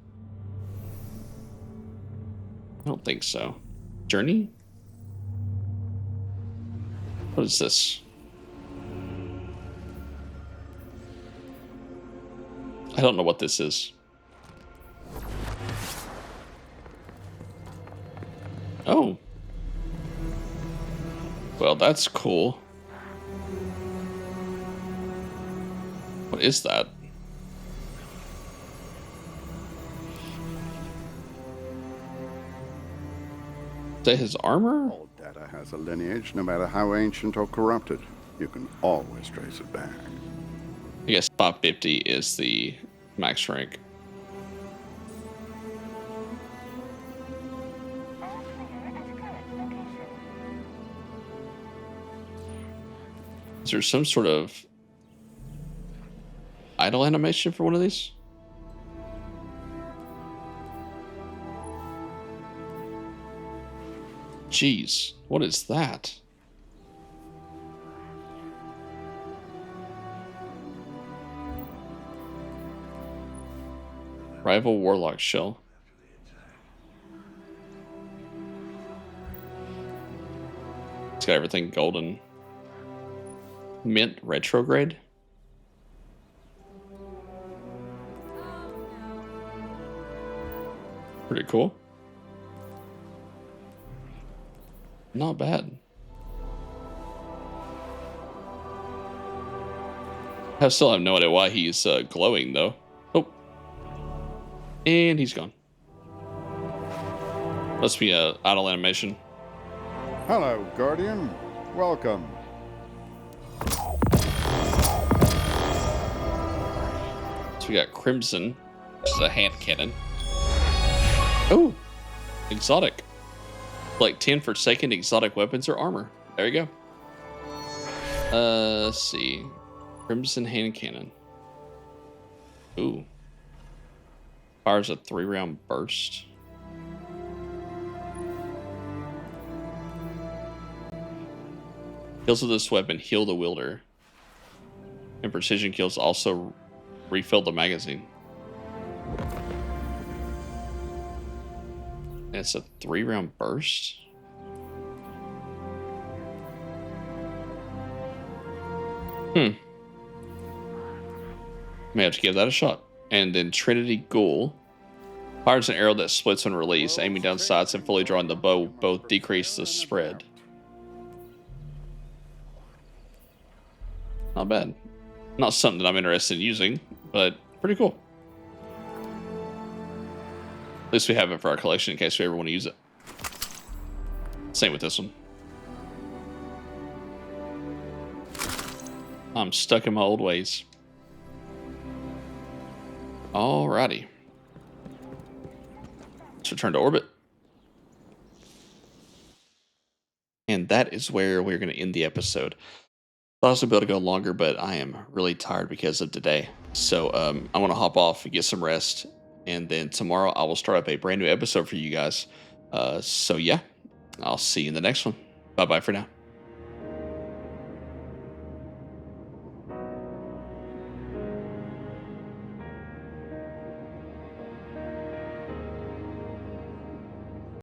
I don't think so. Journey? What is this? I don't know what this is. Oh. Well, that's cool. What is that? Is that his armor? All data has a lineage, no matter how ancient or corrupted. You can always trace it back. I guess 550 is the max rank. Is there some sort of idle animation for one of these? Jeez, what is that? Rival Warlock Shell. It's got everything golden. Mint retrograde. Pretty cool. Not bad. I still have no idea why he's glowing though. Oh, and he's gone. Must be a idle animation. Hello, Guardian. Welcome. So we got Crimson, which is a hand cannon. Oh, exotic. Like 10 for second exotic weapons or armor. There you go. Let's see. Crimson hand cannon. Ooh. Fires a 3-round burst. Kills with this weapon heal the wielder. And precision kills also refill the magazine. And it's a 3-round burst. May have to give that a shot. And then Trinity Ghoul. Fires an arrow that splits on release, aiming down sights and fully drawing the bow both decrease the spread. Not bad. Not something that I'm interested in using, but pretty cool. At least we have it for our collection in case we ever want to use it. Same with this one. I'm stuck in my old ways. Alrighty. Let's return to orbit. And that is where we're going to end the episode. I'll also be able to go longer, but I am really tired because of today. So I want to hop off and get some rest. And then tomorrow I will start up a brand new episode for you guys. So yeah, I'll see you in the next one. Bye-bye for now.